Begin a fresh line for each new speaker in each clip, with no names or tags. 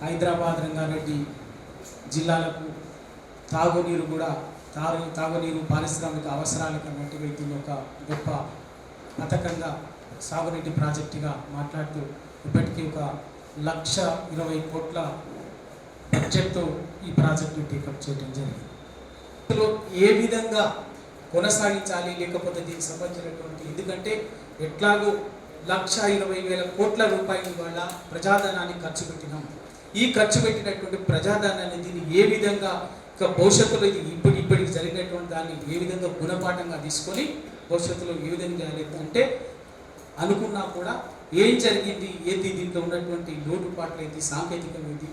హైదరాబాద్ రంగారెడ్డి జిల్లాలకు తాగునీరు కూడా తాగునీరు పారిశ్రామిక అవసరాలకు అన్నట్టుగా ఇది ఒక గొప్ప పథకంగా సాగునీటి ప్రాజెక్టుగా మాట్లాడుతూ ఇప్పటికీ ఒక 1,20 కోట్ల బడ్జెట్తో ఈ ప్రాజెక్టును టేకప్ చేయడం జరిగింది. ఇందులో ఏ విధంగా కొనసాగించాలి, లేకపోతే దీనికి సంబంధించినటువంటి ఎందుకంటే ఎట్లాగో 1,20,000 కోట్ల రూపాయలు వాళ్ళ ప్రజాధనాన్ని ఖర్చు పెట్టినాం. ఈ ఖర్చు పెట్టినటువంటి ప్రజాధనాన్ని దీన్ని ఏ విధంగా ఇక భవిష్యత్తులో ఇది ఇప్పటికి జరిగినటువంటి దాన్ని ఏ విధంగా గుణపాఠంగా తీసుకొని భవిష్యత్తులో ఏ విధంగా చేయాలి అంటే అనుకున్నా కూడా ఏం జరిగింది, ఏది దీంట్లో ఉన్నటువంటి లోటుపాట్లు ఏంటి, సాంకేతికం ఏంటి,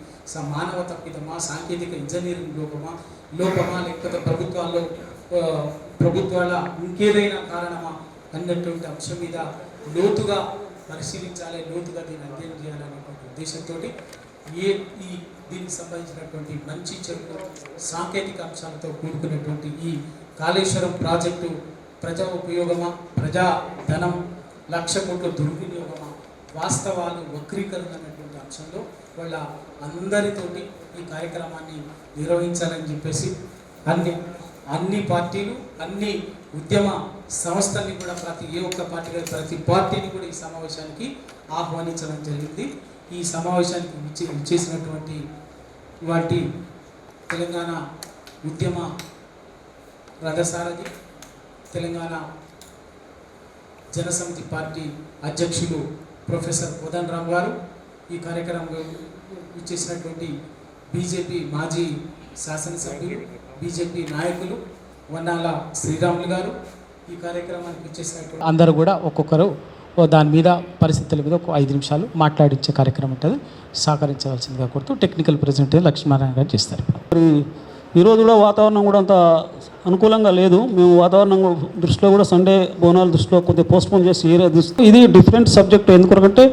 మానవ తప్పిదమా, సాంకేతిక ఇంజనీరింగ్ లోపమా లేకపోతే ప్రభుత్వాల ఇంకేదైనా కారణమా అన్నటువంటి అంశం మీద లోతుగా పరిశీలించాలి, లోతుగా దీన్ని అధ్యయనం చేయాలనేటువంటి ఉద్దేశంతో దీనికి సంబంధించినటువంటి మంచి చెడు సాంకేతిక అంశాలతో కూడుకున్నటువంటి ఈ కాళేశ్వరం ప్రాజెక్టు ప్రజా ఉపయోగమా, ప్రజాధనం 1,00,000 కోట్ల దుర్వినియోగమా, వాస్తవాలు వక్రీకరణ అనేటువంటి అంశంలో వాళ్ళ అందరితోటి ఈ కార్యక్రమాన్ని నిర్వహించాలని చెప్పేసి అన్ని పార్టీలు, అన్ని ఉద్యమ సంస్థల్ని కూడా ప్రతి పార్టీని కూడా ఈ సమావేశానికి ఆహ్వానించడం జరిగింది. ఈ సమావేశానికి చేసినటువంటి వాటి తెలంగాణ ఉద్యమ రథసారథి, తెలంగాణ జనసమితి పార్టీ అధ్యక్షులు ప్రొఫెసర్ కోదండరామ్ గారు, ఈ కార్యక్రమంలో ఇచ్చేసినటువంటి బీజేపీ మాజీ శాసనసభ్యులు, బీజేపీ నాయకులు వన్నాల శ్రీరాములు గారు, ఈ కార్యక్రమానికి ఇచ్చేసినటువంటి అందరూ కూడా ఒక్కొక్కరు దాని మీద పరిస్థితుల మీద ఒక 5 నిమిషాలు మాట్లాడించే కార్యక్రమం ఉంటుంది. సహకరించవలసిందిగా కోరుతూ టెక్నికల్ ప్రెసిడెంట్ లక్ష్మీనారాయణ గారు చేస్తారు.
ఈ రోజులో వాతావరణం కూడా అంత అనుకూలంగా లేదు. మేము వాతావరణం దృష్టిలో కూడా సండే బోనాల దృష్టిలో కొద్దిగా పోస్ట్పోన్ చేసి ఇది డిఫరెంట్ సబ్జెక్ట్. ఎందుకంటే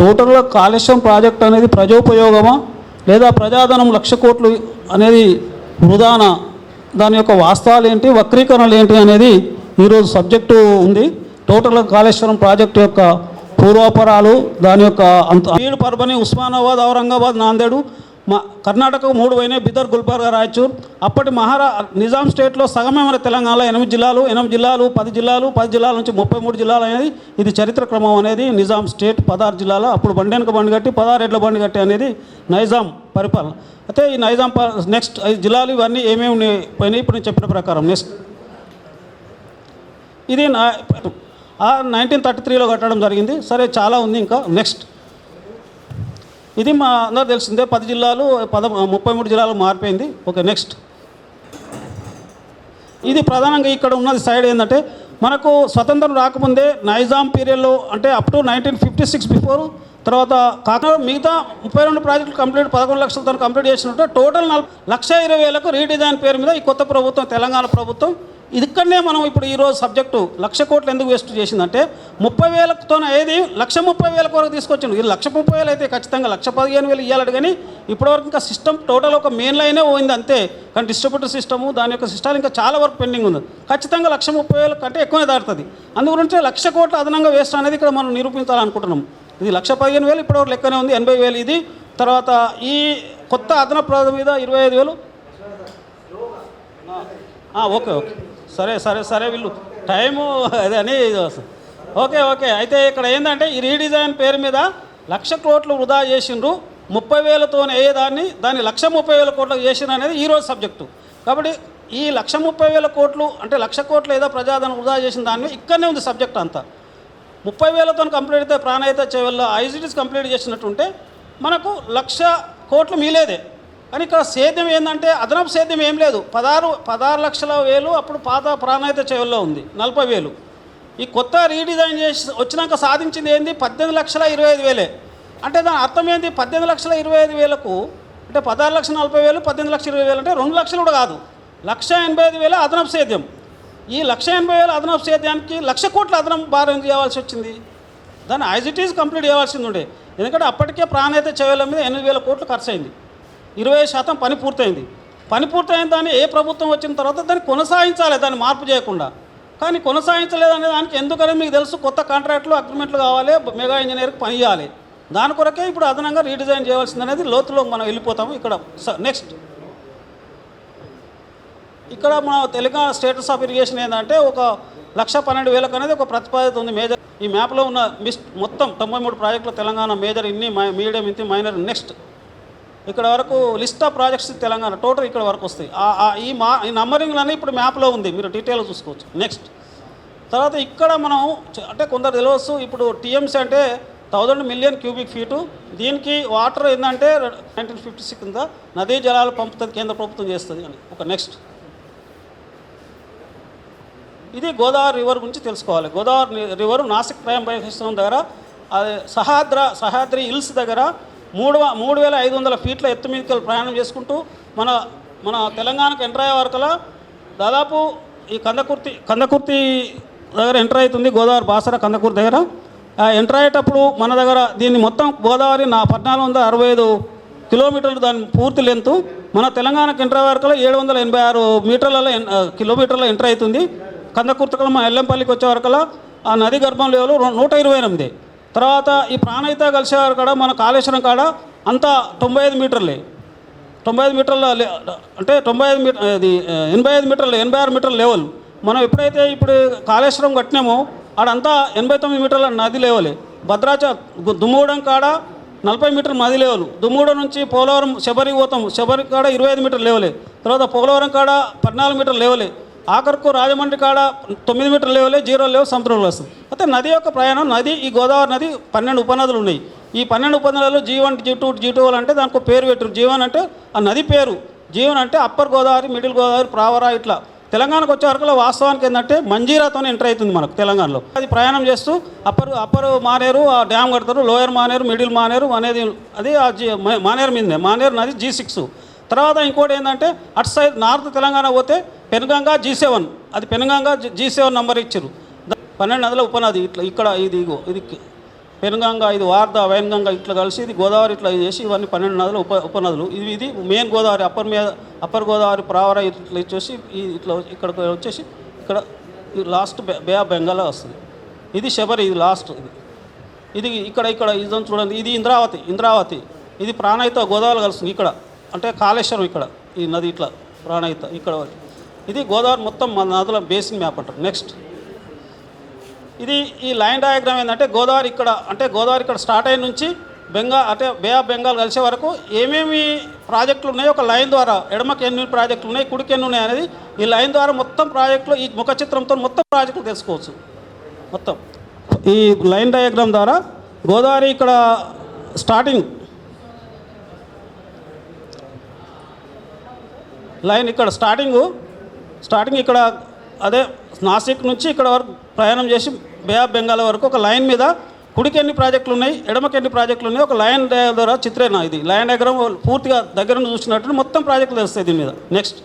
టోటల్గా కాళేశ్వరం ప్రాజెక్ట్ అనేది ప్రజోపయోగమా లేదా ప్రజాధనం 1,00,000 కోట్లు అనేది వృధాన, దాని యొక్క వాస్తవాలు ఏంటి, వక్రీకరణలు ఏంటి అనేది ఈరోజు సబ్జెక్టు ఉంది. టోటల్గా కాళేశ్వరం ప్రాజెక్టు యొక్క పూర్వాపరాలు, దాని యొక్క బీడ్, పర్బని, ఉస్మానాబాద్, ఔరంగాబాద్, నాందేడు, కర్ణాటకకు 3 పోయినాయి, బిదర్, గుల్బర్గా, రాయచూర్. అప్పటి నిజాం స్టేట్లో సగమే మన తెలంగాణలో 8 జిల్లాలు, 10 జిల్లాల నుంచి 33 జిల్లాలు అనేది ఇది చరిత్ర క్రమం అనేది నిజాం స్టేట్ 16 జిల్లాలు. అప్పుడు బండెనక బండి కట్టి 16 ఎడ్ల బండి కట్టి అనేది నైజాం పరిపాలన. అయితే ఈ నైజాం నెక్స్ట్ 5 జిల్లాలు ఇవన్నీ ఏమేమి పోయినాయి ఇప్పుడు నేను చెప్పిన ప్రకారం. నెక్స్ట్ ఇది 1933లో కట్టడం జరిగింది. సరే, చాలా ఉంది ఇంకా. నెక్స్ట్ ఇది మా అందరూ తెలిసిందే, 10 జిల్లాలు 33 జిల్లాలు మారిపోయింది. ఓకే, నెక్స్ట్ ఇది ప్రధానంగా ఇక్కడ ఉన్నది సైడ్ ఏంటంటే మనకు స్వతంత్రం రాకముందే నైజాం పీరియడ్లో అంటే అప్ టు 1956 బిఫోర్ తర్వాత కాకుండా మిగతా 32 ప్రాజెక్టులు కంప్లీట్ 11 లక్షలతో కంప్లీట్ చేసినట్టు టోటల్ 1,20,000కు రీడిజైన్ పేరు మీద ఈ కొత్త ప్రభుత్వం తెలంగాణ ప్రభుత్వం ఇక్కడనే మనం ఇప్పుడు ఈరోజు సబ్జెక్టు 1,00,000 కోట్లు ఎందుకు వేస్ట్ చేసిందంటే 30,000తో ఏది 1,30,000 వరకు తీసుకొచ్చిండు. ఇది 1,30,000 అయితే ఖచ్చితంగా 1,15,000 ఇవ్వాలడు. కానీ ఇప్పటివరకు ఇంకా సిస్టమ్ టోటల్ ఒక మెయిన్ లైనే పోయింది అంతే. కానీ డిస్ట్రిబ్యూటర్ సిస్టము దాని యొక్క సిస్టాలు ఇంకా చాలా వరకు పెండింగ్ ఉంది. ఖచ్చితంగా 1,30,000 కంటే ఎక్కువనే దాటుతుంది. అందుగురించి 1,00,000 కోట్లు అదనంగా వేస్ట్ అనేది ఇక్కడ మనం నిరూపించాలనుకుంటున్నాం. ఇది 1,15,000 ఇప్పటివరకు లెక్కనే ఉంది. 80,000 ఇది. తర్వాత ఈ కొత్త అదనపు ప్రాజెక్టు మీద 25,000. ఓకే సరే వీళ్ళు టైము అదే అని ఓకే. అయితే ఇక్కడ ఏంటంటే ఈ రీడిజైన్ పేరు మీద 1,00,000 కోట్లు వృధా చేసిండ్రు. 30,000తో దాన్ని 1,30,000 కోట్లు చేసిన అనేది ఈరోజు సబ్జెక్టు. కాబట్టి ఈ 1,30,000 కోట్లు అంటే 1,00,000 కోట్లు ఏదో ప్రజాధనం వృధా చేసిన దాన్ని ఇక్కడనే ఉంది సబ్జెక్ట్ అంతా. 30,000తో కంప్లీట్ అయితే ప్రాణాయిత చేవల్లో ఐసిటీస్ కంప్లీట్ చేసినట్టుంటే మనకు 1,00,000 కోట్లు మీలేదే. కానీ ఇక్కడ సేద్యం ఏంటంటే అదనపు సేద్యం ఏం లేదు. 16,00,000 అప్పుడు పాత ప్రాణాయిత చేవల్లో ఉంది 40,000. ఈ కొత్త రీడిజైన్ చేసి వచ్చినాక సాధించింది ఏంది 18,25,000. అంటే దాని అర్థం ఏంది 18,25,000కు అంటే 16,40,000 18,20,000 అంటే 2 లక్షలు కూడా కాదు, 1,85,000 అదనపు సేద్యం. ఈ 1,85,000 అదనపు సేద్యానికి 1,00,000 కోట్ల అదనపు భారం చేయాల్సి వచ్చింది. దాన్ని ఐజిటీస్ కంప్లీట్ చేయాల్సింది ఉండే. ఎందుకంటే అప్పటికే ప్రాణాయిత చేవల మీద 8,000 కోట్లు ఖర్చు అయింది. 20% పని పూర్తయింది. పని పూర్తయిన దాన్ని ఏ ప్రభుత్వం వచ్చిన తర్వాత దాన్ని కొనసాగించాలి, దాన్ని మార్పు చేయకుండా. కానీ కొనసాగించలేదనే దానికి ఎందుకని మీకు తెలుసు, కొత్త కాంట్రాక్టులు అగ్రిమెంట్లు కావాలి, మెగా ఇంజనీర్కి పని చేయాలి. దాని కొరకే ఇప్పుడు అదనంగా రీడిజైన్ చేయవలసింది అనేది లోతులో మనం వెళ్ళిపోతాము. ఇక్కడ నెక్స్ట్ ఇక్కడ మన తెలంగాణ స్టేటస్ ఆఫ్ ఇరిగేషన్ ఏంటంటే 1,12,000 అనేది ఒక ప్రతిపాదిత ఉంది మేజర్. ఈ మ్యాప్లో ఉన్న మొత్తం 93 ప్రాజెక్టులు తెలంగాణ మేజర్, ఇన్ని మీడియం, ఇంతి మైనర్. నెక్స్ట్ ఇక్కడ వరకు list of projects Telangana total ఇక్కడ వరకు వస్తాయి. ఈ నంబరింగ్లన్నీ ఇప్పుడు మ్యాప్లో ఉంది, మీరు డీటెయిల్గా చూసుకోవచ్చు. నెక్స్ట్ తర్వాత ఇక్కడ మనం అంటే కొందరు తెలియవచ్చు, ఇప్పుడు టీఎంసీ అంటే 1000 మిలియన్ క్యూబిక్ ఫీటు. దీనికి వాటర్ ఏంటంటే 1956 కింద నదీ జలాలు పంపుతుంది, కేంద్ర ప్రభుత్వం చేస్తుంది అని ఒక నెక్స్ట్. ఇది గోదావరి రివర్ గురించి తెలుసుకోవాలి. గోదావరి రివర్ నాసిక్ ప్రైమ్ బైఫేషన్ దగ్గర, అది సహాద్రి హిల్స్ దగ్గర 3,500 ఫీట్ల ఎత్తు మీదకి ప్రయాణం చేసుకుంటూ మన తెలంగాణకు ఎంటర్ అయ్యే వరకలా దాదాపు ఈ కందకుర్తి దగ్గర ఎంటర్ అవుతుంది. గోదావరి బాసర కందకుర్తి దగ్గర ఎంటర్ అయ్యేటప్పుడు మన దగ్గర దీన్ని మొత్తం గోదావరి 1,465 కిలోమీటర్లు దాని పూర్తి లెంత్. మన తెలంగాణకు ఎంటర్ అయ్యే వరకలా 786 కిలోమీటర్ల ఎంటర్ అవుతుంది. కందకుర్తికల మన ఎల్లంపల్లికి వచ్చే వరకలా ఆ నది గర్భం లెవెల్ 128. తర్వాత ఈ ప్రాణహిత కలిసే కాడ మన కాళేశ్వరం కాడ అంతా 95 మీటర్లే. 95 మీటర్ల అంటే 95 మీటర్, ఇది 85 మీటర్లు, 86 మీటర్ల లెవెల్. మనం ఎప్పుడైతే ఇప్పుడు కాళేశ్వరం కట్టినామో ఆడంతా 89 మీటర్ల నది లెవెలే. దుమ్మగూడెం కాడ 40 మీటర్ల నది లెవెల్. దుమ్మగూడెం నుంచి పోలవరం శబరికి పోతాం, శబరి కాడ 25 మీటర్ల లెవెలే. తర్వాత పోలవరం కాడ 14 మీటర్ల లెవెలే. ఆఖరుకు రాజమండ్రి కాడ 9 మీటర్ల లెవెలే, 0 లెవెల్ సముద్రంలో వస్తుంది. అయితే నది యొక్క ప్రయాణం, ఈ గోదావరి నది 12 ఉపనదులు ఉన్నాయి. ఈ 12 ఉపనదులలో G1, G2, G2 అంటే దానికి పేరు పెట్టారు. G1 అంటే ఆ నది పేరు, G1 అంటే అప్పర్ గోదావరి, మిడిల్ గోదావరి, ప్రావరా. ఇట్లా తెలంగాణకు వచ్చే వరకు వాస్తవానికి ఏంటంటే మంజీరాతోనే ఎంటర్ అవుతుంది మనకు తెలంగాణలో. అది ప్రయాణం చేస్తూ అప్పర్ మానేరు ఆ డ్యామ్ కడతారు, లోయర్ మానేరు, మిడిల్ మానేరు అనేది అది మానేరు మీదనే. మానేరు నది G6. తర్వాత ఇంకోటి ఏంటంటే అటు సైడ్ నార్త్ తెలంగాణ పోతే పెనుగంగా G7, అది పెనుగంగా G7 నంబర్ ఇచ్చారు. 12 నదుల ఉపనది. ఇక్కడ ఇది పెనుగంగా, ఇది వార్ధ, వైన్గంగా ఇట్లా కలిసి ఇది గోదావరి ఇట్లా చేసి ఇవన్నీ 12 నదుల ఉపనదులు. ఇది మెయిన్ గోదావరి, అప్పర్ గోదావరి, ప్రావర ఇట్లా ఇచ్చేసి ఇట్లా ఇక్కడికి వచ్చేసి ఇక్కడ లాస్ట్ బే ఆఫ్ బెంగాల్ వస్తుంది. ఇది శబరి, ఇది లాస్ట్. ఇది ఇక్కడ ఇదని చూడండి, ఇది ఇంద్రావతి. ఇది ప్రాణహిత గోదావరి కలుస్తుంది ఇక్కడ, అంటే కాళేశ్వరం ఇక్కడ ఈ నది ఇట్లా ప్రాణహిత ఇక్కడ. ఇది గోదావరి మొత్తం మన నదుల బేసిన్ మ్యాప్ అంటారు. నెక్స్ట్ ఇది ఈ లైన్ డయాగ్రామ్ ఏంటంటే గోదావరి ఇక్కడ స్టార్ట్ అయిన నుంచి అంటే బే ఆఫ్ బెంగాల్ కలిసే వరకు ఏమేమి ప్రాజెక్టులు ఉన్నాయో ఒక లైన్ ద్వారా, ఎడమకి ఎన్ని ప్రాజెక్టులు ఉన్నాయి, కుడికి ఎన్ని ఉన్నాయి అనేది ఈ లైన్ ద్వారా మొత్తం ప్రాజెక్టులు, ఈ ముఖ చిత్రంతో మొత్తం ప్రాజెక్టులు తెలుసుకోవచ్చు. మొత్తం ఈ లైన్ డయాగ్రామ్ ద్వారా గోదావరి ఇక్కడ స్టార్టింగ్ లైన్, ఇక్కడ స్టార్టింగ్ ఇక్కడ అదే నాసిక్ నుంచి ఇక్కడ వరకు ప్రయాణం చేసి బే ఆఫ్ బెంగాల్ వరకు ఒక లైన్ మీద కుడికి ఎన్ని ప్రాజెక్టులు ఉన్నాయి, ఎడమకి ఎన్ని ప్రాజెక్టులు ఉన్నాయి ఒక లైన్ ద్వారా చిత్రేనా. ఇది లైన్ డయాగ్రామ్ పూర్తిగా దగ్గర నుంచి చూసినట్టు మొత్తం ప్రాజెక్టులు తెలుస్తాయి దీని మీద. నెక్స్ట్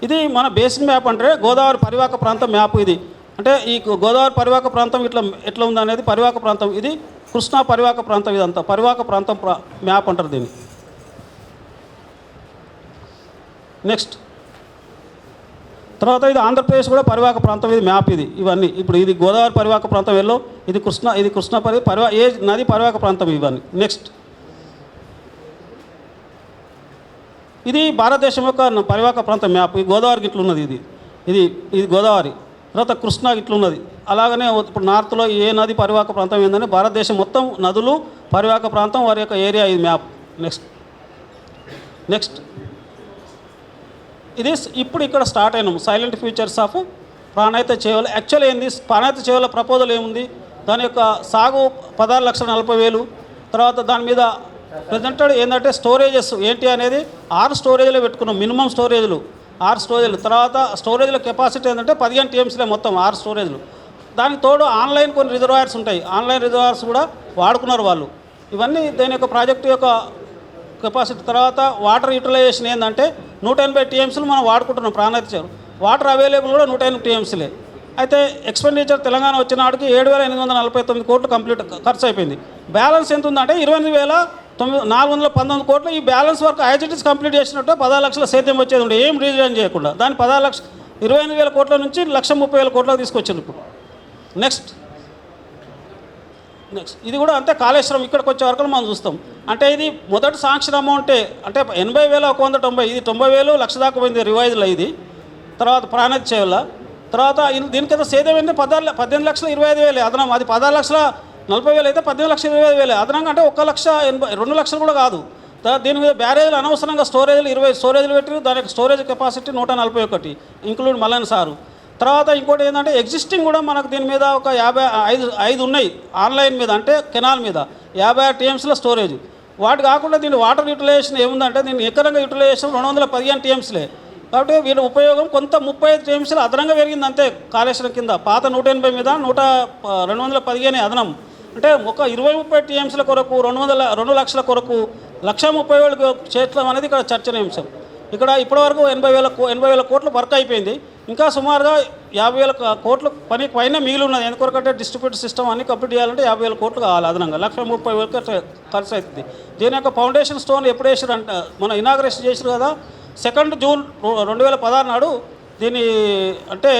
ఇది మన బేసిన్ మ్యాప్ అంటే గోదావరి పరివాహక ప్రాంతం మ్యాప్. ఇది అంటే ఈ గోదావరి పరివాహక ప్రాంతం ఎట్లా ఉందనేది పరివాహక ప్రాంతం. ఇది కృష్ణా పరివాహక ప్రాంతం, ఇదంతా పరివాహక ప్రాంతం మ్యాప్ అంటారు దీన్ని. నెక్స్ట్ తర్వాత ఇది ఆంధ్రప్రదేశ్ కూడా పరివాహక ప్రాంతం, ఇది మ్యాప్. ఇవన్నీ ఇప్పుడు ఇది గోదావరి పరివాహక ప్రాంతం ఎల్లో, ఇది కృష్ణ ఏ నది పరివాహక ప్రాంతం ఇవన్నీ. నెక్స్ట్ ఇది భారతదేశం యొక్క పరివాహక ప్రాంతం మ్యాప్. ఈ గోదావరికి ఇట్లున్నది, ఇది గోదావరి. తర్వాత కృష్ణ ఇట్లున్నది. అలాగనే ఇప్పుడు నార్త్లో ఏ నది పరివాహక ప్రాంతం ఏంటంటే భారతదేశం మొత్తం నదులు పరివాహక ప్రాంతం వారి యొక్క ఏరియా, ఇది మ్యాప్. నెక్స్ట్ ఇది ఇప్పుడు ఇక్కడ స్టార్ట్ అయినాము salient features of Pranahita Chevella. Actually ఏంది ప్రాణహిత చేవల ప్రపోజల్ ఏముంది, దాని యొక్క సాగు 16,40,000. తర్వాత దాని మీద ప్రజెంటెడ్ ఏంటంటే స్టోరేజెస్ ఏంటి అనేది 6 స్టోరేజ్లో పెట్టుకున్నాం, మినిమం స్టోరేజ్లు 6 స్టోరేజ్లు. తర్వాత స్టోరేజ్ల కెపాసిటీ ఏంటంటే 15 TMCలే మొత్తం 6 స్టోరేజ్లు. దానికి తోడు ఆన్లైన్ కొన్ని రిజర్వాయర్స్ ఉంటాయి, ఆన్లైన్ రిజర్వాయర్స్ కూడా వాడుకున్నారు వాళ్ళు. ఇవన్నీ దీని యొక్క ప్రాజెక్టు యొక్క కెపాసిటీ. తర్వాత వాటర్ యూటిలైజేషన్ ఏంటంటే 180 TMCలు మనం వాడుకుంటున్నాం ప్రాణహిత చేవలు. వాటర్ అవైలబుల్ కూడా 180 TMCలే. అయితే ఎక్స్పెండిచర్ తెలంగాణ వచ్చిన నాటికి 7,849 కోట్లు కంప్లీట్ ఖర్చు అయిపోయింది. బ్యాలెన్స్ ఎంత ఉందంటే 28,419 కోట్లు. ఈ balance work as it is complete చేసినట్టు 16 లక్షల సేద్యం వచ్చేది ఉండే, ఏం రీజన్ చేయకుండా. దాన్ని 28,000 కోట్ల నుంచి 1,30,000 కోట్లకు తీసుకొచ్చారు ఇప్పుడు. నెక్స్ట్ నెక్స్ట్ ఇది కూడా అంతే. కాళేశ్వరం ఇక్కడికి వచ్చే వరకు మనం చూస్తాం. అంటే ఇది మొదటి శాంక్షన్ అమౌంటే అంటే 80,190, ఇది 90,000 లక్ష దాకా పోయింది రివైజ్లో ఇది. తర్వాత ప్రాణాయిత చేయాల తర్వాత దీని కింద సేద్యం ఏంటి 18,25,000 అదనం. అది 16,40,000 అయితే 18,25,000 అదనంగా, అంటే 1,80,000 2 లక్షలు కూడా కాదు. దీని మీద బ్యారేజ్లు అనవసరంగా స్టోరేజ్లు 20 స్టోరేజ్లు పెట్టి దానికి storage capacity 141 include Mallan sir. తర్వాత ఇంకోటి ఏంటంటే ఎగ్జిస్టింగ్ కూడా మనకు దీని మీద ఒక 55 ఉన్నాయి ఆన్లైన్ మీద, అంటే కెనాల్ మీద 56 TMSల స్టోరేజ్. వాటి కాకుండా దీని వాటర్ యూటిలైజేషన్ ఏముందంటే దీని ఎకరంగా యూటిలైజేషన్ 215 TMSలే. కాబట్టి వీళ్ళ ఉపయోగం కొంత 35 TMSలు అదనంగా పెరిగింది అంతే. కాళేశ్వరం కింద పాత 180 మీద 215 అదనం. అంటే ఒక 20-30 TMSల కొరకు 2 లక్షల కొరకు 1,30,000 చేర్చడం అనేది ఇక్కడ చర్చనీయాంశం. ఇక్కడ ఇప్పటివరకు 80,000 కోట్ల వర్క్ అయిపోయింది. ఇంకా సుమారుగా 50,000 కోట్ల పని పైన మిగిలి ఉన్నది. ఎందుకొరకంటే డిస్ట్రిబ్యూటర్ సిస్టమ్ అన్ని కంప్లీట్ చేయాలంటే 50,000 కోట్లు కావాలి అదనంగా. 1,30,000 ఖర్చు అవుతుంది. దీని యొక్క ఫౌండేషన్ స్టోన్ ఎప్పుడు వేసారు అంటే మన ఇనాగ్రేషన్ చేసారు కదా 2 జూన్ 2016 నాడు దీని అంటే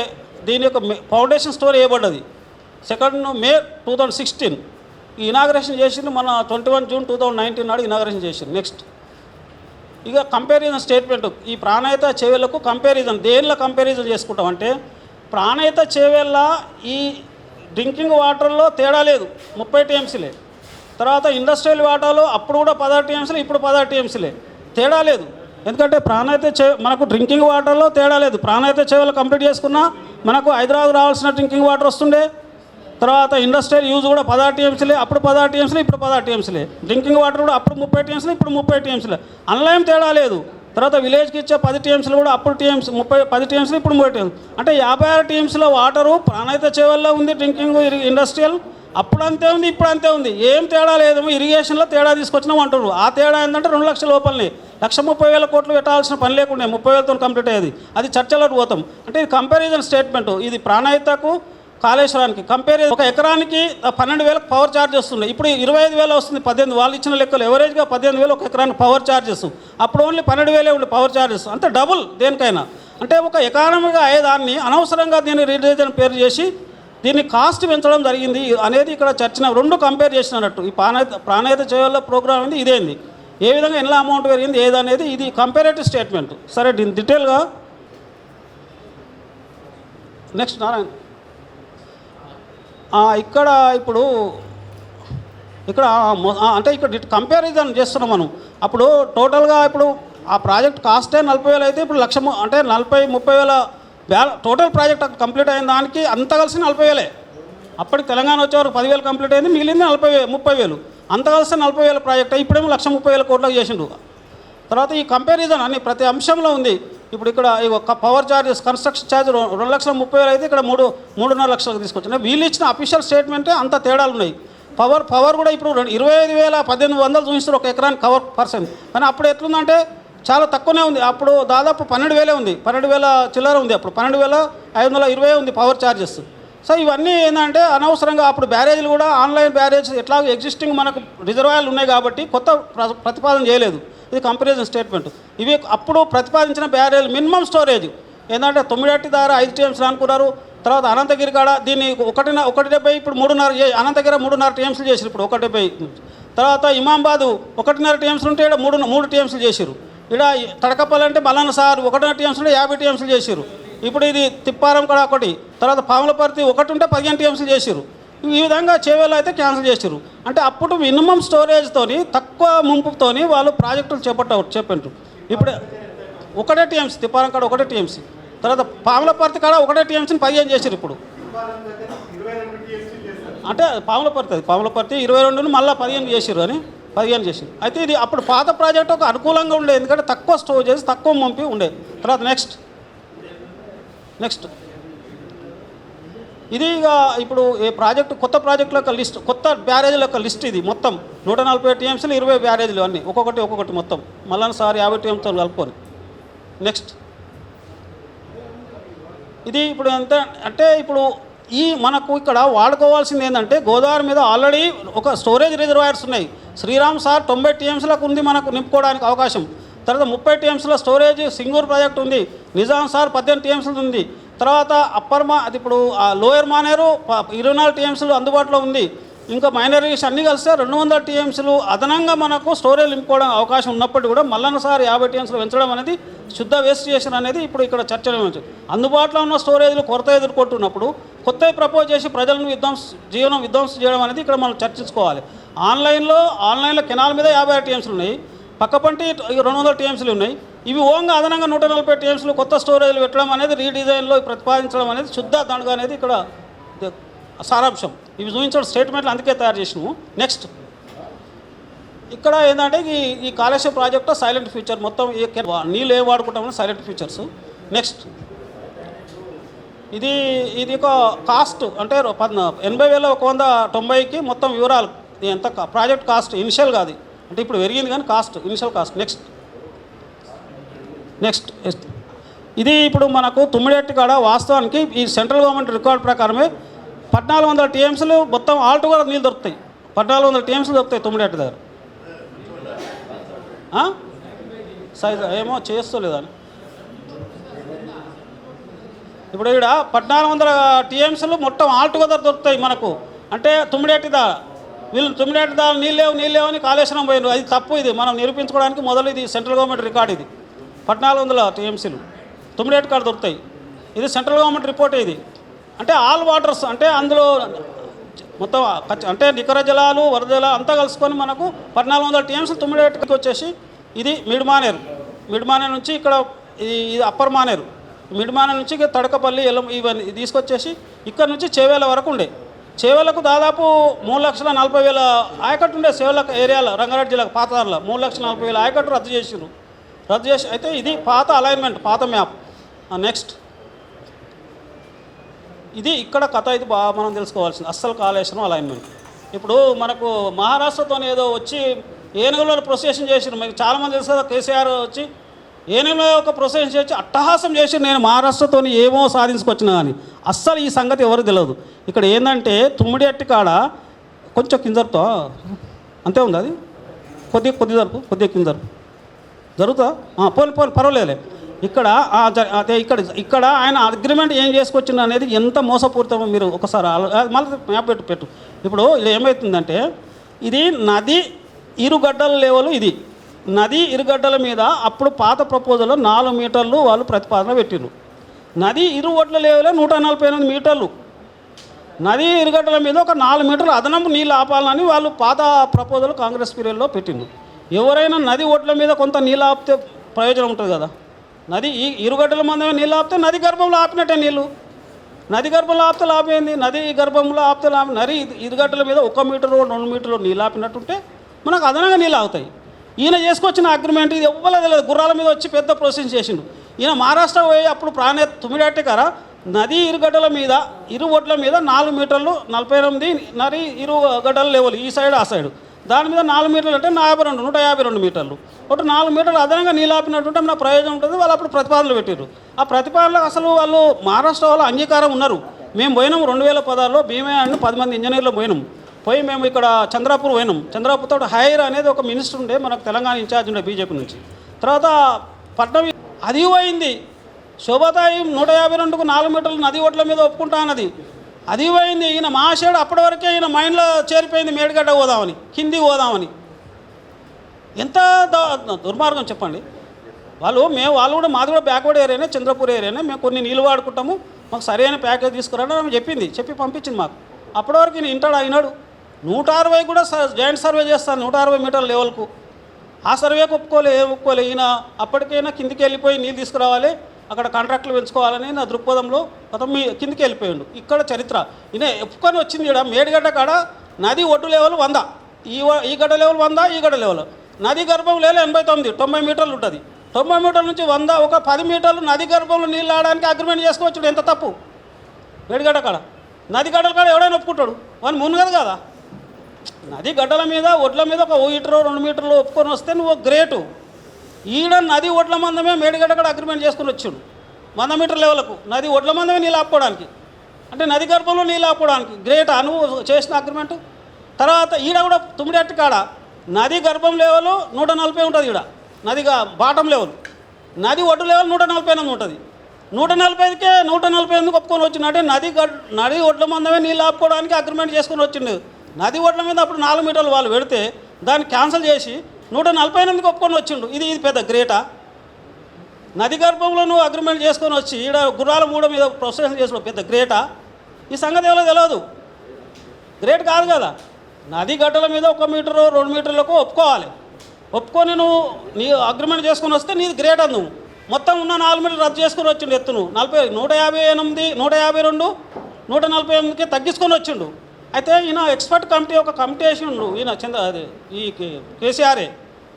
దీని యొక్క ఫౌండేషన్ స్టోన్ వేయబడ్డది. 2 మే 2016 ఈ ఇనాగ్రేషన్ చేసింది. మన 21 జూన్ 2019 నాడు ఇనాగ్రేషన్ చేసింది. నెక్స్ట్ ఇక కంపారిజన్ స్టేట్మెంట్. ఈ ప్రాణాయిత చేవేళ్లకు కంపారిజన్ దేనిలో కంపారిజన్ చేసుకుంటాం అంటే ప్రాణాయిత చేవేళ్ళ ఈ డ్రింకింగ్ వాటర్లో తేడా లేదు 30 TMSలే. తర్వాత ఇండస్ట్రియల్ వాటర్లో అప్పుడు కూడా 16 TMSలే, ఇప్పుడు 16 TMSలే, తేడా లేదు. ఎందుకంటే ప్రాణాయిత మనకు డ్రింకింగ్ వాటర్లో తేడా లేదు. ప్రాణాయిత చేవేళ్ళు కంప్లీట్ చేసుకున్నా మనకు హైదరాబాద్ రావాల్సిన డ్రింకింగ్ వాటర్ వస్తుండే. తర్వాత ఇండస్ట్రియల్ యూజ్ కూడా 16 TMSలే, అప్పుడు 16 TMSలే, ఇప్పుడు 16 TMSలే. డ్రింకింగ్ వాటర్ కూడా అప్పుడు 30 TMSలే, ఇప్పుడు 30 TMSలే. అన్లైన్ తేడా లేదు. తర్వాత విలేజ్కి ఇచ్చే 10 TMSలు కూడా అప్పుడు 10 TMSలు, ఇప్పుడు 30 TMS. అంటే 56 TMSల వాటరు ప్రాణాయిత చేవల్లో ఉంది. డ్రింకింగ్ ఇండస్ట్రియల్ అప్పుడు అంతే ఉంది, ఇప్పుడు అంతే ఉంది. ఏం తేడా లేదేమో ఇరిగేషన్లో తేడా తీసుకొచ్చినాం అంటున్నారు. ఆ తేడా ఏంటంటే 2 లక్షల లోపలనే 1,30,000 కోట్లు పెట్టాల్సిన పని లేకుండా 30,000తో కంప్లీట్ అయ్యేది. అది చర్చలకు పోతాం. అంటే ఇది కంపారిజన్ స్టేట్మెంట్. ఇది ప్రాణాయితకు కాళేశ్వరానికి కంపేర్. ఒక ఎకరానికి 12,000 పవర్ ఛార్జ్ వస్తుంది. ఇప్పుడు 25,000 వస్తుంది. 18 వాళ్ళు ఇచ్చిన లెక్కలు ఎవరేజ్గా 18,000 ఒక ఎకరానికి పవర్ ఛార్జెస్. అప్పుడు ఓన్లీ 12,000 ఉండే పవర్ ఛార్జెస్. అంతే డబుల్ దేనికైనా. అంటే ఒక ఎకానమీగా అయ్యేదాన్ని అనవసరంగా దీన్ని రీడిజైన్ పేరు చేసి దీన్ని కాస్ట్ పెంచడం జరిగింది అనేది ఇక్కడ చర్చన. 2 కంపేర్ చేసినట్టు ఈ ప్రాణాయిత చేయాల ప్రోగ్రామ్ ఉంది, ఇదేంది ఏ విధంగా ఎలా అమౌంట్ పెరిగింది ఏదనేది ఇది కంపారేటివ్ స్టేట్మెంట్. సరే దీని డీటెయిల్గా నెక్స్ట్ నారాయణ ఇక్కడ ఇప్పుడు అంటే ఇక్కడ కంపారిజన్ చేస్తున్నాం మనం. అప్పుడు టోటల్గా ఇప్పుడు ఆ ప్రాజెక్ట్ కాస్టే 40,000 అయితే ఇప్పుడు 1,00,000 అంటే 40-30,000 టోటల్ ప్రాజెక్ట్ కంప్లీట్ అయిన దానికి అంత కలిసి 40,000. అప్పటికి తెలంగాణ వచ్చేవారు 10,000 కంప్లీట్ అయింది, మిగిలింది 30,000. అంత కలిసి 40,000 ప్రాజెక్ట్ ఇప్పుడేమో 1,30,000 కోట్లకు చేసిండు. తర్వాత ఈ కంపారిజన్ అని ప్రతి అంశంలో ఉంది. ఇప్పుడు ఇక్కడ పవర్ ఛార్జెస్ కన్స్ట్రక్షన్ ఛార్జ్ 2,30,000 అయితే ఇక్కడ 3.5 లక్షలకు తీసుకొచ్చిన. వీళ్ళు ఇచ్చిన అఫీషియల్ స్టేట్మెంటే అంత తేడాలు ఉన్నాయి. పవర్ కూడా ఇప్పుడు 25,118 చూపిస్తారు ఒక ఎకరానికి కవర్ పర్సన్. కానీ అప్పుడు ఎట్లుందంటే చాలా తక్కువనే ఉంది. అప్పుడు దాదాపు 12,000 ఉంది, 12,000 చిల్లర ఉంది. అప్పుడు 12,520 ఉంది పవర్ ఛార్జెస్. సో ఇవన్నీ ఏంటంటే అనవసరంగా అప్పుడు బ్యారేజ్లు కూడా ఆన్లైన్ బ్యారేజ్ ఎట్లాగో ఎగ్జిస్టింగ్ మనకు రిజర్వాయర్లు ఉన్నాయి కాబట్టి కొత్త ప్రతిపాదన చేయలేదు. ఇది కంపారిజన్ స్టేట్మెంట్. ఇవి అప్పుడు ప్రతిపాదించిన బ్యారేజ్ మినిమం స్టోరేజ్ ఏంటంటే 9 దగ్గర 5 TMS అనుకున్నారు. తర్వాత అనంతగిరి కాడ దీన్ని 1.70 ఇప్పుడు 3.5 అనంతగిరి 3.5 TMS చేసారు ఇప్పుడు 1.70. తర్వాత ఇమాంబాదు 1.5 TMS ఉంటే ఇక్కడ 3 TMS చేసారు. ఇక్కడ తడకపల్లి అంటే మల్లన్న సార్ 1.5 TMS ఉంటే 50 TMS చేసారు. ఇప్పుడు ఇది తిప్పారం కూడా ఒకటి. తర్వాత పాములపర్తి 1 ఉంటే 15 TMS చేసారు. ఈ విధంగా చేవేళ్ళు అయితే క్యాన్సిల్ చేసారు. అంటే అప్పుడు మినిమం స్టోరేజ్తోని తక్కువ ముంపుతోని వాళ్ళు ప్రాజెక్టులు చెప్పంటారు. ఇప్పుడు 1 TMS తిప్పారం కాడ 1 TMS. తర్వాత పాములపర్తి కాడ 1 TMSని 15 చేసారు. ఇప్పుడు అంటే పాములపర్తి 22 మళ్ళీ 15 చేసారు అని 15 చేసారు. అయితే ఇది అప్పుడు పాత ప్రాజెక్ట్ ఒక అనుకూలంగా ఉండేది, ఎందుకంటే తక్కువ స్టోరేజ్ తక్కువ ముంపి ఉండే. తర్వాత నెక్స్ట్ ఇది ఇక ఇప్పుడు ఈ ప్రాజెక్టు కొత్త ప్రాజెక్టుల యొక్క లిస్ట్, కొత్త బ్యారేజ్ల యొక్క లిస్ట్. ఇది మొత్తం 140 TMSలు 20 బ్యారేజ్లు అన్నీ ఒక్కొక్కటి మొత్తం మళ్ళీ సార్ 50 TMSతో కలుపుకొని. నెక్స్ట్ ఇది ఇప్పుడు ఎంత అంటే ఇప్పుడు ఈ మనకు ఇక్కడ వాడుకోవాల్సింది ఏంటంటే గోదావరి మీద ఆల్రెడీ ఒక స్టోరేజ్ రిజర్వాయర్స్ ఉన్నాయి. శ్రీరామ్ సార్ 90 TMSలకు ఉంది మనకు నింపుకోవడానికి అవకాశం. తర్వాత 30 TMSల స్టోరేజ్ సింగూర్ ప్రాజెక్ట్ ఉంది. నిజాం సార్ 18 TMSలు ఉంది. తర్వాత అది ఇప్పుడు లోయర్ మానేరు 24 TMSలు అందుబాటులో ఉంది. ఇంకా మైనరీస్ అన్నీ కలిస్తే 200 టీఎంసీలు అదనంగా మనకు స్టోరేజ్ నింపుకోవడం అవకాశం ఉన్నప్పటికీ కూడా మళ్ళొకసారి 50 టీఎంసీలు పెంచడం అనేది శుద్ధ వేస్ట్ చేసిన అనేది ఇప్పుడు ఇక్కడ చర్చలో ఉంది. అందుబాటులో ఉన్న స్టోరేజ్లు కొరత ఎదుర్కొంటున్నప్పుడు కొత్తవి ప్రపోజ్ చేసి ప్రజలను జీవనం విధ్వంసం చేయడం అనేది ఇక్కడ మనం చర్చించుకోవాలి. ఆన్లైన్లో కెనాల్ మీద 56 టీఎంసీలు ఉన్నాయి, పక్కపంటి 200 టీఎంసీలు ఉన్నాయి. ఇవి ఓంగా అదనంగా 140 టీఎంసీలు కొత్త స్టోరేజ్లు పెట్టడం అనేది రీడిజైన్లో ప్రతిపాదించడం అనేది శుద్ధ దండగా అనేది ఇక్కడ సారాంశం. ఇవి చూపించిన స్టేట్మెంట్లు అందుకే తయారు చేసినాము. నెక్స్ట్ ఇక్కడ ఏంటంటే ఈ కాళేశ్వరం ప్రాజెక్టు సైలెంట్ ఫ్యూచర్ మొత్తం నీళ్ళు ఏం వాడుకుంటామని సైలెంట్ ఫ్యూచర్స్. నెక్స్ట్ ఇది ఒక కాస్ట్ అంటే 80,190కి మొత్తం వివరాలు ఎంత ప్రాజెక్ట్ కాస్ట్ ఇనిషియల్ కాదు అంటే ఇప్పుడు పెరిగింది కానీ కాస్ట్ ఇనిషియల్ కాస్ట్. నెక్స్ట్ ఇది ఇప్పుడు మనకు తుమ్మిడెట్టి కాడ వాస్తవానికి ఈ సెంట్రల్ గవర్నమెంట్ రికార్డ్ ప్రకారమే 1400 టీఎంసీలు మొత్తం ఆల్టుగా నీళ్ళు దొరుకుతాయి. 1400 టీఎంసీలు దొరుకుతాయి తుమ్మిడెట్టి దగ్గర. సైజ్ ఏమో చేస్తలేదని ఇప్పుడు ఇక్కడ 1400 టీఎంసీలు మొత్తం ఆల్టుగెదర్ దొరుకుతాయి మనకు. అంటే తుమ్మిడెట్టి వీళ్ళు తుమ్మిడెట్టి నీళ్ళు లేవు అని కాళేశ్వరం పోయినారు. అది తప్పు. ఇది మనం నిరూపించుకోవడానికి మొదలు ఇది సెంట్రల్ గవర్నమెంట్ రికార్డ్. ఇది 1400 టీఎంసీలు తుమ్మిడెట్టి కాడ దొరుకుతాయి. ఇది సెంట్రల్ గవర్నమెంట్ రిపోర్ట్. ఇది అంటే ఆల్ వాటర్స్ అంటే అందులో మొత్తం అంటే నికర జలాలు వరద జలాలు అంతా కలుసుకొని మనకు 1400 టీఎంసీలు తుమ్మిడెట్టికి వచ్చేసి ఇది మిడ్మానేరు నుంచి ఇక్కడ ఇది అప్పర్ మానేరు, మిడ్మానేరు నుంచి తడకపల్లి ఇవన్నీ తీసుకొచ్చేసి ఇక్కడ నుంచి చేవేల వరకు ఉండే. చేవేలకు దాదాపు 3,40,000 ఆయకట్టు ఉండే చేవేల ఏరియాలో రంగారెడ్డి జిల్లాకు పాతదారులో 3,40,000 ఆయకట్టు రద్దు చేసి అయితే ఇది పాత అలైన్మెంట్, పాత మ్యాప్. నెక్స్ట్ ఇది ఇక్కడ కథ. ఇది బాగా మనం తెలుసుకోవాల్సింది అస్సలు కాళేశ్వరం అలైన్మెంట్. ఇప్పుడు మనకు మహారాష్ట్రతో ఏదో వచ్చి ఏనుగులో ప్రొసెషన్ చేసిరు. మీకు చాలామంది తెలుసు కదా, కేసీఆర్ వచ్చి ఏనుగులో ఒక ప్రొసెషన్ చేసి అట్టహాసం చేసి నేను మహారాష్ట్రతో ఏమో సాధించుకొచ్చిన కానీ అస్సలు ఈ సంగతి ఎవరు తెలియదు. ఇక్కడ ఏంటంటే తుమ్మిడెట్టి కాడ కొంచెం కిందరుతో అంతే ఉంది. అది కొద్దిగా కింద జరుగుతా పోని పర్వాలేదులే. ఇక్కడ ఇక్కడ ఆయన అగ్రిమెంట్ ఏం చేసుకొచ్చింది అనేది ఎంత మోసపూరితమో మీరు ఒకసారి మళ్ళీ మ్యాప్ పెట్టు. ఇప్పుడు ఇది ఏమవుతుందంటే ఇది నది ఇరుగడ్డల లెవెల్. ఇది నది ఇరుగడ్డల మీద అప్పుడు పాత ప్రపోజల్లో 4 మీటర్లు వాళ్ళు ప్రతిపాదన పెట్టిండ్రు. నది ఇరు ఒడ్ల లెవెలే 148 మీటర్లు. నది ఇరుగడ్డల మీద ఒక 4 మీటర్లు అదనపు నీళ్ళు ఆపాలని వాళ్ళు పాత ప్రపోజల్ కాంగ్రెస్ పీరియడ్లో పెట్టిండ్రు. ఎవరైనా నది ఒడ్ల మీద కొంత నీళ్ళు ఆపితే ప్రయోజనం ఉంటుంది కదా. నది ఈ ఇరుగడ్డల మందమే నీళ్ళు ఆపితే నది గర్భంలో ఆపినట్టే నీళ్ళు. నది గర్భంలో ఆపితే లాభమైంది, నది గర్భంలో ఆపితే లాభం. నది ఇరుగడ్డల మీద 1 మీటరు 2 మీటర్లు నీళ్ళు ఆపినట్టుంటే మనకు అదనంగా నీళ్ళు ఆగుతాయి. ఈయన చేసుకొచ్చిన అగ్రిమెంట్ ఇది ఎవ్వలేదు తెలియదు. గుర్రాల మీద వచ్చి పెద్ద ప్రొసెస్ చేసిండు. ఈయన మహారాష్ట్ర పోయి అప్పుడు తుమ్మిడెట్టి కాడ నది ఇరుగడ్డల మీద ఇరు ఒడ్ల మీద 4 మీటర్లు 48 నది ఇరుగడ్డల లెవెల్ ఈ సైడ్ ఆ సైడ్ దాని మీద 4 మీటర్లు అంటే 152 మీటర్లు. ఒక 4 మీటర్లు అదనంగా నీళ్ళు ఆపినట్టుంటే మన ప్రయోజనం ఉంటుంది. వాళ్ళు అప్పుడు ప్రతిపాదనలు పెట్టారు. ఆ ప్రతిపాదనలకు అసలు వాళ్ళు మహారాష్ట్ర వాళ్ళు అంగీకారం ఉన్నారు. మేము పోయినాము 2016లో భీమే అని 10 మంది ఇంజనీర్లు పోయి మేము ఇక్కడ చంద్రాపూర్ పోయినాం. చంద్రాపూర్తో హైర్ అనేది ఒక మినిస్టర్ ఉండే, మనకు తెలంగాణ ఇన్ఛార్జ్ ఉండే బీజేపీ నుంచి. తర్వాత పట్నం అది పోయింది. శోభాతాయి 152కు 4 మీటర్లు నది ఒడ్ల మీద ఒప్పుకుంటా అన్నది అది పోయింది. ఈయన మహాశయుడు అప్పటి వరకే ఈయన మైండ్లో చేరిపోయింది మేడిగడ్డ పోదామని, కిందికి పోదామని. ఎంత దుర్మార్గం చెప్పండి. వాళ్ళు కూడా మాది కూడా బ్యాక్వర్డ్ ఏరియానే, చంద్రపూర్ ఏరియానే. మేము కొన్ని నీళ్ళు వాడుకుంటాము, మాకు సరైన ప్యాకేజ్ తీసుకురండి అని చెప్పి పంపించింది మాకు. అప్పటి వరకు ఈయన అయినాడు 160 కూడా జాయింట్ సర్వే చేస్తాను 160 మీటర్ల లెవెల్కు. ఆ సర్వేకి ఒప్పుకోలే ఈయన. అప్పటికైనా కిందికి వెళ్ళిపోయి నీళ్ళు తీసుకురావాలి, అక్కడ కాంట్రాక్టులు పెంచుకోవాలని నా దృక్పథంలో మొత్తం కిందికి వెళ్ళిపోయాడు. ఇక్కడ చరిత్ర ఈయన ఒప్పుకొని వచ్చింది. ఇక్కడ మేడిగడ్డ కాడ నది ఒడ్డు లెవెల్ 100, ఈ గడ్డ లెవెల్ 100, ఈ గడ్డ లెవెల్. నది గర్భం లెవెల్ 89, 90 మీటర్లు ఉంటుంది. 90 మీటర్ల నుంచి 100 ఒక 10 మీటర్లు నది గర్భంలో నీళ్ళు ఆడడానికి అగ్రిమెంట్ చేసుకోవచ్చు. ఎంత తప్పు. మేడిగడ్డ కాడ నది గడ్డల కాడ ఎవడైనా ఒప్పుకుంటాడు, వాడిని మునగదు కదా. నది గడ్డల మీద ఒడ్ల మీద ఒక 1 మీటరు 2 మీటర్లు ఒప్పుకొని వస్తే నువ్వు గ్రేటు. ఈడ నది ఒడ్ల మందమే మేడిగడ్డ కాడ అగ్రిమెంట్ చేసుకుని వచ్చాడు 100 మీటర్ లెవెల్కు. నది ఒడ్ల మందమే నీళ్ళు ఆపుకోవడానికి, అంటే నది గర్భంలో నీళ్ళు ఆపుకోవడానికి గ్రేట్ నువ్వు చేసిన అగ్రిమెంట్. తర్వాత ఈడ కూడా తుమ్మిడెట్టి కాడ నది గర్భం లెవెల్ 140 ఉంటుంది. ఈడ నదిగా బాటం లెవెల్, నది ఒడ్డు లెవెల్ 148 ఉంటుంది. 148కే 148 ఒప్పుకొని వచ్చిండు. అంటే నది ఒడ్ల మందమే నీళ్ళు ఆపుకోవడానికి అగ్రిమెంట్ చేసుకొని వచ్చిండు. నది ఒడ్ల మీద అప్పుడు 4 మీటర్లు వాళ్ళు పెడితే దాన్ని క్యాన్సిల్ చేసి 148కి ఒప్పుకొని వచ్చిండు. ఇది పెద్ద గ్రేటా? నది గర్భంలో నువ్వు అగ్రిమెంట్ చేసుకొని వచ్చి ఈడ గుర్రాల మూడ మీద ప్రొసెషన్ చేసుకోవడం పెద్ద గ్రేటా? ఈ సంగతి ఎవరో తెలియదు. గ్రేట్ కాదు కదా. నది గడ్డల మీద 1 మీటరు 2 మీటర్లకు ఒప్పుకోవాలి. ఒప్పుకొని నువ్వు నీ అగ్రిమెంట్ చేసుకొని వస్తే నీది గ్రేట్ అని. నువ్వు మొత్తం ఉన్న 4 మీటర్లు రద్దు చేసుకొని వచ్చిండు. ఎత్తును 158, 152, 148కి తగ్గించుకొని వచ్చిండు. అయితే ఈయన ఎక్స్పర్ట్ కమిటీ ఒక కమిటీ వేసిండు. ఈయన అదే ఈ కేసీఆర్ఏ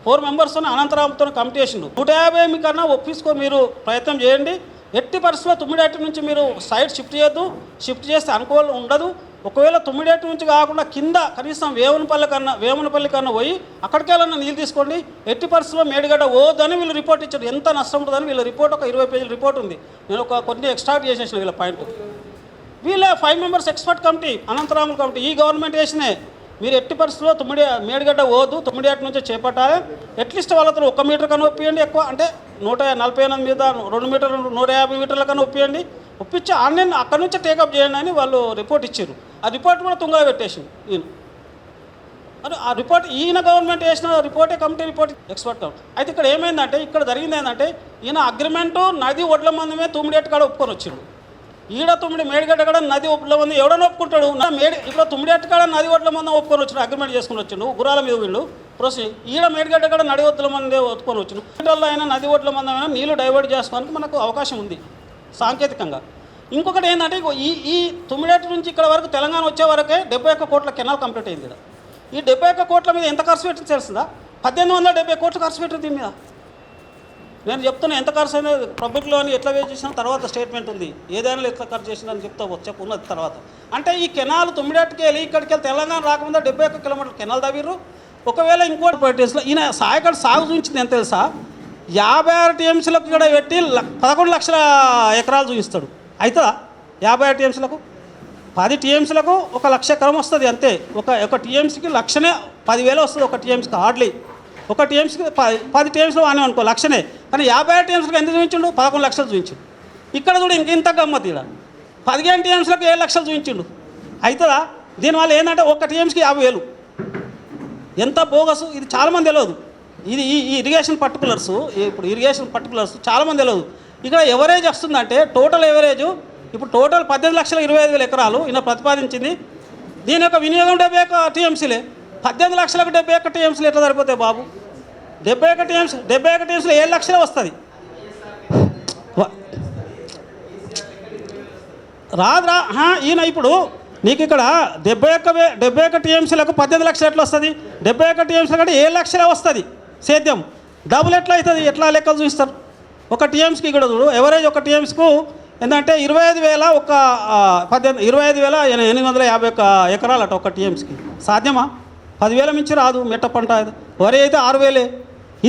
4 మెంబర్స్తో అనంతరాంతో కమిటీ వేసిండు. 150 కన్నా ఒప్పించుకొని మీరు ప్రయత్నం చేయండి. ఎట్టి పరిస్థితుల్లో తుమ్మిడేటి నుంచి మీరు సైడ్ షిఫ్ట్ చేయొద్దు. షిఫ్ట్ చేస్తే అనుకూలం ఉండదు. ఒకవేళ తుమ్మిడేటి నుంచి కాకుండా కింద కనీసం వేమునపల్లి కన్నా పోయి అక్కడికి వెళ్ళిన నీళ్ళు తీసుకోండి. ఎట్టి పరిస్థితుల్లో మేడిగడ్డ పోదని వీళ్ళు రిపోర్ట్ ఇచ్చారు. ఎంత నష్టం ఉంటుందని వీళ్ళ రిపోర్ట్ ఒక 20 పేజీల రిపోర్ట్ ఉంది. నేను కొన్ని ఎక్స్ట్రాక్ట్ చేసేసిన వీళ్ళ పాయింట్. వీళ్ళే 5 మెంబర్స్ ఎక్స్పర్ట్ కమిటీ, అనంతరాముల కమిటీ, ఈ గవర్నమెంట్ వేసినే. మీరు ఎట్టి పరిస్థితుల్లో మేడిగడ్డ పోవద్దు, తుమ్మిడేటి నుంచే చేపట్టాలి. అట్లీస్ట్ వాళ్ళతో 1 మీటర్ కన్నా ఒప్పియండి. ఎక్కువ అంటే 148 మీద 2 మీటర్లు 150 మీటర్ల కన్నా ఒప్పియండి. ఒప్పించి ఆన్లైన్ అక్కడి నుంచే టేకప్ చేయండి అని వాళ్ళు రిపోర్ట్ ఇచ్చారు. ఆ రిపోర్ట్ కూడా తుంగగా పెట్టేసింది ఈయన. అది ఆ రిపోర్ట్ ఈయన గవర్నమెంట్ వేసిన రిపోర్టే కమిటీ రిపోర్ట్ ఎక్స్పర్ట్ కమిటీ. అయితే ఇక్కడ ఏమైందంటే ఇక్కడ జరిగింది ఏంటంటే ఈయన అగ్రిమెంటు నది ఒడ్ల మందమే తుమ్మిడేటి కాడ ఒప్పుకొని వచ్చిండు. ఈడ మేడిగడ్డ కాడ నది ఒడ్ల మంది ఎవడన్నా ఒప్పుకుంటాడు. ఇప్పుడు తుమ్మిడేటి కాడ నది ఒడ్ల మందం ఒప్పుకొని వచ్చిండు, అగ్రిమెంట్ చేసుకుని వచ్చిండు. గుర్రాల మీద వీళ్ళు ప్రొసీడ్. ఈడ మేడిగడ్డ కాడ నది ఒడ్ల మందే ఒప్పుకొని వచ్చిండు. మీటర్లో అయినా నది ఒడ్ల మందమైనా నీళ్లు డైవర్ట్ చేసుకోవడానికి మనకు అవకాశం ఉంది సాంకేతికంగా. ఇంకొకటి ఏంటంటే ఈ తుమ్మిడేటి నుంచి ఇక్కడ వరకు తెలంగాణ వచ్చే వరకే 71 కోట్ల కెనాల్ కంప్లీట్ అయింది. ఇక్కడ ఈ 71 కోట్ల మీద ఎంత ఖర్చు పెట్టింది తెలుస్తుందా? 1870 కోట్లు ఖర్చు పెట్టింది దీని మీద. నేను చెప్తున్నా ఎంత ఖర్చు అనేది పబ్లిక్లో అని ఎట్లా వేస్ట్ చేసిన తర్వాత స్టేట్మెంట్ ఉంది. ఏదైనా ఎట్లా ఖర్చు చేసినా అని చెప్పు ఉన్నది తర్వాత. అంటే ఈ కెనాల్ తుమ్మిడేటికి వెళ్ళి ఇక్కడికి వెళ్ళి తెలంగాణ రాకముందే 71 కిలోమీటర్ల కెనాల్ తవ్విర్రు. ఒకవేళ ఇంకోటి పట్టేసిన ఈయన సాయకాడ సాగు చూపించింది ఎంత తెలుసా? 56 టీఎంసీలకు ఇక్కడ పెట్టి 11 లక్షల ఎకరాలు చూపిస్తాడు. అవుతుందా? 56 టీఎంసీలకు 10 టీఎంసీలకు 1 లక్ష ఎకరం వస్తుంది అంతే. ఒక టీఎంసీకి 1,10,000 వస్తుంది. ఒక టీఎంసీకి హార్డ్లీ ఒక టీఎంసీకి 10 టీఎంసీలు వానే అనుకో లక్షనే. కానీ 56 టీఎంసీలకు ఎంత చూపించిండు? 11 లక్షలు చూపించిండు. ఇక్కడ కూడా ఇంత గమ్మత్. ఇక్కడ 15 టీఎంసీలకు 7 లక్షలు చూపించిండు. అవుతుందా? దీనివల్ల ఏంటంటే ఒక టీఎంసీకి 50,000. ఎంత బోగసు ఇది చాలామంది తెలియదు. ఇది ఈ ఇరిగేషన్ పర్టికులర్స్, ఇప్పుడు ఇరిగేషన్ పర్టికులర్స్ చాలామంది తెలియదు. ఇక్కడ ఎవరేజ్ వస్తుందంటే టోటల్ ఎవరేజ్ ఇప్పుడు టోటల్ 18,25,000 ఎకరాలు ఈయన ప్రతిపాదించింది. దీని యొక్క వినియోగం 71 టీఎంసీలే. 18 లక్షలకు 71 టీఎంసీలు ఎట్లా సరిపోతాయి బాబు? 71 టీఎంసీలు 7 లక్షలే వస్తుంది. రాదురా ఈయన ఇప్పుడు నీకు ఇక్కడ 71 టీఎంసీలకు 18 లక్షలు ఎట్లా వస్తుంది? 71 టీఎంసీల కంటే 7 లక్షలే వస్తుంది. సేద్యం డబుల్ ఎట్లా అవుతుంది? ఎట్లా లెక్కలు చూస్తారు? ఒక టీఎంసీకి ఇక్కడ చూడు ఎవరేజ్ ఒక టీఎంసీకు ఏంటంటే 25,851 ఎకరాలు అట ఒక టీఎంసీకి. సాధ్యమా? 10,000 మించి రాదు. మెట్ట పంట వరి అయితే 6,000.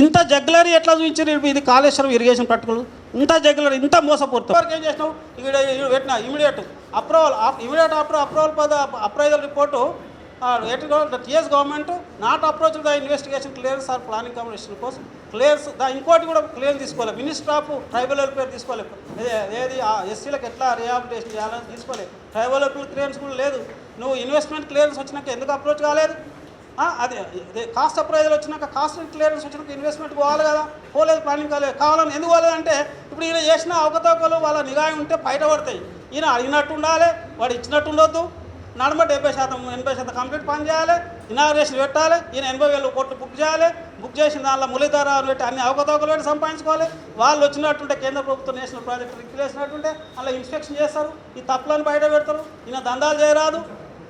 ఇంత జగ్లరీ ఎట్లా చూపించారు? ఇది కాళేశ్వరం ఇరిగేషన్ పట్టుకులు ఇంత జగ్లరీ ఇంత మోసపోతుంది. వరకు ఏం చేసినావు? ఇక్కడ పెట్టిన immediate approval after approval for the appraisal report TS government not approach the investigation clears or planning commission కోసం క్లియర్స్ ఇంకోటి కూడా క్లియర్ తీసుకోవాలి. మినిస్టర్ ఆఫ్ ట్రైబల్ వెల్ఫేర్ తీసుకోలేదు. ఏది ఎస్సీలకు ఎట్లా రిహాబిలిటేషన్ చేయాలని తీసుకోలేదు. ట్రైబల్ వెల్ఫేర్ క్లియరెన్స్ కూడా లేదు. నువ్వు ఇన్వెస్ట్మెంట్ క్లియరెన్స్ వచ్చినాక ఎందుకు అప్రోచ్ కాలేదు? అదే కాస్ట్ అప్రైజల్ వచ్చినాక కాస్ట్ క్లియరెన్స్ వచ్చినాక ఇన్వెస్ట్మెంట్ పోవాలి కదా, పోలేదు. ప్లానింగ్ కావాలని ఎందుకు పోలేదంటే ఇప్పుడు ఈయన చేసిన అవకతవకలు వాళ్ళ నిఘా ఉంటే బయట పడతాయి. ఈయన అడిగినట్టు ఉండాలి, వాడు ఇచ్చినట్టు ఉండొద్దు. నడమ 80% కంప్లీట్ పని చేయాలి. ఇనాగ్రేషన్ పెట్టాలి. ఈయన 80,000 కోట్లు బుక్ చేయాలి. బుక్ చేసిన దానిలో మురళీధరరావు పెట్టి అన్ని అవకతవకలు పెట్టి సంపాదించుకోవాలి. వాళ్ళు వచ్చినట్టుంటే కేంద్ర ప్రభుత్వం నేషనల్ ప్రాజెక్ట్ రిక్వెస్ట్ చేసినట్టుంటే అలా ఇన్స్పెక్షన్ చేస్తారు. ఈ తప్పులను బయట పెడతారు. ఈయన దందాలు చేయరాదు.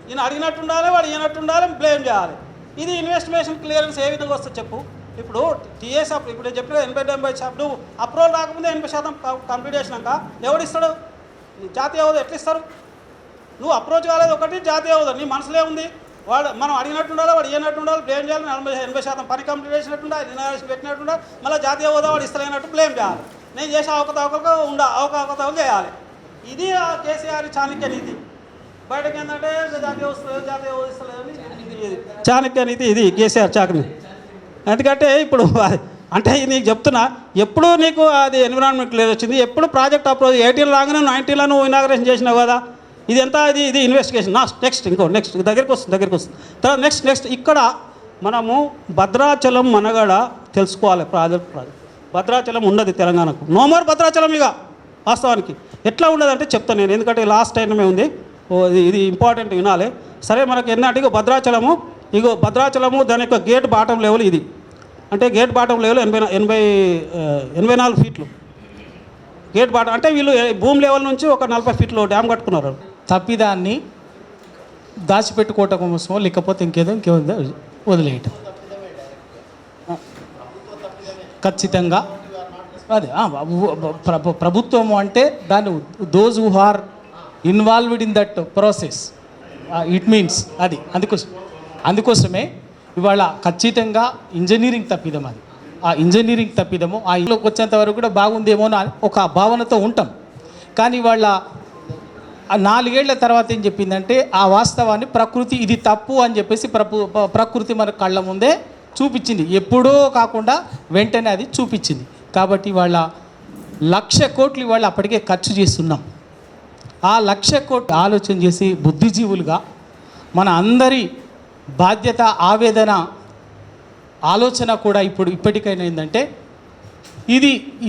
ఈయన అడిగినట్టు ఉండాలి, వాడు ఇవ్వనట్టు ఉండాలి, బ్లేమ్ చేయాలి. ఇది ఇన్వెస్టిగేషన్ క్లియరెన్స్ ఏ విధంగా వస్తుంది చెప్పు? ఇప్పుడు టీఎస్ ఇప్పుడు నేను చెప్పిన 80-70 నువ్వు అప్రూవల్ రాకముందే 80% కంప్లీట్ చేసినాక ఎవడిస్తాడు? జాతీయ హోదా ఎట్లా ఇస్తారు? నువ్వు అప్రోచ్ కాలేదు ఒకటి, జాతీయ హోదా నీ మనసులో ఉంది. వాడు మనం అడిగినట్టు ఉండాలి, వాడు ఇవ్వనట్టు ఉండాలి, బ్లేమ్ చేయాలి. 80% పని కంప్లీట్ చేసినట్టు ఉండాలి, ఇన్వెస్టిగేషన్ పెట్టినట్టు ఉండాలి. మళ్ళీ జాతీయ హోదా వాడు ఇస్తలేనట్టు బ్లేమ్ చేయాలి. నేను చేసే అవకతవకలు అవకతవకలు చేయాలి. ఇది కేసీఆర్ చాణక్య నీతి. బయటకు ఏంటంటే జాతీయ హోదా ఇస్తలేదని చాణక్య నీతి. ఇది కేసీఆర్ చాకరీ. ఎందుకంటే ఇప్పుడు అంటే నీకు చెప్తున్నా, ఎప్పుడు నీకు అది ఎన్విరాన్మెంట్ క్లియర్ వచ్చింది, ఎప్పుడు ప్రాజెక్ట్ అప్రోచ్ 18 రాగానే 19లో నువ్వు ఇనాగ్రేషన్ చేసినావు కదా. ఇది ఎంత, ఇది ఇన్వెస్టిగేషన్. నెక్స్ట్ దగ్గరికి వస్తుంది. తర్వాత నెక్స్ట్ ఇక్కడ మనము భద్రాచలం మనగడ తెలుసుకోవాలి. ప్రాజెక్ట్ భద్రాచలం ఉండదు తెలంగాణకు. No more Bhadrachalam. ఇక వాస్తవానికి ఎట్లా ఉండదంటే చెప్తాను నేను, ఎందుకంటే లాస్ట్ టైమే ఉంది. ఇది ఇంపార్టెంట్ వినాలి. సరే, మనకి ఎన్నటికో భద్రాచలము దాని యొక్క గేట్ బాటం లెవెల్ ఇది. అంటే గేట్ బాటం లెవెల్ 84 ఫీట్లు గేట్ బాటం. అంటే వీళ్ళు భూమి లెవెల్ నుంచి ఒక 40 ఫీట్లు డ్యామ్ కట్టుకున్నారు.
తప్పిదాన్ని దాచిపెట్టుకోవటం కోసమో లేకపోతే ఇంకేదో వదిలేయటం ఖచ్చితంగా అదే ప్రభుత్వము అంటే దాన్ని those who are involved in that process it means అది. అందుకోసమే ఇవాళ ఖచ్చితంగా ఇంజనీరింగ్ తప్పిదం అది. ఆ ఇంజనీరింగ్ తప్పిదము ఆ ఇంట్లోకి వచ్చేంత వరకు కూడా బాగుందేమో అని ఒక భావనతో ఉంటాం. కానీ వాళ్ళ 4 ఏళ్ల తర్వాత ఏం చెప్పిందంటే ఆ వాస్తవాన్ని ప్రకృతి ఇది తప్పు అని చెప్పేసి ప్రకృతి మన కళ్ళ ముందే చూపించింది. ఎప్పుడో కాకుండా వెంటనే అది చూపించింది. కాబట్టి వాళ్ళ 1,00,000 కోట్లు ఇవాళ అప్పటికే ఖర్చు చేస్తున్నాం. ఆ 1,00,000 కోట్లు ఆలోచన చేసి బుద్ధిజీవులుగా మన అందరి బాధ్యత, ఆవేదన, ఆలోచన కూడా ఇప్పటికైనా ఏంటంటే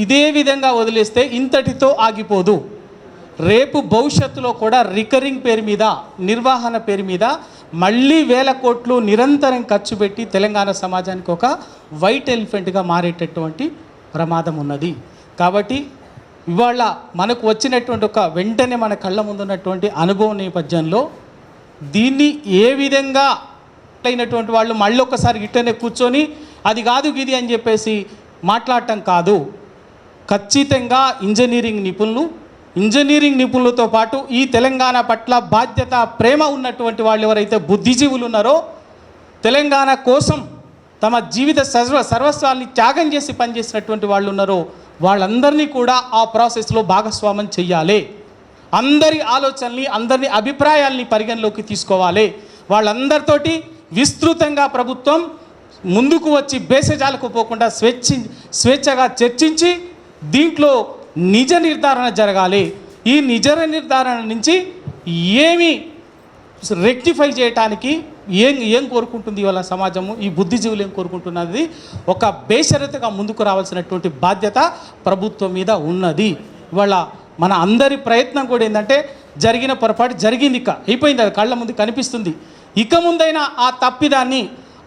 ఇదే విధంగా వదిలేస్తే ఇంతటితో ఆగిపోదు. రేపు భవిష్యత్తులో కూడా రికరింగ్ పేరు మీద, నిర్వహణ పేరు మీద మళ్ళీ 1,000 కోట్లు నిరంతరం ఖర్చు పెట్టి తెలంగాణ సమాజానికి ఒక వైట్ ఎలిఫెంట్గా మారేటటువంటి ప్రమాదం ఉన్నది. కాబట్టి ఇవాళ మనకు వచ్చినటువంటి ఒక వెంటనే మన కళ్ళ ముందున్నటువంటి అనుభవం నేపథ్యంలో దీన్ని ఏ విధంగా అయినటువంటి వాళ్ళు మళ్ళీ ఒకసారి ఇట్టనే కూర్చొని అది కాదు గిది అని చెప్పేసి మాట్లాడటం కాదు. ఖచ్చితంగా ఇంజనీరింగ్ నిపుణులతో పాటు ఈ తెలంగాణ పట్ల బాధ్యత, ప్రేమ ఉన్నటువంటి వాళ్ళు ఎవరైతే బుద్ధిజీవులు ఉన్నారో, తెలంగాణ కోసం తమ జీవిత సర్వస్వాన్ని త్యాగం చేసి పనిచేసినటువంటి వాళ్ళు ఉన్నారో వాళ్ళందరినీ కూడా ఆ ప్రాసెస్లో భాగస్వామ్యం చెయ్యాలి. అందరి ఆలోచనల్ని, అందరి అభిప్రాయాల్ని పరిగణలోకి తీసుకోవాలి. వాళ్ళందరితోటి విస్తృతంగా ప్రభుత్వం ముందుకు వచ్చి బేసజాలకు పోకుండా స్వేచ్ఛగా చర్చించి దీంట్లో నిజ నిర్ధారణ జరగాలి. ఈ నిజ నిర్ధారణ నుంచి ఏమి రెక్టిఫై చేయటానికి ఏం కోరుకుంటుంది ఇవాళ సమాజము, ఈ బుద్ధిజీవులు ఏం కోరుకుంటున్నది, ఒక బేషరతుగా ముందుకు రావాల్సినటువంటి బాధ్యత ప్రభుత్వం మీద ఉన్నది. ఇవాళ మన అందరి ప్రయత్నం కూడా ఏంటంటే జరిగిన పొరపాటు జరిగింది, ఇక అయిపోయింది, అది కళ్ళ ముందు కనిపిస్తుంది. ఇక ముందైనా ఆ తప్పిదాన్ని,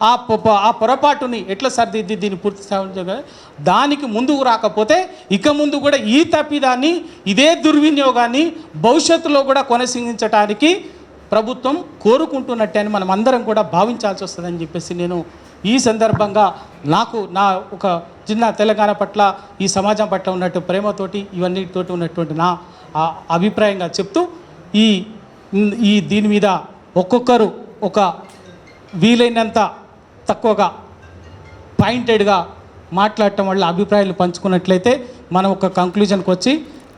ఆ పొరపాటుని ఎట్లా సరిదిద్ది దీన్ని పూర్తి స్థాయి దానికి ముందుకు రాకపోతే ఇక ముందు కూడా ఈ తప్పిదాన్ని, ఇదే దుర్వినియోగాన్ని భవిష్యత్తులో కూడా కొనసాగించడానికి ప్రభుత్వం కోరుకుంటున్నట్టే అని మనం అందరం కూడా భావించాల్సి వస్తుందని చెప్పేసి నేను ఈ సందర్భంగా నా ఒక చిన్న తెలంగాణ పట్ల, ఈ సమాజం పట్ల ఉన్నట్టు ప్రేమతోటి ఇవన్నిటితోటి ఉన్నటువంటి నా అభిప్రాయంగా చెప్తూ ఈ దీని మీద ఒక్కొక్కరు ఒక వీలైనంత తక్కువగా పాయింటెడ్గా మాట్లాడటం వల్ల అభిప్రాయాలు పంచుకున్నట్లయితే మనం ఒక కంక్లూజన్కి వచ్చి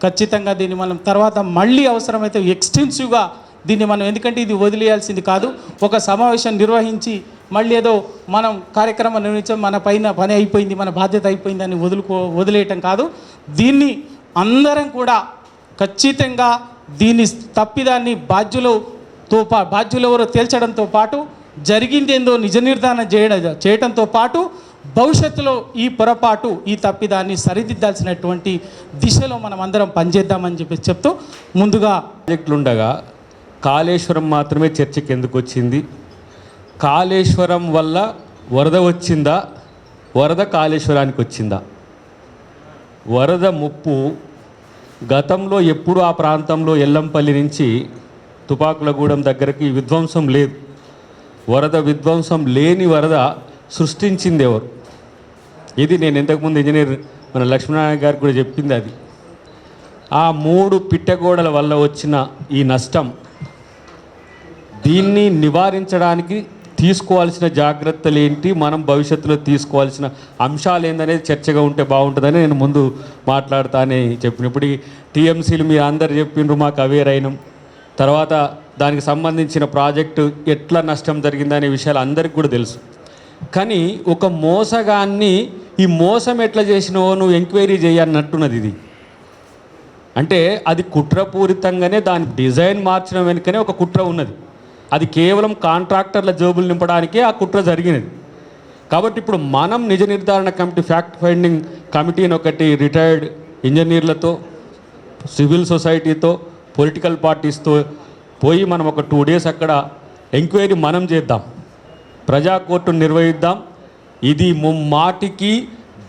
ఖచ్చితంగా దీన్ని మనం తర్వాత మళ్ళీ అవసరమైతే ఎక్స్టెన్సివ్గా దీన్ని మనం, ఎందుకంటే ఇది వదిలేయాల్సింది కాదు, ఒక సమావేశం నిర్వహించి మళ్ళీ ఏదో మనం కార్యక్రమం నిర్వహించాం, మన పైన పని అయిపోయింది, మన బాధ్యత అయిపోయింది అని వదిలేయటం కాదు. దీన్ని అందరం కూడా ఖచ్చితంగా దీన్ని తప్పిదాన్ని బాధ్యులు ఎవరో తేల్చడంతో పాటు జరిగిందేందో నిజ నిర్ధారణ చేయడంతో పాటు భవిష్యత్తులో ఈ పొరపాటు, ఈ తప్పిదాన్ని సరిదిద్దాల్సినటువంటి దిశలో మనం అందరం పనిచేద్దామని చెప్పి చెప్తూ ముందుగా
ప్రాజెక్టులుండగా కాళేశ్వరం మాత్రమే చర్చకి ఎందుకు వచ్చింది? కాళేశ్వరం వల్ల వరద వచ్చిందా? వరద కాళేశ్వరానికి వచ్చిందా? వరద ముప్పు గతంలో ఎప్పుడు ఆ ప్రాంతంలో ఎల్లంపల్లి నుంచి తుపాకులగూడెం దగ్గరికి విధ్వంసం లేదు. వరద విధ్వంసం లేని వరద సృష్టించింది ఎవరు? ఇది నేను ఇంతకుముందు ఇంజనీర్ మన లక్ష్మీనారాయణ గారికి కూడా చెప్పింది. అది ఆ 3 పిట్టగోడల వల్ల వచ్చిన ఈ నష్టం, దీన్ని నివారించడానికి తీసుకోవాల్సిన జాగ్రత్తలు ఏంటి, మనం భవిష్యత్తులో తీసుకోవాల్సిన అంశాలు ఏందనేది చర్చగా ఉంటే బాగుంటుందని నేను ముందు మాట్లాడతానే చెప్పినప్పుడు టీఎంసీలు మీరు అందరు చెప్పిండ్రు, మాకు అవేర్ అయినాం. తర్వాత దానికి సంబంధించిన ప్రాజెక్టు ఎట్లా నష్టం జరిగిందనే విషయాలు అందరికీ కూడా తెలుసు. కానీ ఒక మోసగాన్ని ఈ మోసం ఎట్లా చేసినావో నువ్వు ఎంక్వైరీ చేయన్నట్టున్నది ఇది. అంటే అది కుట్రపూరితంగానే దాని డిజైన్ మార్చడం వెనుకనే ఒక కుట్ర ఉన్నది. అది కేవలం కాంట్రాక్టర్ల జోబులు నింపడానికే ఆ కుట్ర జరిగినది. కాబట్టి ఇప్పుడు మనం నిజ నిర్ధారణ కమిటీ, ఫ్యాక్ట్ ఫైండింగ్ కమిటీని ఒకటి రిటైర్డ్ ఇంజనీర్లతో, సివిల్ సొసైటీతో, పొలిటికల్ పార్టీస్తో పోయి మనం ఒక 2 days అక్కడ ఎంక్వైరీ మనం చేద్దాం, ప్రజా కోర్టును నిర్వహిద్దాం. ఇది ముమ్మాటికి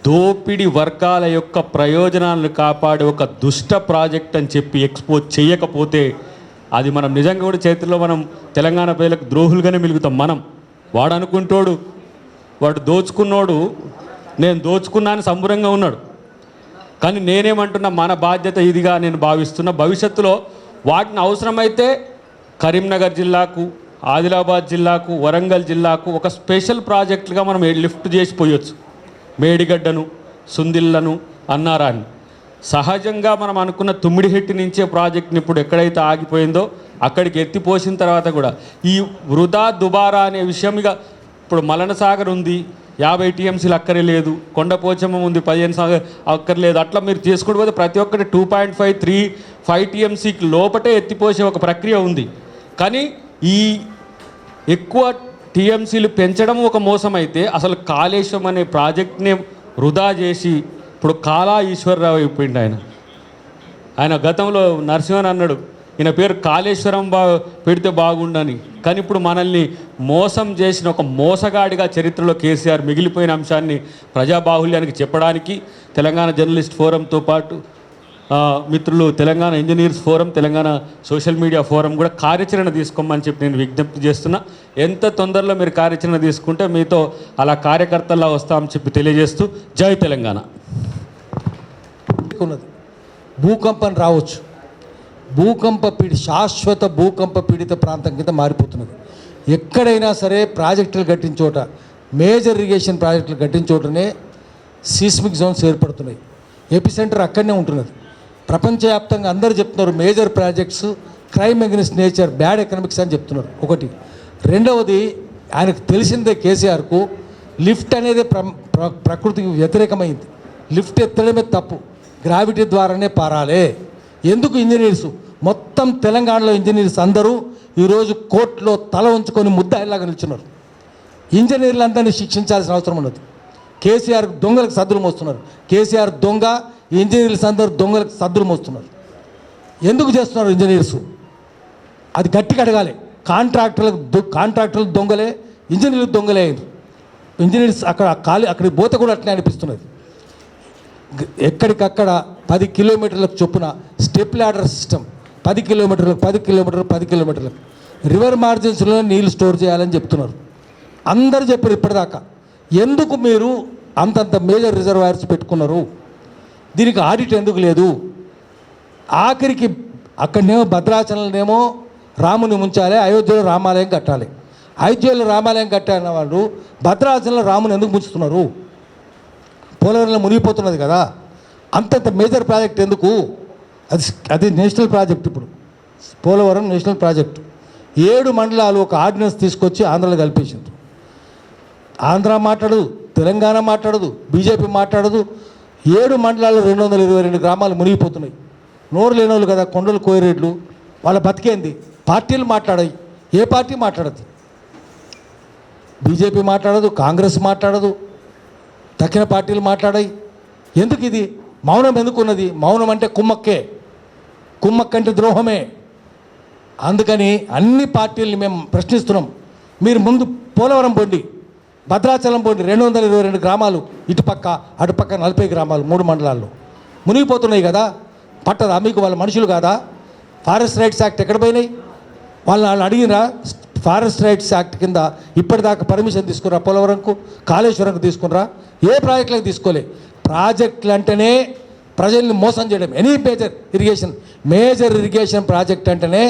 దోపిడి వర్గాల యొక్క ప్రయోజనాలను కాపాడే ఒక దుష్ట ప్రాజెక్ట్ అని చెప్పి ఎక్స్పోజ్ చేయకపోతే అది మనం నిజంగా కూడా చరిత్రలో మనం తెలంగాణ ప్రజలకు ద్రోహులుగానే మిలుగుతాం. వాడు అనుకుంటోడు, వాడు దోచుకున్నోడు నేను దోచుకున్నాను సంబరంగా ఉన్నాడు. కానీ నేనేమంటున్నా, మన బాధ్యత ఇదిగా నేను భావిస్తున్నా. భవిష్యత్తులో వాటిని అవసరమైతే కరీంనగర్ జిల్లాకు, ఆదిలాబాద్ జిల్లాకు, వరంగల్ జిల్లాకు ఒక స్పెషల్ ప్రాజెక్టుగా మనం లిఫ్ట్ చేసి పోయొచ్చు. మేడిగడ్డను, సుందిళ్లను, అన్నారాన్ని. సహజంగా మనం అనుకున్న తుమ్మిడిహెట్టి నుంచే ప్రాజెక్ట్ని ఇప్పుడు ఎక్కడైతే ఆగిపోయిందో అక్కడికి ఎత్తిపోసిన తర్వాత కూడా ఈ వృధా దుబారా అనే విషయం, ఇక ఇప్పుడు మలన సాగర్ ఉంది, 50 TMCలు అక్కరే లేదు, కొండపోచమ్మ ఉంది, 15 సాగర్ అక్కర్లేదు. అట్లా మీరు చేసుకుంటూ పోతే ప్రతి ఒక్కటి 2.5, 3, 5 TMCకి లోపటే ఎత్తిపోసే ఒక ప్రక్రియ ఉంది. కానీ ఈ ఎక్కువ TMCలు పెంచడం ఒక మోసం అయితే అసలు కాళేశ్వరం అనే ప్రాజెక్ట్ని వృధా చేసి ఇప్పుడు కాళా ఈశ్వరరావు అయిపోయింది. ఆయన గతంలో నరసింహన్ అన్నాడు, ఈయన పేరు కాళేశ్వరం పెడితే బాగుండని. కానీ ఇప్పుడు మనల్ని మోసం చేసిన ఒక మోసగాడిగా చరిత్రలో కేసీఆర్ మిగిలిపోయిన అంశాన్ని ప్రజాబాహుల్యానికి చెప్పడానికి తెలంగాణ జర్నలిస్ట్ ఫోరంతో పాటు మిత్రులు Telangana engineers forum, Telangana social media forum కూడా కార్యాచరణ తీసుకోమని చెప్పి నేను విజ్ఞప్తి చేస్తున్నా. ఎంత తొందరలో మీరు కార్యాచరణ తీసుకుంటే మీతో అలా కార్యకర్తల్లా వస్తామని చెప్పి తెలియజేస్తూ జై తెలంగాణ.
భూకంపం రావచ్చు, శాశ్వత భూకంప పీడిత ప్రాంతం కింద మారిపోతున్నది. ఎక్కడైనా సరే ప్రాజెక్టులు కట్టిన చోట, మేజర్ ఇరిగేషన్ ప్రాజెక్టులు కట్టిన చోటనే సీస్మిక్ జోన్స్ ఏర్పడుతున్నాయి. ఎపిసెంటర్ అక్కడనే ఉంటున్నది. ప్రపంచవ్యాప్తంగా అందరూ చెప్తున్నారు major projects crime against nature, bad economics అని చెప్తున్నారు. ఒకటి. రెండవది, ఆయనకు తెలిసిందే కేసీఆర్కు లిఫ్ట్ అనేది ప్రకృతికి వ్యతిరేకమైంది. లిఫ్ట్ ఎత్తడమే తప్పు, గ్రావిటీ ద్వారానే పారాలే. ఎందుకు ఇంజనీర్స్ మొత్తం తెలంగాణలో ఇంజనీర్స్ అందరూ ఈరోజు కోర్టులో తల ఉంచుకొని ముద్దాయిలాగా నిల్చున్నారు. ఇంజనీర్లందరినీ శిక్షించాల్సిన అవసరం ఉన్నది. కేసీఆర్ దొంగలకు సద్దులు మోస్తున్నారు. కేసీఆర్ దొంగ, ఇంజనీర్స్ అందరూ దొంగలకు సద్దులు మోస్తున్నారు. ఎందుకు చేస్తున్నారు ఇంజనీర్స్? అది గట్టిగా అడగాలి. కాంట్రాక్టర్లు దొంగలే, ఇంజనీర్లు దొంగలే. ఇంజనీర్స్ అక్కడికి పోతే కూడా అట్లే అనిపిస్తున్నది. ఎక్కడికక్కడ 10 కిలోమీటర్లకు చొప్పున స్టెప్ ల్యాడర్ సిస్టమ్, 10 కిలోమీటర్లకు రివర్ మార్జిన్స్లో నీళ్ళు స్టోర్ చేయాలని చెప్తున్నారు. అందరూ చెప్పారు ఇప్పటిదాకా. ఎందుకు మీరు అంతంత మేజర్ రిజర్వాయర్స్ పెట్టుకున్నారు? దీనికి ఆడిట్ ఎందుకు లేదు? ఆఖరికి అక్కడనేమో భద్రాచలంనేమో రాముని ముంచాలి, అయోధ్యలో రామాలయం కట్టాలి. అయోధ్యలో రామాలయం కట్టాలన్న వాళ్ళు భద్రాచలంలో రాముని ఎందుకు ముంచుతున్నారు? పోలవరంలో మునిగిపోతున్నది కదా. అంతంత మేజర్ ప్రాజెక్ట్ ఎందుకు? అది నేషనల్ ప్రాజెక్ట్. ఇప్పుడు పోలవరం నేషనల్ ప్రాజెక్టు. 7 మండలాలు ఒక ఆర్డినెన్స్ తీసుకొచ్చి ఆంధ్రలో కల్పించారు. ఆంధ్ర మాట్లాడదు, తెలంగాణ మాట్లాడదు, బీజేపీ మాట్లాడదు. 7 మండలాల్లో 222 గ్రామాలు మునిగిపోతున్నాయి. నోరు లేని వాళ్ళు కదా కొండలు, కోయరేడ్లు, వాళ్ళ బతికేంది? పార్టీలు మాట్లాడాయి. ఏ పార్టీ మాట్లాడదు? బీజేపీ మాట్లాడదు, కాంగ్రెస్ మాట్లాడదు, దక్షిణ పార్టీలు మాట్లాడాయి. ఎందుకు ఇది మౌనం? ఎందుకున్నది మౌనం? అంటే కుమ్మక్కంటే ద్రోహమే. అందుకని అన్ని పార్టీలని మేము ప్రశ్నిస్తున్నాం. మీరు ముందు పోలవరం పోండి, భద్రాచలం పోండి. 222 గ్రామాలు ఇటుపక్క అటుపక్క 40 గ్రామాలు 3 మండలాల్లో మునిగిపోతున్నాయి కదా. పట్టదా మీకు? వాళ్ళ మనుషులు కాదా? ఫారెస్ట్ రైట్స్ యాక్ట్ ఎక్కడ పోయినాయి? వాళ్ళు అడిగినరా? ఫారెస్ట్ రైట్స్ యాక్ట్ కింద ఇప్పటిదాకా పర్మిషన్ తీసుకురా? పోలవరంకు, కాళేశ్వరంకు తీసుకురా? ఏ ప్రాజెక్టులకు తీసుకోలే. ప్రాజెక్టులు అంటేనే ప్రజల్ని మోసం చేయడం. ఎనీ మేజర్ ఇరిగేషన్ ప్రాజెక్ట్ అంటేనే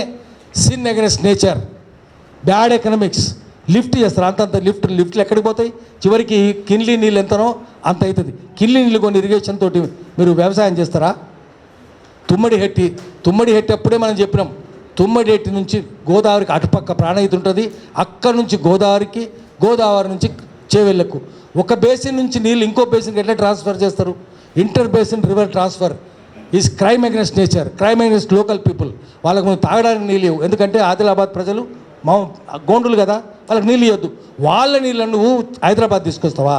sin against nature, bad economics. Lift చేస్తారు. అంతంత లిఫ్ట్లు ఎక్కడికి పోతాయి? చివరికి కిన్లీ నీళ్ళు ఎంతనో అంత అవుతుంది. కిన్లీ నీళ్ళు కొన్ని ఇరిగేషన్ తోటి మీరు వ్యవసాయం చేస్తారా? తుమ్మడిహెట్టి అప్పుడే మనం చెప్పినాం. తుమ్మడిహెట్టి నుంచి గోదావరికి అటుపక్క ప్రాణహిత ఉంటుంది. అక్కడి నుంచి గోదావరి నుంచి చేవెళ్ళకు ఒక బేసిన్ నుంచి నీళ్ళు ఇంకో బేసిన్కి ఎట్లా ట్రాన్స్ఫర్ చేస్తారు? Inter basin river transfer is crime against nature, crime against local people. వాళ్ళకు ముందు తాగడానికి నీళ్ళు ఇవ్వు. ఎందుకంటే ఆదిలాబాద్ ప్రజలు గోండులు కదా, వాళ్ళకి నీళ్ళు ఇవ్వద్దు. వాళ్ళ నీళ్ళను నువ్వు హైదరాబాద్ తీసుకొస్తావా,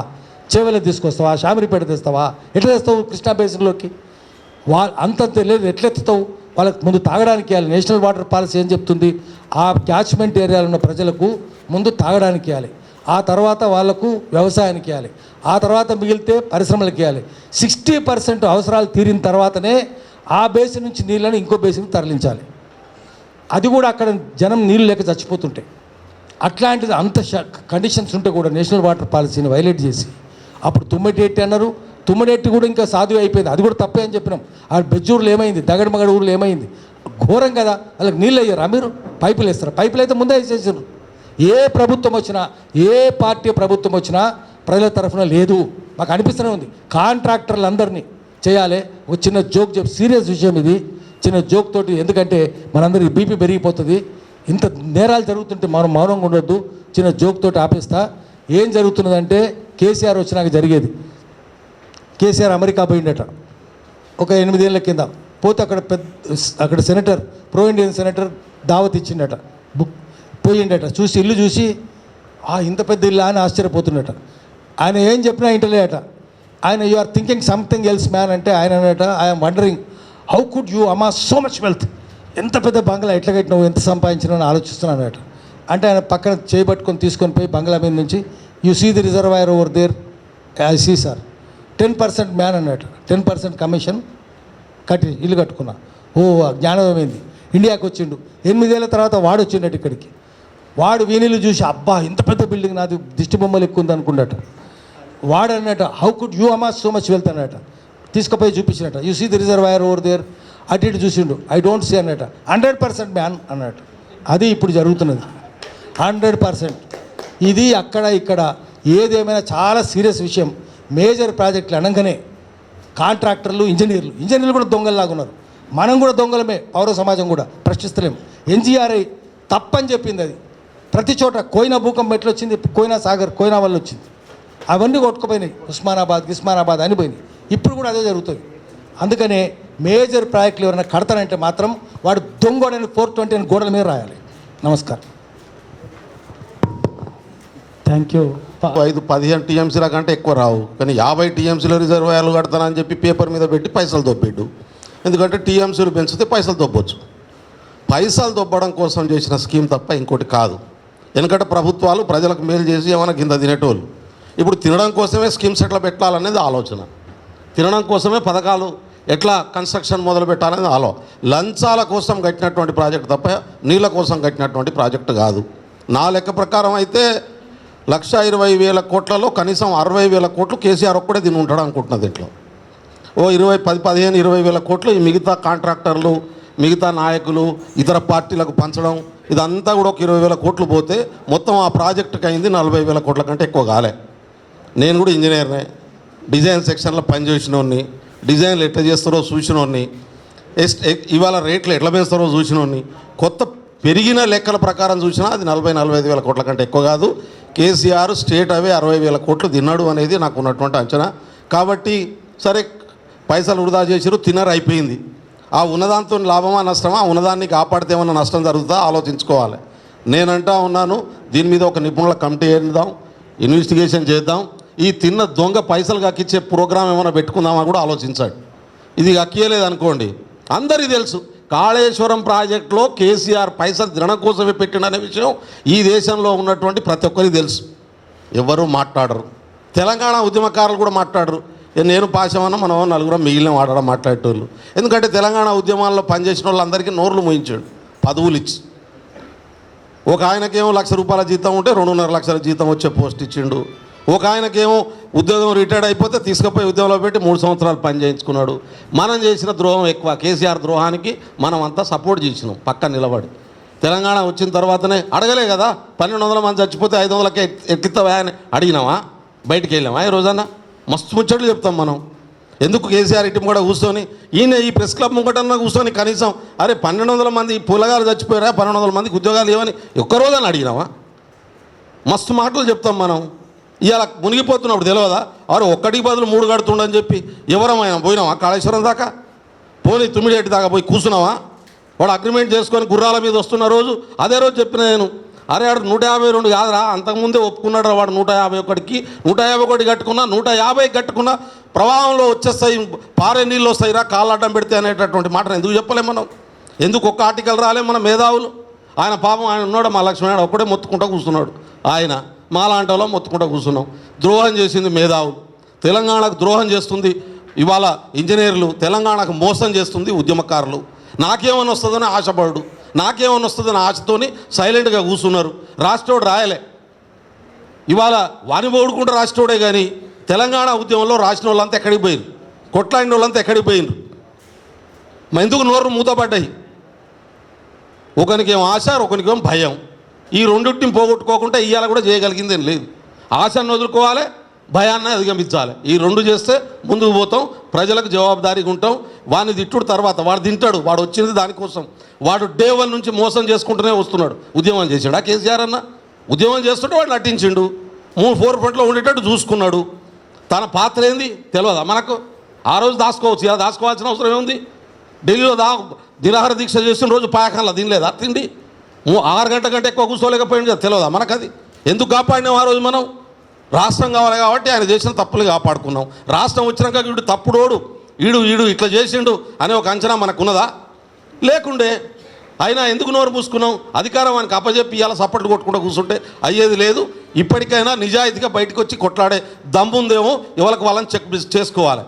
చేవెళ్ళ తీసుకొస్తావా, షామిరిపేట తెస్తావా, ఎట్లా తెస్తావు కృష్ణా బేసిన్లోకి? అంత లేదు, ఎట్లెత్తుతావు? వాళ్ళకి ముందు తాగడానికి ఇవ్వాలి. నేషనల్ వాటర్ పాలసీ ఏం చెప్తుంది? ఆ క్యాచ్మెంట్ ఏరియాలో ఉన్న ప్రజలకు ముందు తాగడానికి ఇవ్వాలి, ఆ తర్వాత వాళ్లకు వ్యవసాయానికి ఇవ్వాలి, ఆ తర్వాత మిగిలితే పరిశ్రమలకు ఇవ్వాలి. 60% అవసరాలు తీరిన తర్వాతనే ఆ బేసిన్ నుంచి నీళ్ళని ఇంకో బేసిన్కి తరలించాలి. అది కూడా అక్కడ జనం నీళ్ళు లేక చచ్చిపోతుంటాయి. అట్లాంటిది అంత కండిషన్స్ ఉంటే కూడా నేషనల్ వాటర్ పాలసీని వైలేట్ చేసి అప్పుడు తుమ్మటేట్టి అన్నారు. తుమ్మడెట్టి కూడా ఇంకా సాధువు అయిపోయింది, అది కూడా తప్పే అని చెప్పినాం. ఆ బెజ్జూరులో ఏమైంది, దగడమగడ ఊర్లో ఏమైంది? ఘోరం కదా. వాళ్ళకి నీళ్ళు అయ్యారా? మీరు పైపులు వేస్తారా? పైపులు అయితే ముందే వేసేసారు. ఏ ప్రభుత్వం వచ్చినా, ఏ పార్టీ ప్రభుత్వం వచ్చినా ప్రజల తరఫున లేదు. మాకు అనిపిస్తూనే ఉంది. కాంట్రాక్టర్లు అందరినీ చేయాలి. ఒక చిన్న జోక్ చెప్పి, సీరియస్ విషయం ఇది, చిన్న జోక్ తోటి, ఎందుకంటే మనందరికీ బీపీ పెరిగిపోతుంది. ఇంత నేరాలు జరుగుతుంటే మనం మౌనంగా ఉండొద్దు. చిన్న జోక్ తోటి ఆపేస్తా. ఏం జరుగుతున్నదంటే కేసీఆర్ వచ్చినాక జరిగేది. కేసీఆర్ అమెరికా పోయిండట ఒక 8 ఏళ్ళ కింద. పోతే అక్కడ సెనేటర్, ప్రో ఇండియన్ సెనేటర్ దావత్ ఇచ్చిండట, పోయిండట. చూసి ఇల్లు చూసి ఇంత పెద్ద ఇల్లు అని ఆశ్చర్యపోతుండట. ఆయన ఏం చెప్పినా ఇంటలేట. ఆయన you are thinking something else man అంటే ఆయన అన్నట, I'm wondering how could you amass so much wealth, ఎంత పెద్ద బంగ్లా ఎట్లా కట్టినావు, ఎంత సంపాదించినావు ఆలోచిస్తున్నానట. అంటే ఆయన పక్కన చేయబట్టుకొని తీసుకొని పోయి బంగ్లా మీద నుంచి, you see the reservoir over there, I see sir, 10% man అన్నట్టు, 10% కమిషన్ కట్టి ఇల్లు కట్టుకున్నా. జ్ఞానోదయమైంది. ఇండియాకి వచ్చిండు. 8 ఏళ్ళ తర్వాత వాడు వచ్చిండట ఇక్కడికి. వాడు వీణిలు చూసి, అబ్బా ఇంత పెద్ద బిల్డింగ్, నాది దిష్టి బొమ్మలు ఎక్కువ ఉంది అనుకున్నట. వాడు అన్నట, how could you amass so much wealth అన్నట. తీసుకుపోయి చూపించినట, you see the reservoir over there, అటు ఇటు చూసిండు, ఐ డోంట్ సీ అన్నట. 100% మ్యాన్ అన్నట్టు. అది ఇప్పుడు జరుగుతున్నది. 100%. ఇది అక్కడ ఇక్కడ ఏదేమైనా చాలా సీరియస్ విషయం. మేజర్ ప్రాజెక్టులు అనగానే కాంట్రాక్టర్లు, ఇంజనీర్లు కూడా దొంగల్లాగా ఉన్నారు. మనం కూడా దొంగలమే, పౌర సమాజం కూడా ప్రశ్నిస్తలేం. ఎన్జీఆర్ఐ తప్పని చెప్పింది. అది ప్రతి చోట కోయినా భూకంపం ఎట్లా వచ్చింది, కోయినా సాగర్, కోయినా వల్ల వచ్చింది. అవన్నీ కొట్టుకుపోయినాయి, ఉస్మానాబాద్ అని పోయినాయి. ఇప్పుడు కూడా అదే జరుగుతుంది. అందుకనే మేజర్ ప్రాజెక్టులు ఎవరైనా కడతానంటే మాత్రం వాడు దొంగోడని 420 అని గోడల మీద రాయాలి. నమస్కారం.
Thank you.
5-15 టీఎంసీల కంటే ఎక్కువ రావు, కానీ 50 టీఎంసీల రిజర్వాయర్లు కడతానని చెప్పి పేపర్ మీద పెట్టి పైసలు దొబ్బిడ్డు. ఎందుకంటే టీఎంసీలు పెంచితే పైసలు దొబ్బొచ్చు. పైసలు దొబ్బడం కోసం చేసిన స్కీమ్ తప్ప ఇంకోటి కాదు. ఎందుకంటే ప్రభుత్వాలు ప్రజలకు మేలు చేసి ఏమైనా కింద తినేటోళ్ళు. ఇప్పుడు తినడం కోసమే స్కీమ్స్ ఎట్లా పెట్టాలనేది ఆలోచన, తినడం కోసమే పథకాలు ఎట్లా కన్స్ట్రక్షన్ మొదలు పెట్టాలనేది లంచాల కోసం కట్టినటువంటి ప్రాజెక్టు తప్ప నీళ్ళ కోసం కట్టినటువంటి ప్రాజెక్టు కాదు. నా లెక్క ప్రకారం అయితే 1,20,000 కోట్లలో కనీసం 60,000 కోట్లు కేసీఆర్ ఒక్కడే తిని ఉంటాడు అనుకుంటున్నది. ఇట్లా 15-20,000 కోట్లు ఈ మిగతా కాంట్రాక్టర్లు, మిగతా నాయకులు, ఇతర పార్టీలకు పంచడం, ఇదంతా కూడా ఒక 20,000 కోట్లు పోతే మొత్తం ఆ ప్రాజెక్టుకి అయింది 40,000 కోట్ల కంటే ఎక్కువ కాలే. నేను కూడా ఇంజనీర్నే, డిజైన్ సెక్షన్లో పనిచేసినోడిని, డిజైన్లు ఎట్లా చేస్తారో చూసినోడిని, ఇవాళ రేట్లు ఎట్లా పెంచుతారో చూసినోడిని. కొత్త పెరిగిన లెక్కల ప్రకారం చూసినా అది 40-45,000 కోట్ల కంటే ఎక్కువ కాదు. కేసీఆర్ స్టేట్ అవే 60,000 కోట్లు తిన్నాడు అనేది నాకు ఉన్నటువంటి అంచనా. కాబట్టి సరే పైసలు వృధా చేసిరు, తినరు, అయిపోయింది. ఆ ఉన్నదాంతో లాభమా నష్టమా, ఉన్నదాన్ని కాపాడితే ఏమన్నా నష్టం జరుగుతుందా ఆలోచించుకోవాలి. నేనంటా ఉన్నాను, దీని మీద ఒక నిపుణుల కమిటీ వేద్దాం, ఇన్వెస్టిగేషన్ చేద్దాం. ఈ తిన్న దొంగ పైసలు కక్కిచ్చే ప్రోగ్రాం ఏమైనా పెట్టుకుందామని కూడా ఆలోచించాడు. ఇది కక్కియలేదనుకోండి, అందరికీ తెలుసు కాళేశ్వరం ప్రాజెక్టులో కేసీఆర్ పైసలు తినడం కోసమే పెట్టిండనే విషయం ఈ దేశంలో ఉన్నటువంటి ప్రతి ఒక్కరికి తెలుసు. ఎవరు మాట్లాడరు. తెలంగాణ ఉద్యమకారులు కూడా మాట్లాడరు. నేను పాశమన్న మనం నలుగురం మిగిలిన వాడడం మాట్లాడేటోళ్ళు. ఎందుకంటే తెలంగాణ ఉద్యమాల్లో పనిచేసిన వాళ్ళందరికీ నోర్లు మోయించాడు పదవులు ఇచ్చి. ఒక ఆయనకేమో ₹1,00,000 జీతం ఉంటే 2.5 లక్షల జీతం వచ్చే పోస్ట్ ఇచ్చిండు. ఒక ఆయనకేమో ఉద్యోగం రిటైర్డ్ అయిపోతే తీసుకుపోయి ఉద్యోగంలో పెట్టి 3 సంవత్సరాలు పని చేయించుకున్నాడు. మనం చేసిన ద్రోహం ఎక్కువ. కేసీఆర్ ద్రోహానికి మనం అంతా సపోర్ట్ చేసినాం పక్కన నిలబడి. తెలంగాణ వచ్చిన తర్వాతనే అడగలే కదా, 1,200 మంది చచ్చిపోతే 500కే ఎక్కిస్తావా అని అడిగినావా? బయటికి వెళ్ళామా? ఈ రోజన్నా మస్తు ముచ్చట్లు చెప్తాం మనం. ఎందుకు కేసీఆర్ ఇటు కూడా కూర్చొని, ఈయన ఈ ప్రెస్ క్లబ్ ముంగటన్నా కూర్చొని కనీసం అరే 1,200 మంది పుల్లగాలు చచ్చిపోయారా, 1,200 మందికి ఉద్యోగాలు ఏమని ఒక్కరోజని అడిగినావా? మస్తు మాటలు చెప్తాం మనం. ఇవాళ మునిగిపోతున్నప్పుడు తెలియదా? అరే 1కి బదులు 3 కడుతుండని చెప్పి ఎవరమైనా పోయినావా కాళేశ్వరం దాకా? పోనీ తుమ్మిడేటి దాకా పోయి కూర్చున్నావా? వాడు అగ్రిమెంట్ చేసుకొని గుర్రాల మీద వస్తున్న రోజు అదే రోజు చెప్పిన నేను, అరే ఆడు 152 కాదురా, అంతకుముందే ఒప్పుకున్నాడు వాడు 151కి. 151 కట్టుకున్నా, 150 కట్టుకున్నా ప్రవాహంలో వచ్చేస్తాయి, పారే నీళ్ళు వస్తాయిరా కాళ్ళు అడ్డం పెడితే అనేటటువంటి మాటను ఎందుకు చెప్పలేం మనం? ఎందుకు ఒక్క ఆర్టికల్ రాలే మన మేధావులు? ఆయన పాపం ఆయన ఉన్నాడు, మా లక్ష్మణుడు ఒక్కడే మొత్తుకుంటూ కూర్చున్నాడు. ఆయన మాలాంటి వాళ్ళం మొత్తుకుంటూ కూర్చున్నాం. ద్రోహం చేసింది మేధావులు, తెలంగాణకు ద్రోహం చేస్తుంది ఇవాళ ఇంజనీర్లు, తెలంగాణకు మోసం చేస్తుంది ఉద్యమకారులు. నాకేమని వస్తుందని ఆశపడు, నాకేమని వస్తుందని ఆశతోని సైలెంట్గా కూర్చున్నారు. రాష్ట్రోడు రాయలే, ఇవాళ వాని ఓడుకుంటూ రాష్ట్రోడే. కానీ తెలంగాణ ఉద్యమంలో రాసిన వాళ్ళంతా ఎక్కడికి పోయిరు, కొట్లాడిన వాళ్ళంతా ఎక్కడికి పోయినరు? ఎందుకు నోరు మూతపడ్డాయి? ఒకరికేమో ఆశ, ఒకరికేమో భయం. ఈ రెండింటిని పోగొట్టుకోకుండా ఇవాళ కూడా చేయగలిగిందేం లేదు. ఆశను వదులుకోవాలి, భయాన్ని అధిగమించాలి. ఈ రెండు చేస్తే ముందుకు పోతాం, ప్రజలకు జవాబుదారీగా ఉంటాం. వాడిని తిట్టుడు తర్వాత వాడు తింటాడు, వాడు వచ్చినది దానికోసం. వాడు డే 1 నుంచి మోసం చేసుకుంటూనే వస్తున్నాడు. ఉద్యమం చేశాడు ఆ కేసీఆర్ అన్న, ఉద్యమం చేస్తుంటే వాడు నటించిండు, 4 ఫ్రంట్లో ఉండేటట్టు చూసుకున్నాడు. తన పాత్ర ఏంది తెలియదా మనకు? ఆ రోజు దాచుకోవచ్చు, ఇలా దాచుకోవాల్సిన అవసరం ఏముంది? ఢిల్లీలో నిరాహార దీక్ష చేసిన రోజు పాయకాలంలో తినలేదా తిండి? 6 గంటల కంటే ఎక్కువ కూర్చోలేకపోయింది కదా, తెలియదా మనకు? అది ఎందుకు కాపాడినాం ఆ రోజు మనం? రాష్ట్రం కావాలి కాబట్టి ఆయన చేసిన తప్పులు కాపాడుకున్నాం. రాష్ట్రం వచ్చినాక వీడు తప్పుడోడు, ఈడు ఇట్లా చేసిండు అనే ఒక అంచనా మనకున్నదా? లేకుండే. అయినా ఎందుకు నోరు పూసుకున్నాం? అధికారం ఆయనకు అప్పచెప్పి ఇవాళ సపోర్ట్ కొట్టుకుంటూ కూర్చుంటే అయ్యేది లేదు. ఇప్పటికైనా నిజాయితీగా బయటకు వచ్చి కొట్లాడే దమ్ముందేమో ఎవరికి వాళ్ళని చెక్ చేసుకోవాలి.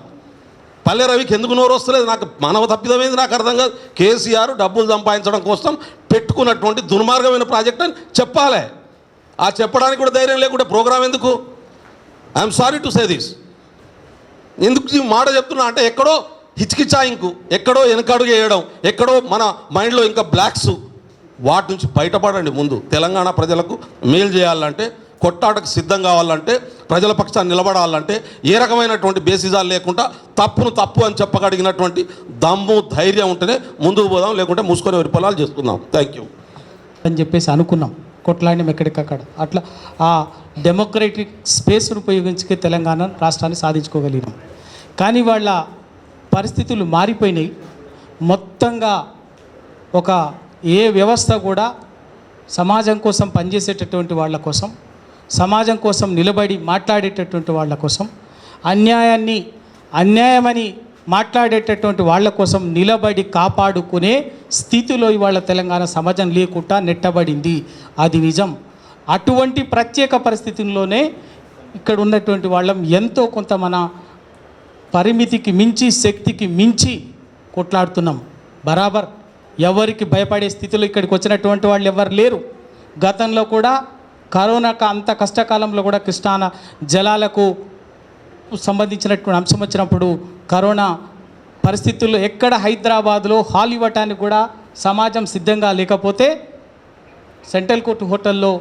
పల్లె రవికి ఎందుకు నోరు వస్తలేదు? నాకు మానవ తప్పిదమైంది, నాకు అర్థం కాదు. కేసీఆర్ డబ్బులు సంపాదించడం కోసం పెట్టుకున్నటువంటి దుర్మార్గమైన ప్రాజెక్ట్ అని చెప్పాలి. ఆ చెప్పడానికి కూడా ధైర్యం లేకుంటే ప్రోగ్రామ్ ఎందుకు? I'm sorry to say this. ఎందుకు ఈ మాట చెప్తున్నా అంటే ఎక్కడో హిచ్కిచాయింకు, ఎక్కడో వెనకడుగు వేయడం, ఎక్కడో మన మైండ్లో ఇంకా బ్లాక్స్, వాటి నుంచి బయటపడండి. ముందు తెలంగాణ ప్రజలకు మేలు చేయాలంటే, కొట్టాటకు సిద్ధం కావాలంటే, ప్రజల పక్షాన్ని నిలబడాలంటే ఏ రకమైనటువంటి బేసిజాలు లేకుండా తప్పును తప్పు అని చెప్పగలిగినటువంటి దమ్ము ధైర్యం ఉంటేనే ముందుకు పోదాం, లేకుంటే మూసుకొని వరి పొలాలు చేసుకుందాం. థ్యాంక్ యూ
అని చెప్పేసి అనుకున్నాం, కొట్లాడినాం ఎక్కడికక్కడ. అట్లా ఆ డెమోక్రటిక్ స్పేస్ను ఉపయోగించుకే తెలంగాణ రాష్ట్రాన్ని సాధించుకోగలిగినాం. కానీ వాళ్ళ పరిస్థితులు మారిపోయినాయి. మొత్తంగా ఒక ఏ వ్యవస్థ కూడా సమాజం కోసం పనిచేసేటటువంటి వాళ్ళ కోసం, సమాజం కోసం నిలబడి మాట్లాడేటటువంటి వాళ్ళ కోసం, అన్యాయమని మాట్లాడేటటువంటి వాళ్ళ కోసం నిలబడి కాపాడుకునే స్థితిలో ఇవాళ తెలంగాణ సమాజం లేకుండా నెట్టబడింది. అది నిజం. అటువంటి ప్రత్యేక పరిస్థితుల్లోనే ఇక్కడ ఉన్నటువంటి వాళ్ళం ఎంతో కొంత మన పరిమితికి మించి, శక్తికి మించి కొట్లాడుతున్నాం. బరాబర్ ఎవరికి భయపడే స్థితిలో ఇక్కడికి వచ్చినటువంటి వాళ్ళు ఎవరు లేరు. గతంలో కూడా కరోనాకు అంత కష్టకాలంలో కూడా కృష్ణా జలాలకు సంబంధించినటువంటి అంశం వచ్చినప్పుడు, కరోనా పరిస్థితుల్లో ఎక్కడ హైదరాబాద్లో హాల్ ఇవ్వటానికి కూడా సమాజం సిద్ధంగా లేకపోతే సెంట్రల్ కోర్టు హోటల్లో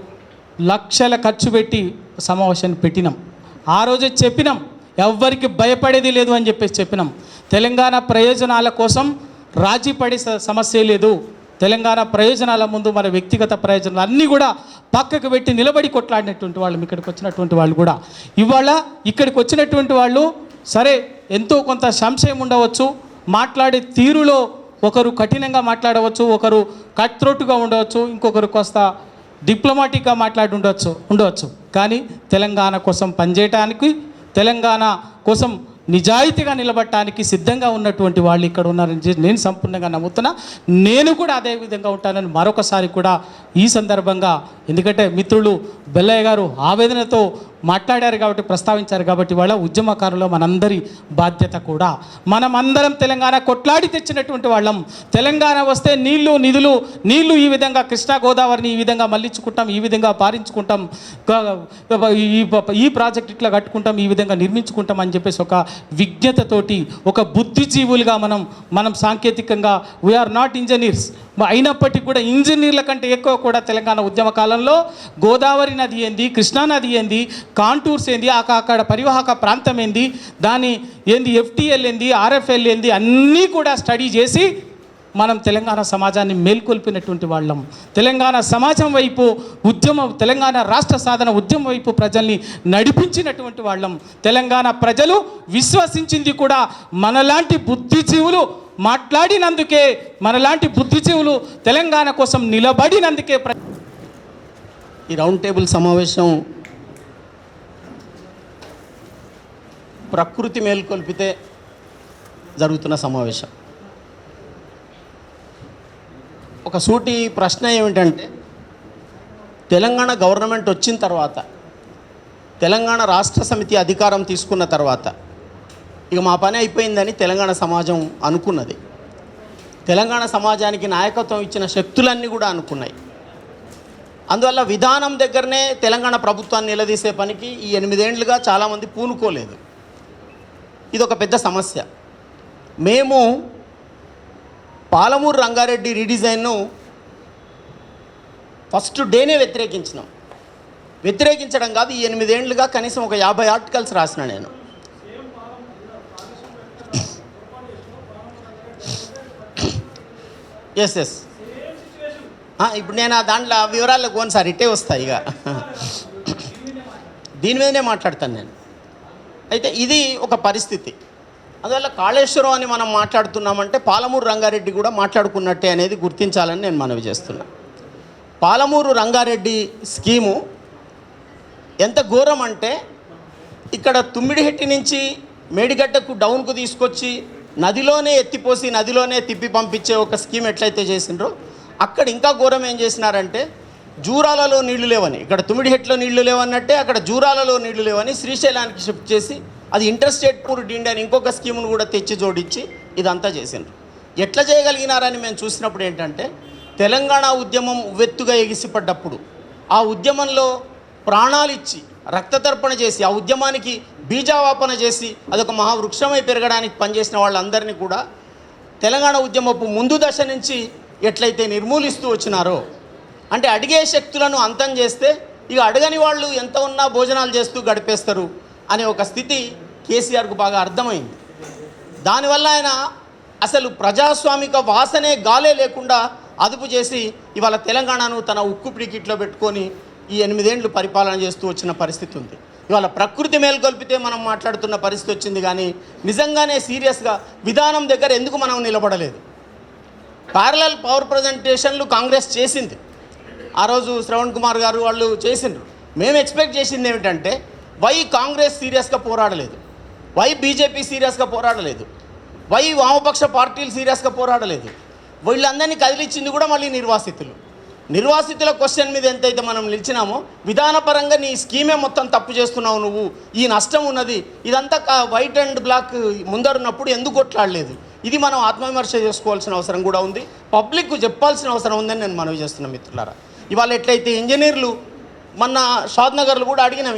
లక్షల ఖర్చు పెట్టి సమావేశాన్ని పెట్టినాం. ఆ రోజే చెప్పినాం, ఎవ్వరికి భయపడేది లేదు అని చెప్పేసి చెప్పినాం. తెలంగాణ ప్రయోజనాల కోసం రాజీ పడే సమస్య లేదు. తెలంగాణ ప్రయోజనాల ముందు మన వ్యక్తిగత ప్రయోజనాలు అన్నీ కూడా పక్కకు పెట్టి నిలబడి కొట్లాడినటువంటి వాళ్ళు ఇక్కడికి వచ్చినటువంటి వాళ్ళు కూడా ఇవాళ ఇక్కడికి వచ్చినటువంటి వాళ్ళు సరే ఎంతో కొంత సంశయం ఉండవచ్చు, మాట్లాడే తీరులో ఒకరు కఠినంగా మాట్లాడవచ్చు, ఒకరు కట్ త్రోట్గా ఉండవచ్చు, ఇంకొకరు కాస్త డిప్లొమాటిక్గా మాట్లాడి ఉండవచ్చు. కానీ తెలంగాణ కోసం పనిచేయటానికి, తెలంగాణ కోసం నిజాయితీగా నిలబడటానికి సిద్ధంగా ఉన్నటువంటి వాళ్ళు ఇక్కడ ఉన్నారని నేను సంపూర్ణంగా నమ్ముతున్నా. నేను కూడా అదే విధంగా ఉంటానని మరొకసారి కూడా ఈ సందర్భంగా, ఎందుకంటే మిత్రులు బెల్లయ్య గారు ఆవేదనతో మాట్లాడారు కాబట్టి, ప్రస్తావించారు కాబట్టి, వాళ్ళ ఉద్యమకారులు మనందరి బాధ్యత కూడా. మనమందరం తెలంగాణ కొట్లాడి తెచ్చినటువంటి వాళ్ళం. తెలంగాణ వస్తే నీళ్లు ఈ విధంగా కృష్ణా గోదావరిని ఈ విధంగా మళ్ళించుకుంటాం, ఈ విధంగా పారించుకుంటాం, ఈ ప్రాజెక్ట్ ఇట్లా కట్టుకుంటాం, ఈ విధంగా నిర్మించుకుంటాం అని చెప్పేసి ఒక విజ్ఞతతోటి, ఒక బుద్ధిజీవులుగా మనం సాంకేతికంగా వీఆర్ నాట్ ఇంజనీర్స్ అయినప్పటికీ కూడా ఇంజనీర్ల కంటే ఎక్కువ కూడా తెలంగాణ ఉద్యమ కాలంలో గోదావరి నది ఏంది, కృష్ణా నది ఏంది, కాంటూర్స్ ఏంది, అక్కడ పరివాహక ప్రాంతం ఏంది, దాని ఏంది FTL ఏంది, RFL ఏంది అన్నీ కూడా స్టడీ చేసి మనం తెలంగాణ సమాజాన్ని మేల్కొల్పినటువంటి వాళ్ళం. తెలంగాణ సమాజం వైపు తెలంగాణ రాష్ట్ర సాధన ఉద్యమం వైపు ప్రజల్ని నడిపించినటువంటి వాళ్ళం. తెలంగాణ ప్రజలు విశ్వసించింది కూడా మనలాంటి బుద్ధిజీవులు
మాట్లాడినందుకే, మనలాంటి బుద్ధిజీవులు తెలంగాణ కోసం నిలబడినందుకే
ఈ రౌండ్ టేబుల్ సమావేశం ప్రకృతి మేల్కొల్పితే జరుగుతున్న సమావేశం. ఒక సూటి ప్రశ్న ఏమిటంటే, తెలంగాణ గవర్నమెంట్ వచ్చిన తర్వాత, తెలంగాణ రాష్ట్ర సమితి అధికారం తీసుకున్న తర్వాత ఇక మా పని అయిపోయిందని తెలంగాణ సమాజం అనుకున్నది. తెలంగాణ సమాజానికి నాయకత్వం ఇచ్చిన శక్తులన్నీ కూడా అనుకున్నాయి. అందువల్ల విధానం దగ్గరనే తెలంగాణ ప్రభుత్వాన్ని నిలదీసే పనికి ఈ 8 ఏళ్లుగా చాలామంది పూనుకోలేదు. ఇది ఒక పెద్ద సమస్య. మేము పాలమూరు రంగారెడ్డి రీడిజైన్ను ఫస్ట్ డేనే వ్యతిరేకించినాం. వ్యతిరేకించడం కాదు, ఈ 8 ఏళ్లుగా కనీసం ఒక 50 ఆర్టికల్స్ రాసిన నేను. ఎస్ ఇప్పుడు నేను దాంట్లో వివరాలకు పోను సార్, ఇట్టే వస్తాయి. ఇక దీని మీదనే మాట్లాడతాను నేను. అయితే ఇది ఒక పరిస్థితి. అందువల్ల కాళేశ్వరం అని మనం మాట్లాడుతున్నామంటే పాలమూరు రంగారెడ్డి కూడా మాట్లాడుకున్నట్టే అనేది గుర్తించాలని నేను మనవి చేస్తున్నా. పాలమూరు రంగారెడ్డి స్కీము ఎంత ఘోరం అంటే, ఇక్కడ తుమ్మిడిహెట్టి నుంచి మేడిగడ్డకు డౌన్కు తీసుకొచ్చి నదిలోనే ఎత్తిపోసి నదిలోనే తిప్పి పంపించే ఒక స్కీమ్ ఎట్లయితే చేసిండ్రో, అక్కడ ఇంకా ఘోరం ఏం చేసినారంటే, జూరాలలో నీళ్లు లేవని, ఇక్కడ తుమ్మిడిహెట్లో నీళ్లు లేవన్నట్టే అక్కడ జూరాలలో నీళ్లు లేవని శ్రీశైలానికి షిఫ్ట్ చేసి అది ఇంటర్స్టేట్ పూర్ డీండ్ అని ఇంకొక స్కీమ్ను కూడా తెచ్చి జోడించి ఇదంతా చేసిండ్రు. ఎట్లా చేయగలిగినారని మేము చూసినప్పుడు ఏంటంటే, తెలంగాణ ఉద్యమం ఉవ్వెత్తుగా ఎగిసిపడ్డప్పుడు ఆ ఉద్యమంలో ప్రాణాలు ఇచ్చి రక్తతర్పణ చేసి ఆ ఉద్యమానికి బీజావాపన చేసి అదొక మహావృక్షమై పెరగడానికి పనిచేసిన వాళ్ళందరినీ కూడా తెలంగాణ ఉద్యమపు ముందు దశ నుంచి ఎట్లయితే నిర్మూలిస్తూ వచ్చినారో, అంటే అడిగే శక్తులను అంతం చేస్తే ఇక అడగని వాళ్ళు ఎంత ఉన్నా భోజనాలు చేస్తూ గడిపేస్తారు అనే ఒక స్థితి కేసీఆర్కు బాగా అర్థమైంది. దానివల్ల ఆయన అసలు ప్రజాస్వామిక వాసనే గాలే లేకుండా అదుపు చేసి ఇవాళ తెలంగాణను తన ఉక్కు పిడికిట్లో పెట్టుకొని ఈ 8 ఏళ్ళు పరిపాలన చేస్తూ వచ్చిన పరిస్థితి ఉంది. ఇవాళ ప్రకృతి మేల్కొల్పితే మనం మాట్లాడుతున్న పరిస్థితి వచ్చింది, కానీ నిజంగానే సీరియస్గా విధానం దగ్గర ఎందుకు మనం నిలబడలేదు? ప్యారలల్ పవర్ ప్రజెంటేషన్లు కాంగ్రెస్ చేసింది. ఆ రోజు శ్రవణ్ కుమార్ గారు వాళ్ళు చేసిండ్రు. మేము ఎక్స్పెక్ట్ చేసింది ఏమిటంటే, వై కాంగ్రెస్ సీరియస్గా పోరాడలేదు, వై బీజేపీ సీరియస్గా పోరాడలేదు, వై వామపక్ష పార్టీలు సీరియస్గా పోరాడలేదు. వీళ్ళందరినీ కదిలిచ్చింది కూడా మళ్ళీ నిర్వాసితుల క్వశ్చన్ మీద ఎంతైతే మనం నిలిచినామో, విధానపరంగా నీ స్కీమే మొత్తం తప్పు చేస్తున్నావు నువ్వు, ఈ నష్టం ఉన్నది, ఇదంతా వైట్ అండ్ బ్లాక్ ముందరున్నప్పుడు ఎందుకు కొట్లాడలేదు? ఇది మనం ఆత్మవిమర్శ చేసుకోవాల్సిన అవసరం కూడా ఉంది, పబ్లిక్కు చెప్పాల్సిన అవసరం ఉందని నేను మనవి చేస్తున్నాను మిత్రులారా. ఇవాళ ఎట్లయితే ఇంజనీర్లు, మొన్న షాద్నగర్లు కూడా అడిగినాం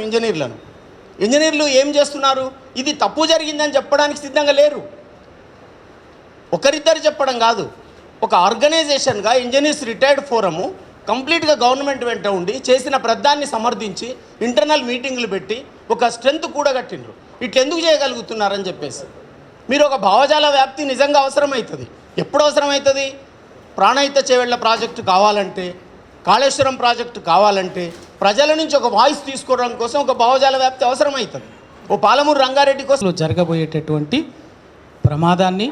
ఇంజనీర్లు ఏం చేస్తున్నారు? ఇది తప్పు జరిగిందని చెప్పడానికి సిద్ధంగా లేరు. ఒకరిద్దరు చెప్పడం కాదు, ఒక ఆర్గనైజేషన్గా ఇంజనీర్స్ రిటైర్డ్ ఫోరము కంప్లీట్గా గవర్నమెంట్ వెంట ఉండి చేసిన ప్రధాన్ని సమర్థించి ఇంటర్నల్ మీటింగ్లు పెట్టి ఒక స్ట్రెంత్ కూడా కట్టిండ్రు. ఇట్లెందుకు చేయగలుగుతున్నారని చెప్పేసి మీరు ఒక భావజాల వ్యాప్తి నిజంగా అవసరమవుతుంది. ఎప్పుడు అవసరమవుతుంది? ప్రాణహిత చేవెళ్ల ప్రాజెక్టు కావాలంటే, కాళేశ్వరం ప్రాజెక్టు కావాలంటే, ప్రజల నుంచి ఒక వాయిస్ తీసుకోవడం కోసం ఒక భావజాల వ్యాప్తి అవసరమవుతుంది. ఓ పాలమూరు రంగారెడ్డి కోసం
జరగబోయేటటువంటి ప్రమాదాన్ని,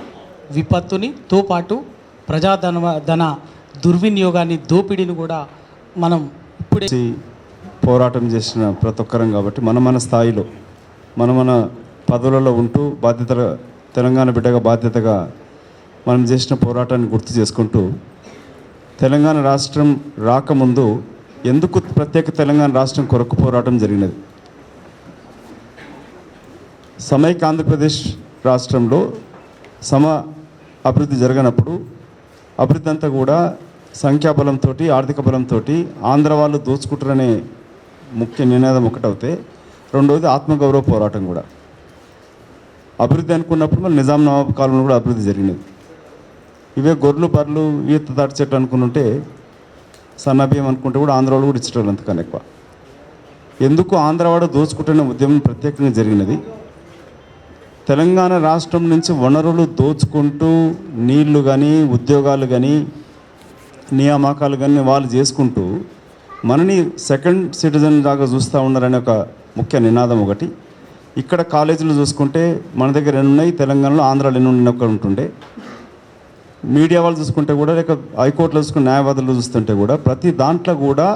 విపత్తునితో పాటు ప్రజాధన దుర్వినియోగాన్ని, దోపిడీని కూడా మనం ఇప్పుడే
పోరాటం చేసిన ప్రతి ఒక్కరం కాబట్టి మన స్థాయిలో మన పదవులలో ఉంటూ తెలంగాణ బిడ్డగా బాధ్యతగా మనం చేసిన పోరాటాన్ని గుర్తు చేసుకుంటూ, తెలంగాణ రాష్ట్రం రాకముందు ఎందుకు ప్రత్యేక తెలంగాణ రాష్ట్రం కొరకు పోరాటం జరిగినది? సమైక్య ఆంధ్రప్రదేశ్ రాష్ట్రంలో అభివృద్ధి జరగనప్పుడు అభివృద్ధి అంతా కూడా సంఖ్యాబలంతో, ఆర్థిక బలంతో ఆంధ్ర వాళ్ళు దోచుకుంటారనే ముఖ్య నినాదం ఒకటవుతే, రెండవది ఆత్మగౌరవ పోరాటం కూడా. అభివృద్ధి అనుకున్నప్పుడు మళ్ళీ నిజాం నవాబ్ కాలంలో కూడా అభివృద్ధి జరిగినది. ఇవే గొర్రెలు, బర్రెలు, ఈత తాటి చెట్టు అనుకుంటుంటే, సన్నబియ్యం అనుకుంటే కూడా ఆంధ్ర వాళ్ళు కూడా ఇచ్చేటోళ్ళు అంతకన్నా ఎక్కువ. ఎందుకు ఆంధ్రవాడు దోచుకుంటున్న ఉద్యమం ప్రత్యేకంగా జరిగినది? తెలంగాణ రాష్ట్రం నుంచి వనరులు దోచుకుంటూ నీళ్లు కానీ, ఉద్యోగాలు కానీ, నియామకాలు కానీ వాళ్ళు చేసుకుంటూ మనని సెకండ్ సిటిజన్ దాకా చూస్తూ ఉన్నారనే ఒక ముఖ్య నినాదం ఒకటి. ఇక్కడ కాలేజీలు చూసుకుంటే మన దగ్గర ఎన్ని ఉన్నాయి, తెలంగాణలో ఆంధ్రాలో ఎన్ని ఉంటుండే. మీడియా వాళ్ళు చూసుకుంటే కూడా, లేక హైకోర్టులో చూసుకుని న్యాయవాదులు చూస్తుంటే కూడా, ప్రతి దాంట్లో కూడా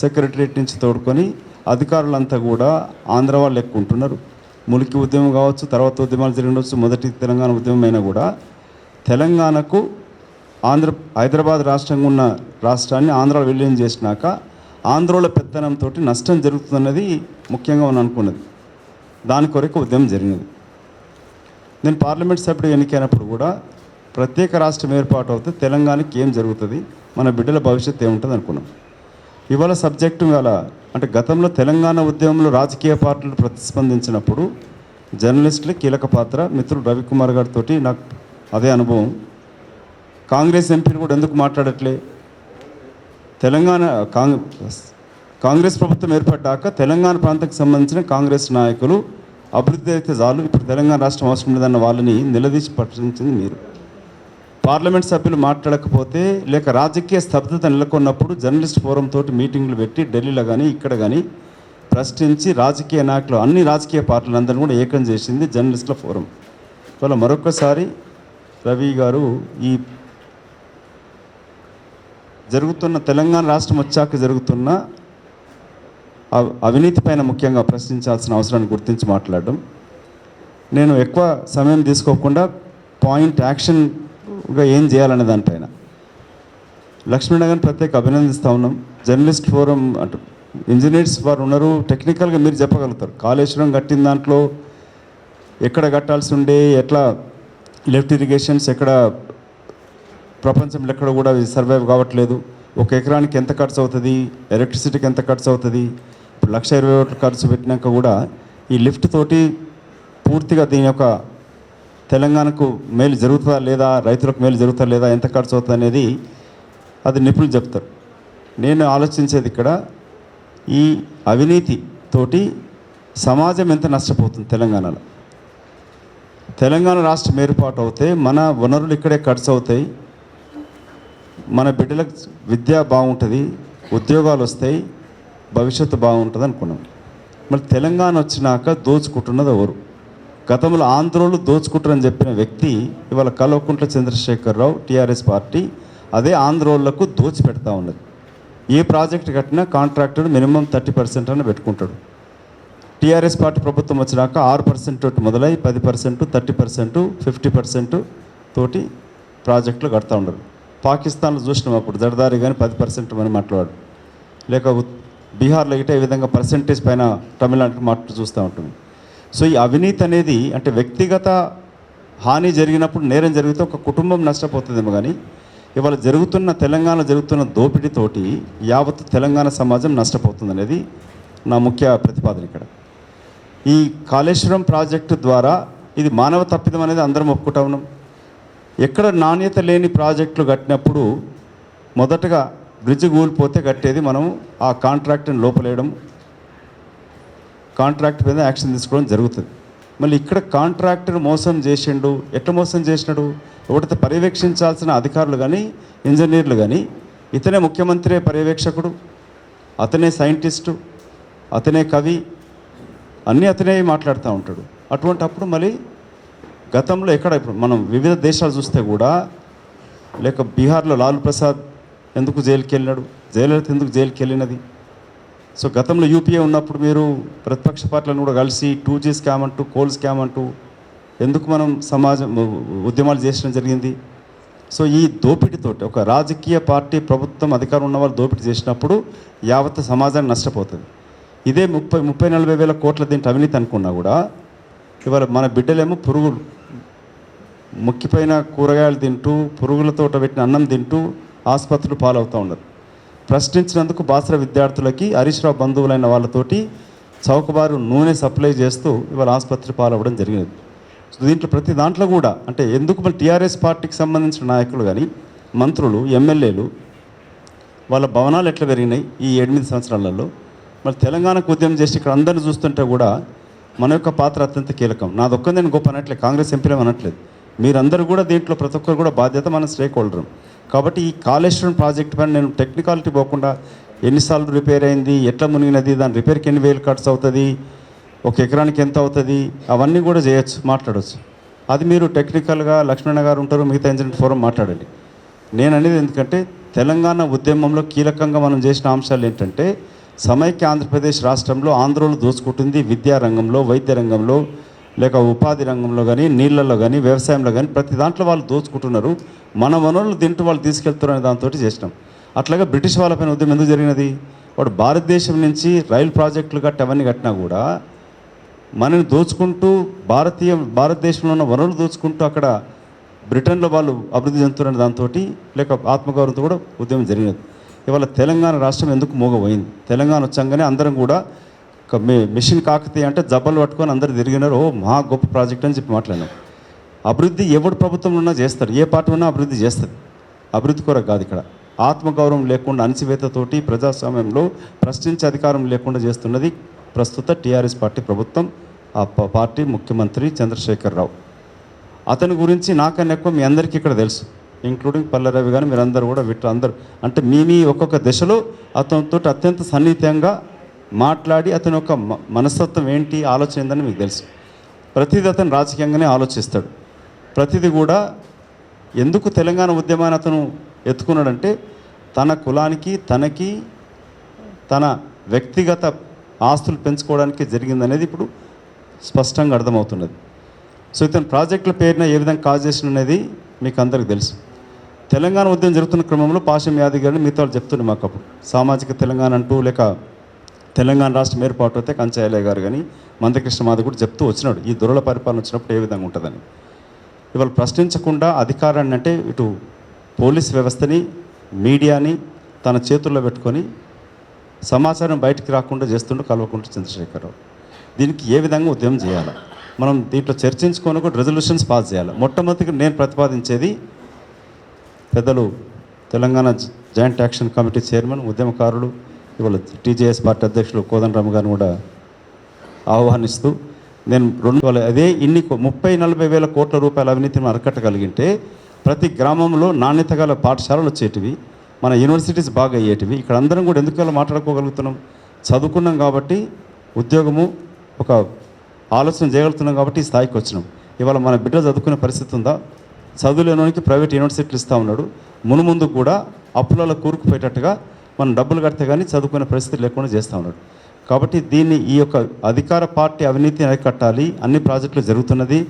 సెక్రటరియట్ నుంచి తోడుకొని అధికారులంతా కూడా ఆంధ్ర వాళ్ళు ఎక్కువ ఉంటున్నారు. ములికి ఉద్యమం కావచ్చు, తర్వాత ఉద్యమాలు జరిగినవచ్చు, మొదటి తెలంగాణ ఉద్యమం అయినా కూడా తెలంగాణకు హైదరాబాద్ రాష్ట్రంగా ఉన్న రాష్ట్రాన్ని ఆంధ్ర విలీనం చేసినాక ఆంధ్రలో పెత్తనంతో నష్టం జరుగుతున్నది ముఖ్యంగా మనం అనుకున్నది. దాని కొరకు ఉద్యమం జరిగినది. నేను పార్లమెంట్ సభ్యుడు ఎన్నికైనప్పుడు కూడా ప్రత్యేక రాష్ట్రం ఏర్పాటు అవుతే తెలంగాణకి ఏం జరుగుతుంది, మన బిడ్డల భవిష్యత్తు ఏముంటుంది అనుకున్నాం. ఇవాళ సబ్జెక్టు ఇవాళ అంటే గతంలో తెలంగాణ ఉద్యమంలో రాజకీయ పార్టీలు ప్రతిస్పందించినప్పుడు జర్నలిస్టులు కీలక పాత్ర. మిత్రుడు రవికుమార్ గారితో నాకు అదే అనుభవం. కాంగ్రెస్ ఎంపీలు కూడా ఎందుకు మాట్లాడట్లే? తెలంగాణ కాంగ్రెస్ ప్రభుత్వం ఏర్పడ్డాక తెలంగాణ ప్రాంతానికి సంబంధించిన కాంగ్రెస్ నాయకులు అభివృద్ధి అయితే చాలు, ఇప్పుడు తెలంగాణ రాష్ట్రం అవసరం లేదన్న వాళ్ళని నిలదీసి ప్రశ్నించింది మీరు. పార్లమెంట్ సభ్యులు మాట్లాడకపోతే లేక రాజకీయ స్తబ్దత నెలకొన్నప్పుడు జర్నలిస్ట్ ఫోరం తోటి మీటింగ్లు పెట్టి ఢిల్లీలో కానీ ఇక్కడ కానీ ప్రశ్నించి రాజకీయ నాయకులు అన్ని రాజకీయ పార్టీలందరినీ కూడా ఏకం చేసింది జర్నలిస్టుల ఫోరం. ఇవాళ మరొకసారి రవి గారు ఈ జరుగుతున్న తెలంగాణ రాష్ట్రం వచ్చాక జరుగుతున్న అవినీతి పైన ముఖ్యంగా ప్రశ్నించాల్సిన అవసరాన్ని గుర్తించి మాట్లాడడం. నేను ఎక్కువ సమయం తీసుకోకుండా పాయింట్ యాక్షన్గా ఏం చేయాలనే దానిపైన లక్ష్మీనగర్ని ప్రత్యేక అభినందిస్తూ ఉన్నాం. జర్నలిస్ట్ ఫోరం అంటే ఇంజనీర్స్ వారు ఉన్నారు, టెక్నికల్గా మీరు చెప్పగలుగుతారు. కాళేశ్వరం కట్టిన దాంట్లో ఎక్కడ కట్టాల్సి ఉండే, ఎట్లా లిఫ్ట్ ఇరిగేషన్స్ ఎక్కడ ప్రపంచంలో ఎక్కడ కూడా సర్వైవ్ కావట్లేదు, ఒక ఎకరానికి ఎంత ఖర్చు అవుతుంది, ఎలక్ట్రిసిటీకి ఎంత ఖర్చు అవుతుంది, ఇప్పుడు 1,20,000 ఖర్చు పెట్టినాక కూడా ఈ లిఫ్ట్ తోటి పూర్తిగా దీని యొక్క తెలంగాణకు మేలు జరుగుతుందా లేదా, రైతులకు మేలు జరుగుతుందా లేదా, ఎంత ఖర్చు అవుతుంది అనేది అది నిపుణులు చెప్తారు. నేను ఆలోచించేది ఇక్కడ ఈ అవినీతి తోటి సమాజం ఎంత నష్టపోతుంది. తెలంగాణలో తెలంగాణ రాష్ట్రం ఏర్పాటు అవుతే మన వనరులు ఇక్కడే ఖర్చు అవుతాయి, మన బిడ్డలకు విద్య బాగుంటుంది, ఉద్యోగాలు వస్తాయి, భవిష్యత్తు బాగుంటుంది అనుకున్నాం. మరి తెలంగాణ వచ్చినాక దోచుకుంటున్నది ఎవరు? గతంలో ఆంధ్రోలు దోచుకుంటారని చెప్పిన వ్యక్తి ఇవాళ కల్వకుంట్ల చంద్రశేఖరరావు టీఆర్ఎస్ పార్టీ అదే ఆంధ్రోళ్లకు దోచి పెడతా ఉన్నది. ఏ ప్రాజెక్ట్ కట్టినా కాంట్రాక్టర్ మినిమం 30% అని పెట్టుకుంటాడు. టీఆర్ఎస్ పార్టీ ప్రభుత్వం వచ్చినాక 6% తోటి మొదలై 10%, 30%, 50% తోటి ప్రాజెక్టులు కడతా ఉండరు. పాకిస్తాన్లో చూసినాం అప్పుడు జర్దారి కానీ 10% అని మాట్లాడు, లేక బీహార్లో ఇటే ఈ విధంగా పర్సెంటేజ్ పైన తమిళనాడుకి మాట చూస్తూ ఉంటుంది. సో ఈ అవినీతి అనేది అంటే వ్యక్తిగత హాని జరిగినప్పుడు, నేరం జరిగితే ఒక కుటుంబం నష్టపోతుందేమో, కానీ ఇవాళ తెలంగాణ జరుగుతున్న దోపిడీతోటి యావత్ తెలంగాణ సమాజం నష్టపోతుంది అనేది నా ముఖ్య ప్రతిపాదన. ఇక్కడ ఈ కాళేశ్వరం ప్రాజెక్టు ద్వారా ఇది మానవ తప్పిదం అనేది అందరం ఒప్పుకుంటా ఉన్నాం. ఎక్కడ నాణ్యత లేని ప్రాజెక్టులు కట్టినప్పుడు మొదటగా బ్రిడ్జ్ కూలిపోతే కట్టేది మనం ఆ కాంట్రాక్ట్ని లోపలేయడం, కాంట్రాక్ట్ మీద యాక్షన్ తీసుకోవడం జరుగుతుంది. మళ్ళీ ఇక్కడ కాంట్రాక్టర్ మోసం చేసిండు, ఎట్లా మోసం చేసినాడు? ఒకటి పర్యవేక్షించాల్సిన అధికారులు కానీ ఇంజనీర్లు కానీ, ఇతనే ముఖ్యమంత్రి పర్యవేక్షకుడు, అతనే సైంటిస్టు, అతనే కవి, అన్నీ అతనే మాట్లాడుతూ ఉంటాడు. అటువంటి అప్పుడు మళ్ళీ గతంలో ఎక్కడ ఇప్పుడు మనం వివిధ దేశాలు చూస్తే కూడా, లేక బీహార్లో లాలూ ప్రసాద్ ఎందుకు జైలుకి వెళ్ళినాడు, జయలలిత ఎందుకు జైలుకి వెళ్ళినది. సో గతంలో యూపీఏ ఉన్నప్పుడు మీరు ప్రతిపక్ష పార్టీలను కూడా కలిసి 2G స్కామ్ అంటూ, కోల్ స్కామ్ అంటూ ఎందుకు మనం ఉద్యమాలు చేయడం జరిగింది. సో ఈ దోపిడీతోటి ఒక రాజకీయ పార్టీ ప్రభుత్వం అధికారం ఉన్న వాళ్ళు దోపిడీ చేసినప్పుడు యావత్ సమాజాన్ని నష్టపోతుంది. ఇదే 30-40 వేల కోట్ల దీంట్లో అవినీతి అనుకున్నా కూడా ఇవాళ మన బిడ్డలేమో పురుగులు ముక్కిపోయిన కూరగాయలు తింటూ, పురుగులతో పెట్టిన అన్నం తింటూ ఆసుపత్రులు పాలవుతూ ఉన్నారు. ప్రశ్నించినందుకు బాసర విద్యార్థులకి హరీష్ రావు బంధువులైన వాళ్ళతోటి చౌకబారు నూనె సప్లై చేస్తూ ఇవాళ ఆసుపత్రి పాలవ్వడం జరిగినది. సో దీంట్లో ప్రతి దాంట్లో కూడా అంటే ఎందుకు మన టీఆర్ఎస్ పార్టీకి సంబంధించిన నాయకులు కానీ, మంత్రులు, ఎమ్మెల్యేలు వాళ్ళ భవనాలు ఎట్లా పెరిగినాయి ఈ 8 సంవత్సరాలలో. మరి తెలంగాణకు ఉద్యమం చేసి ఇక్కడ అందరిని చూస్తుంటే కూడా మన యొక్క పాత్ర అత్యంత కీలకం. నాదొక్కదే నేను గొప్ప అనట్లేదు, కాంగ్రెస్ ఎంపీలు అనట్లేదు, మీరందరూ కూడా దీంట్లో ప్రతి ఒక్కరు కూడా బాధ్యత, మన స్టేక్ హోల్డర్. కాబట్టి ఈ కాళేశ్వరం ప్రాజెక్ట్ పైన నేను టెక్నికాలిటీ పోకుండా ఎన్నిసార్లు రిపేర్ అయింది, ఎట్లా మునిగినది, దాని రిపేర్కి ఎన్ని వేలు ఖర్చు అవుతుంది, ఒక ఎకరానికి ఎంత అవుతుంది, అవన్నీ కూడా చేయొచ్చు, మాట్లాడవచ్చు. అది మీరు టెక్నికల్గా లక్ష్మణ గారు ఉంటారు, మిగతా ఇంజనీర్ ఫోరం మాట్లాడండి. నేను అనేది ఎందుకంటే తెలంగాణ ఉద్యమంలో కీలకంగా మనం చేసిన అంశాలు ఏంటంటే సమైక్య ఆంధ్రప్రదేశ్ రాష్ట్రంలో ఆంధ్రోలు దోచుకుంటుంది విద్యారంగంలో, వైద్య రంగంలో, లేక ఉపాధి రంగంలో కానీ, నీళ్ళల్లో కానీ, వ్యవసాయంలో కానీ ప్రతి దాంట్లో వాళ్ళు దోచుకుంటున్నారు. మన వనరులు తింటూ వాళ్ళు తీసుకెళ్తారు అనే దాంతో చేసినాం. అట్లాగే బ్రిటిష్ వాళ్ళపైన ఉద్యమం ఎందుకు జరిగినది? వాడు భారతదేశం నుంచి రైలు ప్రాజెక్టులు గట్టి అవన్నీ కట్టినా కూడా మనని దోచుకుంటూ భారతదేశంలో ఉన్న వనరులు దోచుకుంటూ అక్కడ బ్రిటన్లో వాళ్ళు అభివృద్ధి చెందుతున్న దాంతో లేక ఆత్మగౌరవంతో కూడా ఉద్యమం జరిగినది. ఇవాళ తెలంగాణ రాష్ట్రం ఎందుకు మోగపోయింది? తెలంగాణ వచ్చాగానే అందరం కూడా మిషన్ కాకతీయ అంటే జబ్బలు పట్టుకొని అందరు తిరిగినారు, ఓ మహా గొప్ప ప్రాజెక్ట్ అని చెప్పి మాట్లాడినాం. అభివృద్ధి ఎవడు ప్రభుత్వంలో ఉన్నా చేస్తారు, ఏ పార్టీ ఉన్నా అభివృద్ధి చేస్తుంది. అభివృద్ధి కొరకు కాదు ఇక్కడ. ఆత్మగౌరవం లేకుండా అణచివేతతోటి ప్రజాస్వామ్యంలో ప్రశ్నించే అధికారం లేకుండా చేస్తున్నది ప్రస్తుత టీఆర్ఎస్ పార్టీ ప్రభుత్వం, ఆ పార్టీ ముఖ్యమంత్రి చంద్రశేఖరరావు. అతని గురించి నాకన్నా ఎక్కువ మీ అందరికీ ఇక్కడ తెలుసు, ఇంక్లూడింగ్ పల్లెరవి కానీ మీరందరూ కూడా అందరూ అంటే మీ ఒక్కొక్క దశలో అతనితో అత్యంత సన్నిహితంగా మాట్లాడి అతని యొక్క మనస్తత్వం ఏంటి, ఆలోచన ఏందని మీకు తెలుసు. ప్రతిదీ అతను రాజకీయంగానే ఆలోచిస్తాడు. ప్రతిదీ కూడా ఎందుకు తెలంగాణ ఉద్యమాన్ని అతను ఎత్తుకున్నాడంటే తన కులానికి, తనకి, తన వ్యక్తిగత ఆస్తులు పెంచుకోవడానికి జరిగిందనేది ఇప్పుడు స్పష్టంగా అర్థమవుతున్నది. సో ఇతను ప్రాజెక్టుల పేరున ఏ విధంగా కాజ్ చేసిన అనేది మీకు అందరికీ తెలుసు. తెలంగాణ ఉద్యమం జరుగుతున్న క్రమంలో పాషం యాదవ్ గారిని మిగతా వాళ్ళు చెప్తున్నారు మాకు అప్పుడు సామాజిక తెలంగాణ అంటూ, లేక తెలంగాణ రాష్ట్రం ఏర్పాటు అయితే కంచాయలయ్య గారు కానీ మందకృష్ణ మాధవ్ కూడా చెప్తూ వచ్చినాడు ఈ దొరల పరిపాలన వచ్చినప్పుడు ఏ విధంగా ఉంటుందని. ఇవాళ ప్రశ్నించకుండా అధికారాన్ని అంటే ఇటు పోలీస్ వ్యవస్థని, మీడియాని తన చేతుల్లో పెట్టుకొని సమాచారం బయటికి రాకుండా చేస్తుండూ కల్వకుంట్ల చంద్రశేఖరరావు. దీనికి ఏ విధంగా ఉద్యమం చేయాలి, మనం దీంట్లో చర్చించుకొని కూడా రెజల్యూషన్స్ పాస్ చేయాలి. మొట్టమొదటిగా నేను ప్రతిపాదించేది పెద్దలు Telangana joint action committee chairman, ఉద్యమకారులు, ఇవాళ టీజేఎస్ పార్టీ అధ్యక్షులు కోదండరామ గారిని కూడా ఆహ్వానిస్తూ నేను అదే ఇన్ని 30-40 వేల కోట్ల రూపాయల అవినీతిని అరకట్టగలిగింటే ప్రతి గ్రామంలో నాణ్యత గల పాఠశాలలు వచ్చేటివి, మన యూనివర్సిటీస్ బాగా అయ్యేటివి. ఇక్కడ అందరం కూడా ఎందుకు మాట్లాడుకోగలుగుతున్నాం? చదువుకున్నాం కాబట్టి, ఉద్యోగము ఒక ఆలోచన చేయగలుగుతున్నాం కాబట్టి ఈ స్థాయికి వచ్చినాం. ఇవాళ మన బిడ్డలు చదువుకునే పరిస్థితి ఉందా? చదువులేనోనికి ప్రైవేట్ యూనివర్సిటీలు ఇస్తూ ఉన్నాడు. మునుముందు కూడా అప్పులలో కూరుకుపోయేటట్టుగా మనం డబ్బులు కడితే కానీ చదువుకునే పరిస్థితి లేకుండా చేస్తూ ఉన్నాడు. కాబట్టి దీన్ని ఈ యొక్క అధికార పార్టీ అవినీతిని అరికట్టాలి. అన్ని ప్రాజెక్టులు జరుగుతున్నది.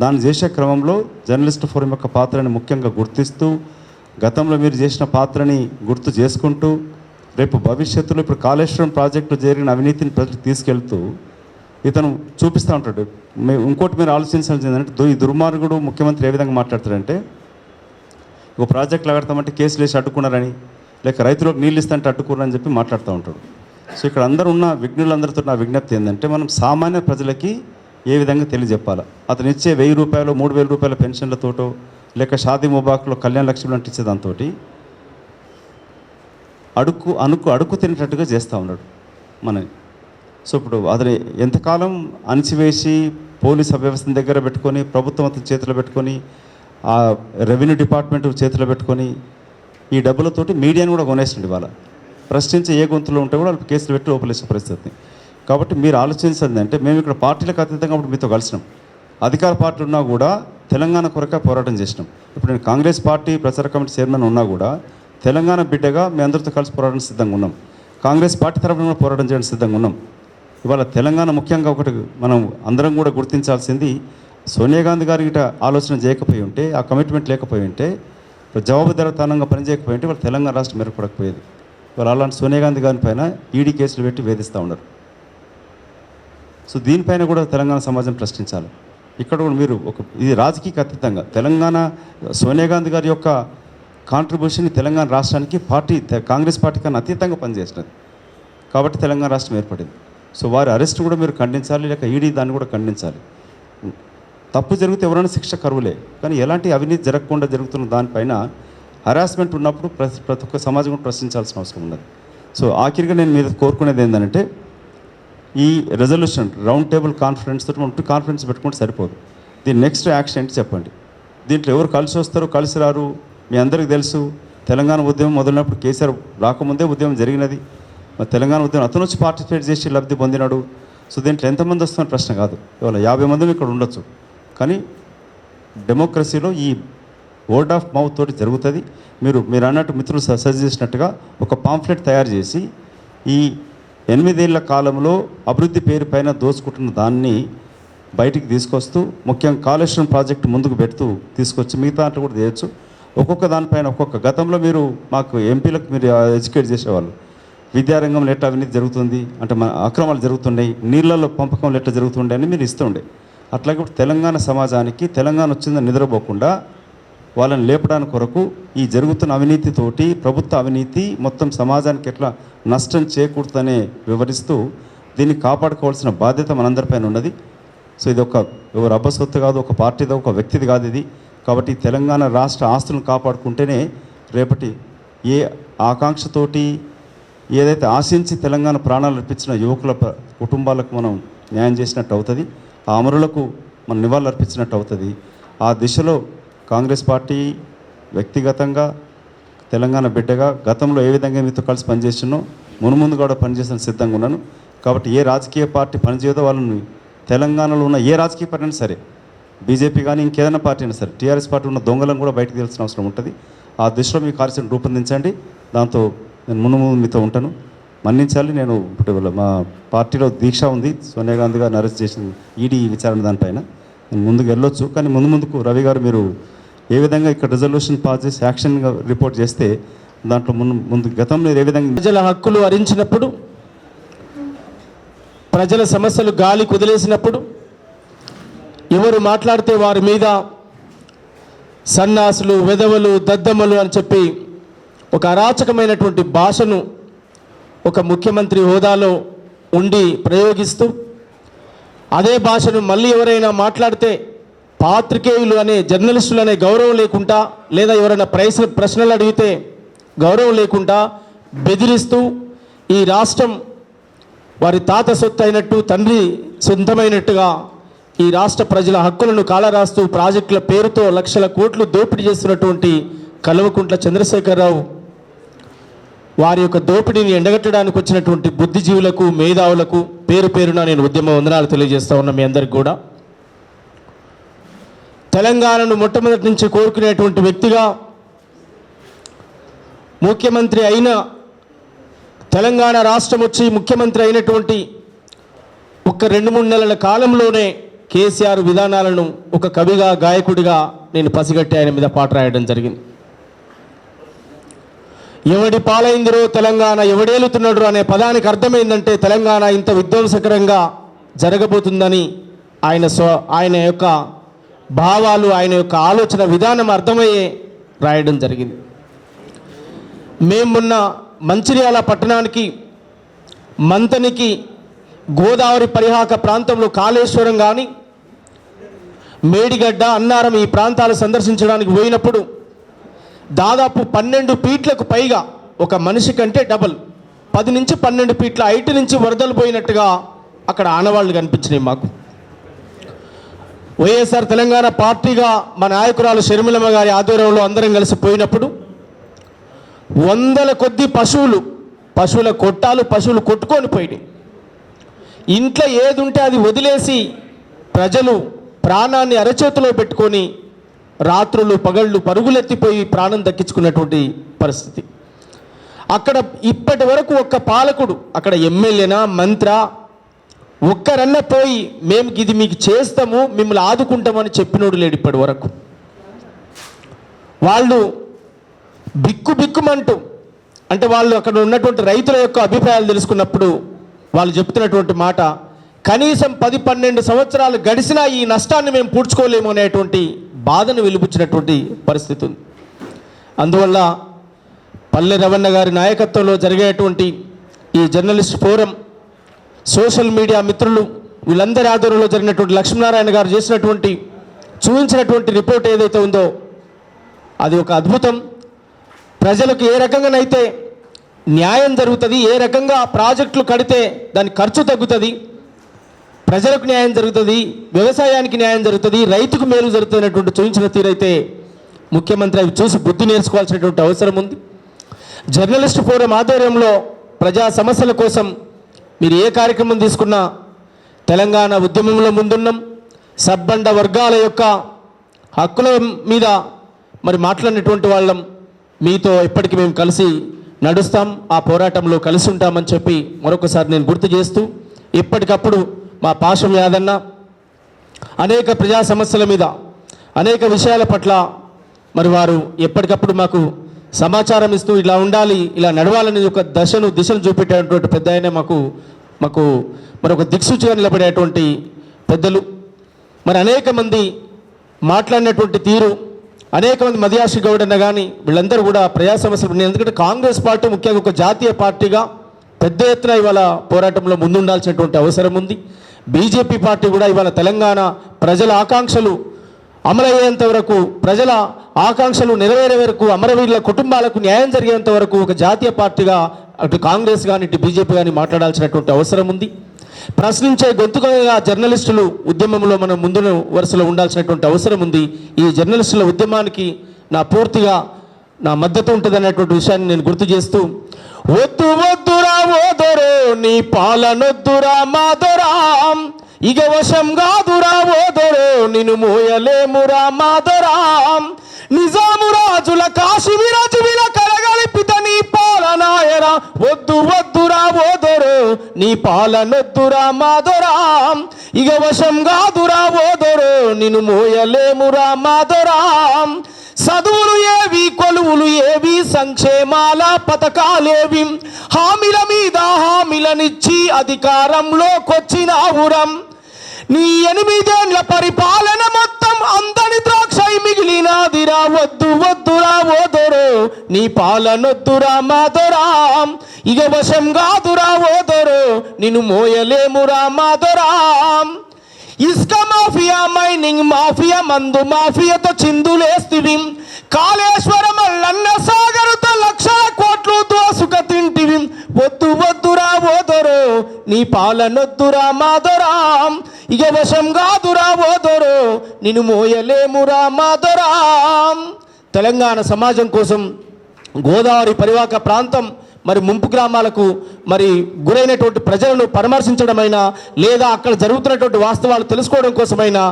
దాన్ని చేసే క్రమంలో జర్నలిస్ట్ ఫోరం యొక్క పాత్రని ముఖ్యంగా గుర్తిస్తూ, గతంలో మీరు చేసిన పాత్రని గుర్తు చేసుకుంటూ, రేపు భవిష్యత్తులో ఇప్పుడు కాళేశ్వరం ప్రాజెక్టు జరిగిన అవినీతిని ప్రజలకు తీసుకెళ్తూ ఇతను చూపిస్తూ ఉంటాడు. ఇంకోటి మీరు ఆలోచించాల్సింది ఏంటంటే ఈ దుర్మార్గుడు ముఖ్యమంత్రి ఏ విధంగా మాట్లాడతాడంటే ఒక ప్రాజెక్టులు కడతామంటే కేసులు వేసి అడ్డుకున్నారని, లేక రైతులకు నీళ్ళు ఇస్తాంటే అడ్డుకున్నారని చెప్పి మాట్లాడుతూ ఉంటాడు. సో ఇక్కడ అందరూ ఉన్న విఘ్నులందరితో నా విజ్ఞప్తి ఏంటంటే మనం సామాన్య ప్రజలకి ఏ విధంగా తెలియజెప్పాలి. అతను ఇచ్చే 1000 రూపాయలు 3000 రూపాయల పెన్షన్లతోటో, లేక షాదీ ముబారక్లో కళ్యాణ లక్ష్మి లాంటి ఇచ్చే దాంతో అడుక్కు తినేటట్టుగా చేస్తూ ఉన్నాడు మనని. సో ఇప్పుడు అతను ఎంతకాలం అణిచివేసి పోలీస్ వ్యవస్థను దగ్గర పెట్టుకొని, ప్రభుత్వం అతని చేతిలో పెట్టుకొని, ఆ రెవెన్యూ డిపార్ట్మెంట్ చేతిలో పెట్టుకొని ఈ డబ్బులతోటి మీడియాని కూడా కొనేస్తుంది. వాళ్ళ ప్రశ్నించే ఏ గొంతులో ఉంటే కూడా వాళ్ళు కేసులు పెట్టి లోపలేసే పరిస్థితి. కాబట్టి మీరు ఆలోచించింది అంటే మేము ఇక్కడ పార్టీలకు అతీతంగా ఇప్పుడు మీతో కలిసినాం. అధికార పార్టీలు ఉన్నా కూడా తెలంగాణ కొరకే పోరాటం చేసినాం. ఇప్పుడు నేను కాంగ్రెస్ పార్టీ ప్రచార కమిటీ చైర్మన్ ఉన్నా కూడా తెలంగాణ బిడ్డగా మీ అందరితో కలిసి పోరాటం సిద్ధంగా ఉన్నాం. కాంగ్రెస్ పార్టీ తరఫున కూడా పోరాటం చేయడానికి సిద్ధంగా ఉన్నాం. ఇవాళ తెలంగాణ ముఖ్యంగా ఒకటి మనం అందరం కూడా గుర్తించాల్సింది, సోనియా గాంధీ గారి గిట ఆలోచన చేయకపోయి ఉంటే, ఆ కమిట్మెంట్ లేకపోయి ఉంటే, జవాబుదారీతనంగా పనిచేయకపోయి ఉంటే వాళ్ళ తెలంగాణ రాష్ట్రం మెరుగుపడకపోయేది. వాళ్ళు అలాంటి సోనియా గాంధీ గారి పైన ఈడీ కేసులు పెట్టి వేధిస్తూ ఉన్నారు. సో దీనిపైన కూడా తెలంగాణ సమాజం ప్రశ్నించాలి. ఇక్కడ కూడా మీరు ఇది రాజకీయ అతీతంగా తెలంగాణ సోనియా గాంధీ గారి యొక్క కాంట్రిబ్యూషన్ తెలంగాణ రాష్ట్రానికి కాంగ్రెస్ పార్టీ కన్నా అతీతంగా పనిచేసినది కాబట్టి తెలంగాణ రాష్ట్రం ఏర్పడింది. సో వారి అరెస్ట్ కూడా మీరు ఖండించాలి, లేక ఈడీ దాన్ని కూడా ఖండించాలి. తప్పు జరిగితే ఎవరైనా శిక్ష కరువులే, కానీ ఎలాంటి అవినీతి జరగకుండా జరుగుతున్న దానిపైన హరాస్మెంట్ ఉన్నప్పుడు ప్రతి ఒక్క సమాజం కూడా ప్రశ్నించాల్సిన అవసరం ఉన్నది. సో ఆఖరిగా నేను మీరు కోరుకునేది ఏంటంటే ఈ రెజల్యూషన్ రౌండ్ టేబుల్ కాన్ఫరెన్స్ తోటి మనం కాన్ఫరెన్స్ పెట్టుకుంటే సరిపోదు. దీని నెక్స్ట్ యాక్షన్ ఏంటి చెప్పండి. దీంట్లో ఎవరు కలిసి వస్తారు, కలిసి రారు మీ అందరికీ తెలుసు. తెలంగాణ ఉద్యమం మొదలైనప్పుడు కేసీఆర్ రాకముందే ఉద్యమం జరిగినది. మరి తెలంగాణ ఉద్యమం అతను వచ్చి పార్టిసిపేట్ చేసి లబ్ధి పొందినాడు. సో దీంట్లో ఎంతమంది వస్తున్న ప్రశ్న కాదు. ఇవాళ 50 మంది ఇక్కడ ఉండొచ్చు, కానీ డెమోక్రసీలో ఈ వర్డ్ ఆఫ్ మౌత్ తోటి జరుగుతుంది. మీరు అన్నట్టు మిత్రులు సజెస్ట్ చేసినట్టుగా ఒక పాంఫ్లెట్ తయారు చేసి ఈ 8 ఏళ్ల కాలంలో అభివృద్ధి పేరు పైన దోచుకుంటున్న దాన్ని బయటికి తీసుకొస్తూ ముఖ్యంగా కాళేశ్వరం ప్రాజెక్టు ముందుకు పెడుతూ తీసుకొచ్చి మిగతా అంటే కూడా చేయొచ్చు. ఒక్కొక్క దానిపైన ఒక్కొక్క గతంలో మీరు మాకు ఎంపీలకు మీరు ఎడ్యుకేట్ చేసేవాళ్ళు. విద్యారంగంలో ఎట్లా అవినీతి జరుగుతుంది అంటే మన అక్రమాలు జరుగుతున్నాయి, నీళ్ళల్లో పంపకంలో ఎట్లా జరుగుతుండే అని మీరు ఇస్తుండే. అట్లాగే ఇప్పుడు తెలంగాణ సమాజానికి తెలంగాణ వచ్చిందని నిద్రపోకుండా వాళ్ళని లేపడానికి కొరకు ఈ జరుగుతున్న అవినీతితోటి ప్రభుత్వ అవినీతి మొత్తం సమాజానికి ఎట్లా నష్టం చేకూరుతుందనే వివరిస్తూ దీన్ని కాపాడుకోవాల్సిన బాధ్యత మనందరిపైన ఉన్నది. సో ఇది ఎవరు అబ్బసొత్తు కాదు, ఒక పార్టీదో ఒక వ్యక్తిది కాదు ఇది. కాబట్టి తెలంగాణ రాష్ట్ర ఆస్తులను కాపాడుకుంటేనే రేపటి ఏ ఆకాంక్షతోటి ఏదైతే ఆశించి తెలంగాణ ప్రాణాలు అర్పించిన యువకుల కుటుంబాలకు మనం న్యాయం చేసినట్టు అవుతుంది, ఆ అమరులకు మనం నివాళులు అర్పించినట్టు అవుతుంది. ఆ దిశలో కాంగ్రెస్ పార్టీ వ్యక్తిగతంగా తెలంగాణ బిడ్డగా గతంలో ఏ విధంగా మీతో కలిసి పనిచేసినో మునుముందు కూడా పనిచేసిన సిద్ధంగా ఉన్నాను. కాబట్టి ఏ రాజకీయ పార్టీ పనిచేయదో వాళ్ళని తెలంగాణలో ఉన్న ఏ రాజకీయ పార్టీ అయినా సరే, బీజేపీ కానీ ఇంకేదైనా పార్టీ అయినా సరే, టీఆర్ఎస్ పార్టీ ఉన్న దొంగలను కూడా బయటకు తెలిసిన అవసరం ఉంటుంది. ఆ దిశలో మీ కార్యక్రమం రూపొందించండి. దాంతో నేను ముందు మీతో ఉంటాను. మన్నించాలి. నేను ఇప్పుడు మా పార్టీలో దీక్ష ఉంది, సోనియా గాంధీ గారిని అరెస్ట్ చేసిన ఈడీ విచారణ దానిపైన నేను ముందుకు వెళ్ళొచ్చు. కానీ ముందుకు రవి గారు మీరు ఏ విధంగా ఇక్కడ రిజల్యూషన్ పాస్ చేసి యాక్షన్గా రిపోర్ట్ చేస్తే దాంట్లో ముందు గతంలో ఏ విధంగా
ప్రజల హక్కులు హరించినప్పుడు, ప్రజల సమస్యలు గాలి కుదిలేసినప్పుడు, ఎవరు మాట్లాడితే వారి మీద సన్నాసులు, వెధవలు, దద్దమ్మలు అని చెప్పి ఒక అరాచకమైనటువంటి భాషను ఒక ముఖ్యమంత్రి హోదాలో ఉండి ప్రయోగిస్తూ, అదే భాషను మళ్ళీ ఎవరైనా మాట్లాడితే పాత్రికేయులు అనే జర్నలిస్టులు అనే గౌరవం లేకుండా, లేదా ఎవరైనా ప్రశ్నలు అడిగితే గౌరవం లేకుండా బెదిరిస్తూ ఈ రాష్ట్రం వారి తాత సొత్తు అయినట్టు, తండ్రి సొంతమైనట్టుగా ఈ రాష్ట్ర ప్రజల హక్కులను కాలరాస్తూ ప్రాజెక్టుల పేరుతో లక్షల కోట్లు దోపిడీ చేస్తున్నటువంటి కల్వకుంట్ల చంద్రశేఖరరావు వారి యొక్క దోపిడీని ఎండగట్టడానికి వచ్చినటువంటి బుద్ధిజీవులకు, మేధావులకు పేరు పేరున నేను ఉద్యమ వందనాలు తెలియజేస్తా ఉన్నా. మీ అందరికి కూడా తెలంగాణను మొట్టమొదటి నుంచి కోరుకునేటువంటి వ్యక్తిగా ముఖ్యమంత్రి అయిన, తెలంగాణ రాష్ట్రం వచ్చి ముఖ్యమంత్రి అయినటువంటి ఒక 2-3 నెలల కాలంలోనే కేసీఆర్ విధానాలను ఒక కవిగా, గాయకుడిగా నేను పసిగట్టి ఆయన మీద పాట రాయడం జరిగింది. ఎవడి పాలైందిరో తెలంగాణ, ఎవడేలుతున్నాడు అనే పదానికి అర్థమైందంటే తెలంగాణ ఇంత విధ్వంసకరంగా జరగబోతుందని ఆయన యొక్క భావాలు, ఆయన యొక్క ఆలోచన విధానం అర్థమయ్యే రాయడం జరిగింది. మేము మొన్న మంచిర్యాల పట్టణానికి, మంతనికి, గోదావరి పరివాహక ప్రాంతంలో కాళేశ్వరం కానీ, మేడిగడ్డ, అన్నారం ఈ ప్రాంతాలు సందర్శించడానికి పోయినప్పుడు దాదాపు 12 ఫీట్లకు పైగా, ఒక మనిషి కంటే డబల్ 10 నుంచి 12 ఫీట్ల హైట్ నుంచి వరదలు పోయినట్టుగా అక్కడ ఆనవాళ్లు కనిపించినాయి మాకు. వైఎస్ఆర్ తెలంగాణ పార్టీగా మా నాయకురాలు షర్మిలమ్మ గారి ఆధ్వర్యంలో అందరం కలిసి పోయినప్పుడు 100ల కొద్ది పశువుల కొట్టాలు, పశువులు కొట్టుకొని పోయినాయి. ఇంట్లో ఏది ఉంటే అది వదిలేసి ప్రజలు ప్రాణాన్ని అరచేతిలో పెట్టుకొని రాత్రులు పగళ్ళు పరుగులెత్తిపోయి ప్రాణం దక్కించుకున్నటువంటి పరిస్థితి. అక్కడ ఇప్పటి వరకు ఒక్క పాలకుడు, అక్కడ ఎమ్మెల్యేనా, మంత్రా, ఒక్కరన్నా పోయి మేము ఇది మీకు చేస్తాము, మిమ్మల్ని ఆదుకుంటామని చెప్పినోడు లేడు ఇప్పటి వరకు. వాళ్ళు బిక్కుమంటూ, అంటే వాళ్ళు అక్కడ ఉన్నటువంటి రైతుల యొక్క అభిప్రాయాలు తెలుసుకున్నప్పుడు వాళ్ళు చెప్తున్నటువంటి మాట, కనీసం 10-12 సంవత్సరాలు గడిచినా ఈ నష్టాన్ని మేము పూడ్చుకోలేము అనేటువంటి బాధను వెలిబుచ్చినటువంటి పరిస్థితి ఉంది. అందువల్ల పల్లె రవణ గారి నాయకత్వంలో జరిగేటువంటి ఈ జర్నలిస్ట్ ఫోరం, సోషల్ మీడియా మిత్రులు వీళ్ళందరి ఆధ్వర్యంలో జరిగినటువంటి లక్ష్మీనారాయణ గారు చేసినటువంటి, చూపించినటువంటి రిపోర్ట్ ఏదైతే ఉందో అది ఒక అద్భుతం. ప్రజలకు ఏ రకంగానైతే న్యాయం జరుగుతుంది, ఏ రకంగా ప్రాజెక్టులు కడితే దాని ఖర్చు తగ్గుతుంది, ప్రజలకు న్యాయం జరుగుతుంది, వ్యవసాయానికి న్యాయం జరుగుతుంది, రైతుకు మేలు జరుగుతున్నటువంటి చూపించిన తీరైతే ముఖ్యమంత్రి అవి చూసి బుద్ధి నేర్చుకోవాల్సినటువంటి అవసరం ఉంది. జర్నలిస్ట్ ఫోరం ఆధ్వర్యంలో ప్రజా సమస్యల కోసం మీరు ఏ కార్యక్రమం తీసుకున్నా తెలంగాణ ఉద్యమంలో ముందున్నాం. సబ్బండ వర్గాల యొక్క హక్కుల మీద మరి మాట్లాడినటువంటి వాళ్ళం మీతో ఎప్పటికీ మేము కలిసి నడుస్తాం, ఆ పోరాటంలో కలిసి ఉంటామని చెప్పి మరొకసారి నేను గుర్తు చేస్తూ, ఎప్పటికప్పుడు మా పాశం యాదన్న అనేక ప్రజా సమస్యల మీద అనేక విషయాల పట్ల మరి వారు ఎప్పటికప్పుడు మాకు సమాచారం ఇస్తూ ఇలా ఉండాలి, ఇలా నడవాలని ఒక దిశను చూపెట్టేటువంటి పెద్ద ఆయన మాకు మరి ఒక దిక్సూచిగా నిలబడేటువంటి పెద్దలు. మరి అనేక మంది మాట్లాడినటువంటి తీరు, అనేక మంది మదియాసి గౌడన్న కానీ వీళ్ళందరూ కూడా ప్రజా సమస్యలు, ఎందుకంటే కాంగ్రెస్ పార్టీ ముఖ్యంగా ఒక జాతీయ పార్టీగా పెద్ద ఎత్తున ఇవాళ పోరాటంలో ముందుండాల్సినటువంటి అవసరం ఉంది. బీజేపీ పార్టీ కూడా ఇవాళ తెలంగాణ ప్రజల ఆకాంక్షలు అమలయ్యేంత వరకు, ప్రజల ఆకాంక్షలు నెరవేరే వరకు, అమరవీరుల కుటుంబాలకు న్యాయం జరిగేంత వరకు ఒక జాతీయ పార్టీగా అటు కాంగ్రెస్ కానీ ఇటు బీజేపీ కానీ మాట్లాడాల్సినటువంటి అవసరం ఉంది. ప్రశ్నించే గొంతుకగా జర్నలిస్టులు ఉద్యమంలో మనం ముందు వరుసలో ఉండాల్సినటువంటి అవసరం ఉంది. ఈ జర్నలిస్టుల ఉద్యమానికి పూర్తిగా నా మద్దతు ఉంటుంది అన్నటువంటి విషయాన్ని నేను గుర్తు చేస్తూ, వద్దు వద్దురా ఓదరో నీ పాలనొద్దురా మాదరా, ఇక వశం కాదురా ఓదరో నిన్ను మోయలేమురా మాదరా, నిజాము రాజుల కాశీవిర జీవిల కలగలిపిత నీ పాలనాయరా, వద్దు వద్దురా ఓదరో నీ పాలనొద్దురా మాదరా, ఇక వశం కాదురా ఓదరో నిన్ను మోయలేమురా మాదరా, చదువులు ఏవి కొలువులు ఏవి సంక్షేమాల పథకాలేవి, హామీల మీద హామీలనిచ్చి అధికారంలోకొచ్చినావురం, నీ 8 ఏళ్ల పరిపాలన మొత్తం అందని ద్రాక్షై మిగిలినాదిరా, వద్దు వద్దురా ఓదరో నీ పాలనొద్దురా మాదరా, ఇక వశం కాదురా ఓదరో నిన్ను మోయలేమురా మాదరా, ఇసుక మాఫియా మైనింగ్ మాఫియా మందు మాఫియాతో చిందులేస్తివి, కాళేశ్వరం అల్లన్న సాగరుతో లక్షల కోట్లు దోసుక తింటివి, వద్దు వద్దురా ఓదరో నీ పాలనొద్దురా మాదరా, ఇక వశం కాదురా ఓదరో నిన్ను మోయలేమురా మాదరా. తెలంగాణ సమాజం కోసం గోదావరి పరివాహక ప్రాంతం మరి ముంపు గ్రామాలకు మరి గురైనటువంటి ప్రజలను పరామర్శించడమైనా లేదా అక్కడ జరుగుతున్నటువంటి వాస్తవాలు తెలుసుకోవడం కోసమైనా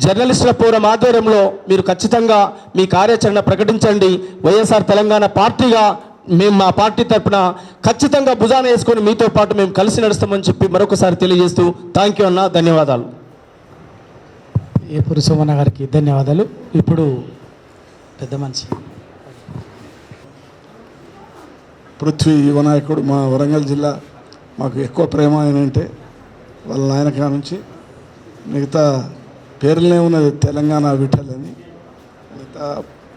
జర్నలిస్టుల ఫోరం ఆధ్వర్యంలో మీరు ఖచ్చితంగా మీ కార్యాచరణ ప్రకటించండి. వైఎస్ఆర్ తెలంగాణ పార్టీగా మేము మా పార్టీ తరఫున ఖచ్చితంగా భుజాన వేసుకొని మీతో పాటు మేము కలిసి నడుస్తామని చెప్పి మరొకసారి తెలియజేస్తూ థ్యాంక్ యూ అన్న, ధన్యవాదాలు.
ఏపూరి సోమన్న గారికి ధన్యవాదాలు. ఇప్పుడు పెద్ద మనిషి
పృథ్వీ యువ నాయకుడు, మా వరంగల్ జిల్లా మాకు ఎక్కువ ప్రేమ అంటే వాళ్ళ నాయనకా నుంచి, మిగతా పేర్లనే ఉన్నది తెలంగాణ విఠల్ అని, మిగతా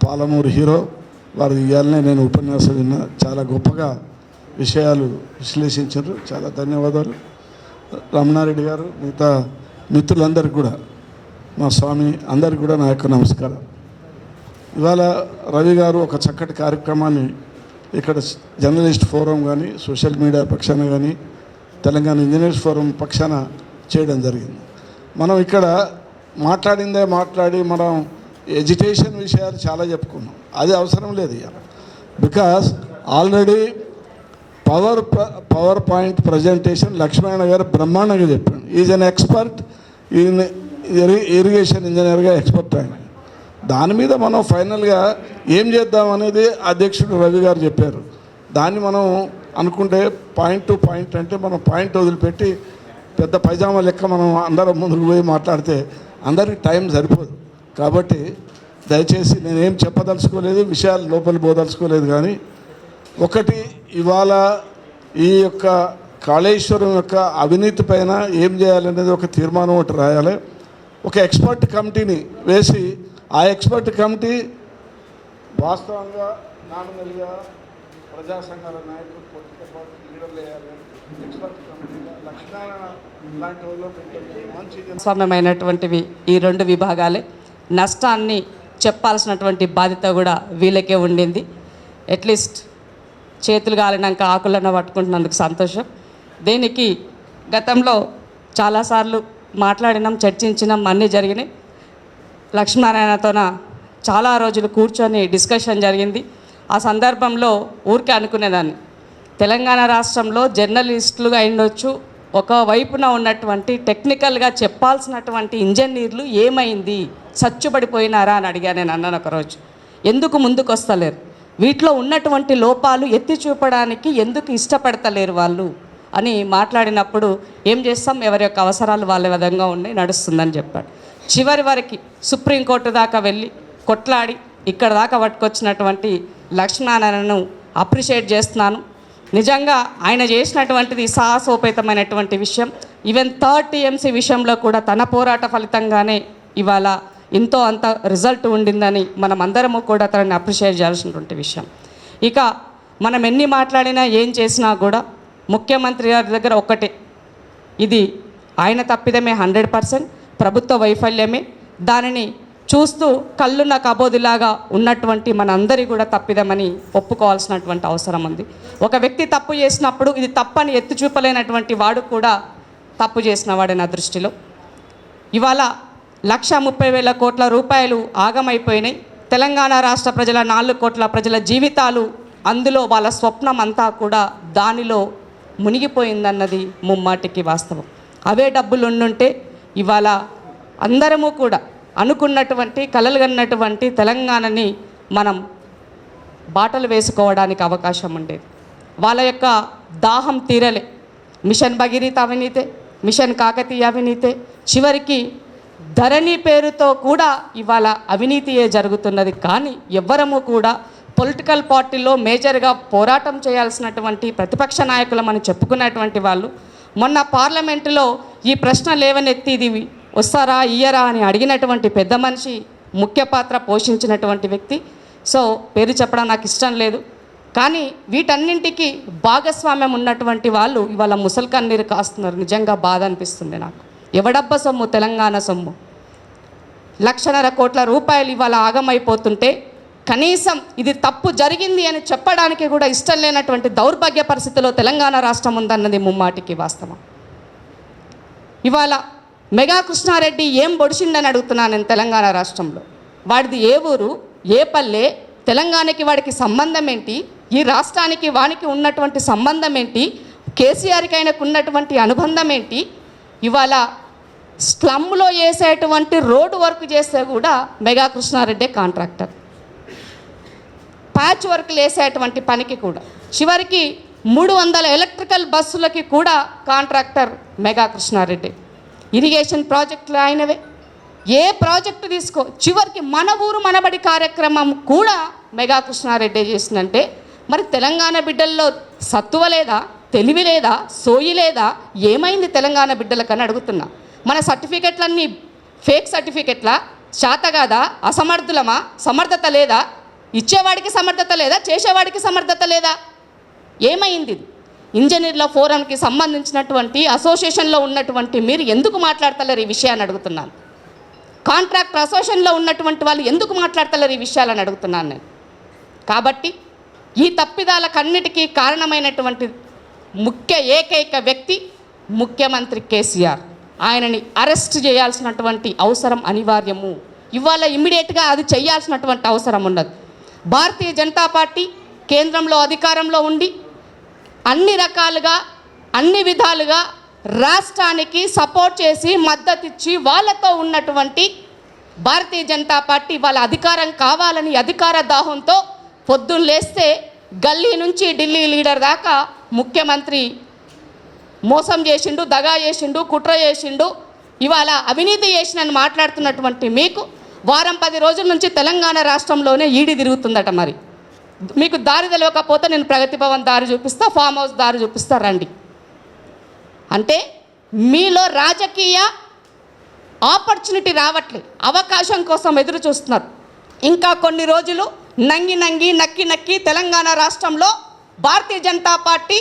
పాలమూరు హీరో వారు ఇవ్వాలనే నేను ఉపన్యాసం విన్నా, చాలా గొప్పగా విషయాలు విశ్లేషించారు, చాలా ధన్యవాదాలు. రమణారెడ్డి గారు, మిగతా మిత్రులందరికీ కూడా, మా స్వామి అందరికీ కూడా నా యొక్క నమస్కారం. ఇవాళ రవి గారు ఒక చక్కటి కార్యక్రమాన్ని ఇక్కడ జర్నలిస్ట్ ఫోరం కానీ సోషల్ మీడియా పక్షాన కానీ తెలంగాణ ఇంజనీర్స్ ఫోరం పక్షాన చేయడం జరిగింది. మనం ఇక్కడ మాట్లాడి మనం ఎడ్యుకేషన్ విషయాలు చాలా చెప్పుకున్నాం, అది అవసరం లేదు ఇవాళ. Because already PowerPoint presentation Lakshmana గారు బ్రహ్మాండంగా చెప్పాడు. Is an expert in irrigation ఇంజనీర్గా ఎక్స్పర్ట్ ఆయన. దాని మీద మనం ఫైనల్గా ఏం చేద్దాం అనేది అధ్యక్షుడు రవి గారు చెప్పారు. దాన్ని మనం అనుకుంటే పాయింట్ టు పాయింట్ అంటే మనం పాయింట్ వదిలిపెట్టి పెద్ద పైజామా లెక్క మనం అందరం ముందుకు పోయి మాట్లాడితే అందరికీ టైం సరిపోదు. కాబట్టి దయచేసి నేనేం చెప్పదలుచుకోలేదు, విషయాలు లోపల పోదలుచుకోలేదు. కానీ ఒకటి, ఇవాళ ఈ యొక్క కాళేశ్వరం యొక్క అవినీతి పైన ఏం చేయాలనేది ఒక తీర్మానం ఒకటి రాయాలి. ఒక ఎక్స్పర్ట్ కమిటీని వేసి ఆ ఎక్స్పర్ట్ కమిటీ వాస్తవంగా నామినల్గా ప్రజా సంఘాల నాయకులు, పొలిటికల్ పార్టీ లీడర్లు వేయాలి. ఎక్స్పర్ట్ కమిటీగా లక్ష్మణ లాంటి వాళ్ళు మంచి
స్వామ్యమైనటువంటివి ఈ 2 విభాగాలే. నష్టాన్ని చెప్పాల్సినటువంటి బాధ్యత కూడా వీళ్ళకే ఉండింది. అట్లీస్ట్ చేతులు కాలినాక ఆకులను పట్టుకుంటున్నందుకు సంతోషం. దీనికి గతంలో చాలాసార్లు మాట్లాడినాం, చర్చించినాం, అన్నీ జరిగినాయి. లక్ష్మీనారాయణతోన చాలా రోజులు కూర్చొని డిస్కషన్ జరిగింది. ఆ సందర్భంలో ఊరికే అనుకునేదాన్ని, తెలంగాణ రాష్ట్రంలో జర్నలిస్టులుగా ఉండొచ్చు, ఒకవైపున ఉన్నటువంటి టెక్నికల్గా చెప్పాల్సినటువంటి ఇంజనీర్లు ఏమైంది, సచ్చుబడిపోయినారా అని అడిగాను నేను అన్నాను ఒకరోజు. ఎందుకు ముందుకు వస్తలేరు, వీటిలో ఉన్నటువంటి లోపాలు ఎత్తి చూపడానికి ఎందుకు ఇష్టపడతలేరు వాళ్ళు అని మాట్లాడినప్పుడు ఏం చేస్తాం, ఎవరి యొక్క అవసరాలు వాళ్ళ విధంగా ఉన్నాయి, నడుస్తుందని చెప్పాడు. చివరి వరకు సుప్రీంకోర్టు దాకా వెళ్ళి కొట్లాడి ఇక్కడ దాకా పట్టుకొచ్చినటువంటి లక్ష్మీనారాయణను అప్రిషియేట్ చేస్తున్నాను. నిజంగా ఆయన చేసినటువంటిది సాహసోపేతమైనటువంటి విషయం. ఈవెన్ 3rd TMC విషయంలో కూడా తన పోరాట ఫలితంగానే ఇవాళ ఎంతో అంత రిజల్ట్ ఉండిందని మనం అందరము కూడా తనని అప్రిషియేట్ చేయాల్సినటువంటి విషయం. ఇక మనం ఎన్ని మాట్లాడినా ఏం చేసినా కూడా ముఖ్యమంత్రి గారి దగ్గర ఒక్కటే, ఇది ఆయన తప్పిదమే 100%, ప్రభుత్వ వైఫల్యమే. దానిని చూస్తూ కళ్ళున్న కబోదిలాగా ఉన్నటువంటి మనందరి కూడా తప్పిదమని ఒప్పుకోవాల్సినటువంటి అవసరం ఉంది. ఒక వ్యక్తి తప్పు చేసినప్పుడు ఇది తప్పని ఎత్తి చూపలేనటువంటి వాడు కూడా తప్పు చేసిన వాడే నా దృష్టిలో. ఇవాళ 1,30,000 కోట్ల రూపాయలు ఆగమైపోయినాయి. తెలంగాణ రాష్ట్ర ప్రజల 4 కోట్ల ప్రజల జీవితాలు, అందులో వాళ్ళ స్వప్నం అంతా కూడా దానిలో మునిగిపోయిందన్నది ముమ్మాటికి వాస్తవం. అవే డబ్బులు ఉండుంటే ఇవాళ అందరము కూడా అనుకున్నటువంటి కలలు కన్నటువంటి తెలంగాణని మనం బాటలు వేసుకోవడానికి అవకాశం ఉండేది. వాళ్ళ యొక్క దాహం తీరలే. మిషన్ భగీరథ అవినీతే, మిషన్ కాకతీయ అవినీతే, చివరికి ధరణి పేరుతో కూడా ఇవాళ అవినీతియే జరుగుతున్నది. కానీ ఎవ్వరము కూడా పొలిటికల్ పార్టీలో మేజర్గా పోరాటం చేయాల్సినటువంటి ప్రతిపక్ష నాయకులు మనం చెప్పుకున్నటువంటి వాళ్ళు మొన్న పార్లమెంటులో ఈ ప్రశ్న లేవనెత్తి ఇది వస్తారా ఇయ్యరా అని అడిగినటువంటి పెద్ద మనిషి, ముఖ్య పాత్ర పోషించినటువంటి వ్యక్తి. సో పేరు చెప్పడం నాకు ఇష్టం లేదు, కానీ వీటన్నింటికి భాగస్వామ్యం ఉన్నటువంటి వాళ్ళు ఇవాళ ముసలి కన్నీరు కాస్తున్నారు. నిజంగా బాధ అనిపిస్తుంది నాకు. ఎవడబ్బ సొమ్ము, తెలంగాణ సొమ్ము 1,50,000 కోట్ల రూపాయలు ఇవాళ ఆగమైపోతుంటే కనీసం ఇది తప్పు జరిగింది అని చెప్పడానికి కూడా ఇష్టం లేనటువంటి దౌర్భాగ్య పరిస్థితిలో తెలంగాణ రాష్ట్రం ఉందన్నది ముమ్మాటికి వాస్తవం. ఇవాళ మెగా కృష్ణారెడ్డి ఏం పొడిచిండని అడుగుతున్నాను నేను. తెలంగాణ రాష్ట్రంలో వాడిది ఏ ఊరు, ఏ పల్లె, తెలంగాణకి వాడికి సంబంధం ఏంటి, ఈ రాష్ట్రానికి వానికి ఉన్నటువంటి సంబంధం ఏంటి, కేసీఆర్కి ఆయనకు ఉన్నటువంటి అనుబంధం ఏంటి? ఇవాళ స్లమ్లో వేసేటువంటి రోడ్డు వర్క్ చేస్తే కూడా మెగా కృష్ణారెడ్డి కాంట్రాక్టర్, ప్యాచ్ వర్క్లు వేసేటువంటి పనికి కూడా, చివరికి 300 ఎలక్ట్రికల్ బస్సులకి కూడా కాంట్రాక్టర్ మెగా కృష్ణారెడ్డి. ఇరిగేషన్ ప్రాజెక్టులు ఆయనవే. ఏ ప్రాజెక్టు తీసుకో, చివరికి మన ఊరు మనబడి కార్యక్రమం కూడా మెగా కృష్ణారెడ్డి చేసిందంటే మరి తెలంగాణ బిడ్డల్లో సత్తువ లేదా, తెలివి లేదా, సోయి లేదా, ఏమైంది తెలంగాణ బిడ్డలకని అడుగుతున్నా. మన సర్టిఫికెట్లన్నీ ఫేక్ సర్టిఫికెట్లా, శాతగాదా, అసమర్థులమా, సమర్థత లేదా, ఇచ్చేవాడికి సమర్థత లేదా, చేసేవాడికి సమర్థత లేదా, ఏమైంది? ఇంజనీర్ల ఫోరంకి సంబంధించినటువంటి అసోసియేషన్లో ఉన్నటువంటి మీరు ఎందుకు మాట్లాడతలేరు ఈ విషయాన్ని అడుగుతున్నాను. కాంట్రాక్టర్ అసోసియేషన్లో ఉన్నటువంటి వాళ్ళు ఎందుకు మాట్లాడతలేరు ఈ విషయాలని అడుగుతున్నాను నేను. కాబట్టి ఈ తప్పిదాలకన్నిటికీ కారణమైనటువంటి ఏకైక వ్యక్తి ముఖ్యమంత్రి కేసీఆర్. ఆయనని అరెస్ట్ చేయాల్సినటువంటి అవసరం అనివార్యము. ఇవాళ ఇమ్మీడియట్గా అది చేయాల్సినటువంటి అవసరం ఉన్నది. భారతీయ జనతా పార్టీ కేంద్రంలో అధికారంలో ఉండి అన్ని రకాలుగా అన్ని విధాలుగా రాష్ట్రానికి సపోర్ట్ చేసి మద్దతు ఇచ్చి వాళ్ళతో ఉన్నటువంటి భారతీయ జనతా పార్టీ వాళ్ళ అధికారం కావాలని అధికార దాహంతో పొద్దున్న లేస్తే గల్లీ నుంచి ఢిల్లీ లీడర్ దాకా ముఖ్యమంత్రి మోసం చేసిండు, దగా చేసిండు, కుట్ర చేసిండు, ఇవాళ అవినీతి చేసినని మాట్లాడుతున్నటువంటి మీకు వారం 10 రోజుల నుంచి తెలంగాణ రాష్ట్రంలోనే ఈడీ తిరుగుతుందట. మరి మీకు దారి తెలియకపోతే నేను ప్రగతి భవన్ దారి చూపిస్తా, ఫామ్ హౌస్ దారి చూపిస్తా, రండి. అంటే మీలో రాజకీయ ఆపర్చునిటీ రావట్లేదు, అవకాశం కోసం ఎదురు చూస్తున్నారు. ఇంకా కొన్ని రోజులు నక్కి నక్కి తెలంగాణ రాష్ట్రంలో భారతీయ జనతా పార్టీ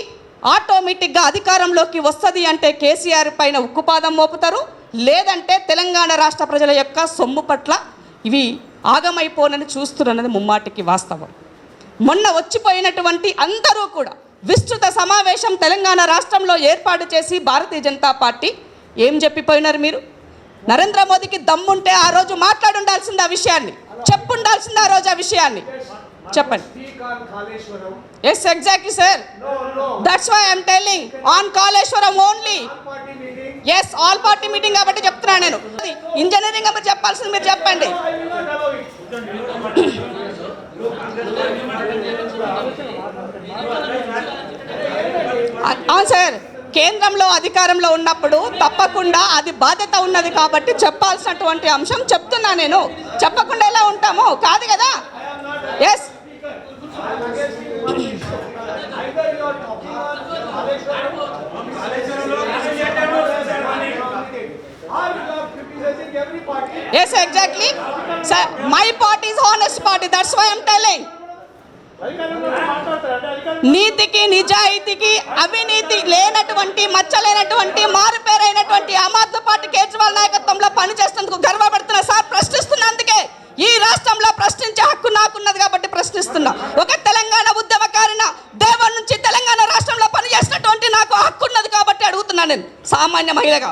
ఆటోమేటిక్గా అధికారంలోకి వస్తుంది అంటే కేసీఆర్ పైన ఉక్కుపాదం మోపుతారు, లేదంటే తెలంగాణ రాష్ట్ర ప్రజల యొక్క సొమ్ము పట్ల ఇవి ఆగమైపోనని చూస్తున్నది ముమ్మాటికి వాస్తవం. మొన్న వచ్చిపోయినటువంటి అందరూ కూడా విస్తృత సమావేశం తెలంగాణ రాష్ట్రంలో ఏర్పాటు చేసి భారతీయ జనతా పార్టీ ఏం చెప్పిపోయినారు? మీరు నరేంద్ర మోదీకి దమ్ముంటే ఆ రోజు మాట్లాడుండాల్సింది, ఆ విషయాన్ని చెప్పుండాల్సింది, ఆ రోజు ఆ విషయాన్ని చెప్పండి. Yes exactly sir, that's why I'm telling on Kaleshwaram only. Yes all party meeting కాబట్టి చెప్తున్నాను నేను. ఇంజనీరింగ్ మీరు చెప్పాల్సింది మీరు చెప్పండి. అవును సార్, కేంద్రంలో అధికారంలో ఉన్నప్పుడు తప్పకుండా అది బాధ్యత ఉన్నది కాబట్టి చెప్పాల్సినటువంటి అంశం చెప్తున్నా నేను. చెప్పకుండా ఎలా ఉంటాము? కాదు కదా. Yes yes exactly sir, my party is honest party, that's why I'm telling. నీతికి నిజాయితీకి అవినీతి లేనటువంటి మచ్చలేనటువంటి మారుపేరైనటువంటి ఆమ్ ఆద్మీ పార్టీ కేజ్రీవాల్ నాయకత్వంలో పనిచేస్తున్నందుకు గర్వపడుతున్నా సార్. ప్రశ్నిస్తున్నందుకే ఈ రాష్ట్రంలో ప్రశ్నించే హక్కు నాకున్నది కాబట్టి ప్రశ్నిస్తున్నా. ఒక తెలంగాణ ఉద్యమకారిన దేవన్ నుంచి తెలంగాణ రాష్ట్రంలో పనిచేసినటువంటి నాకు హక్కు ఉన్నది కాబట్టి అడుగుతున్నా నేను సామాన్య మహిళగా.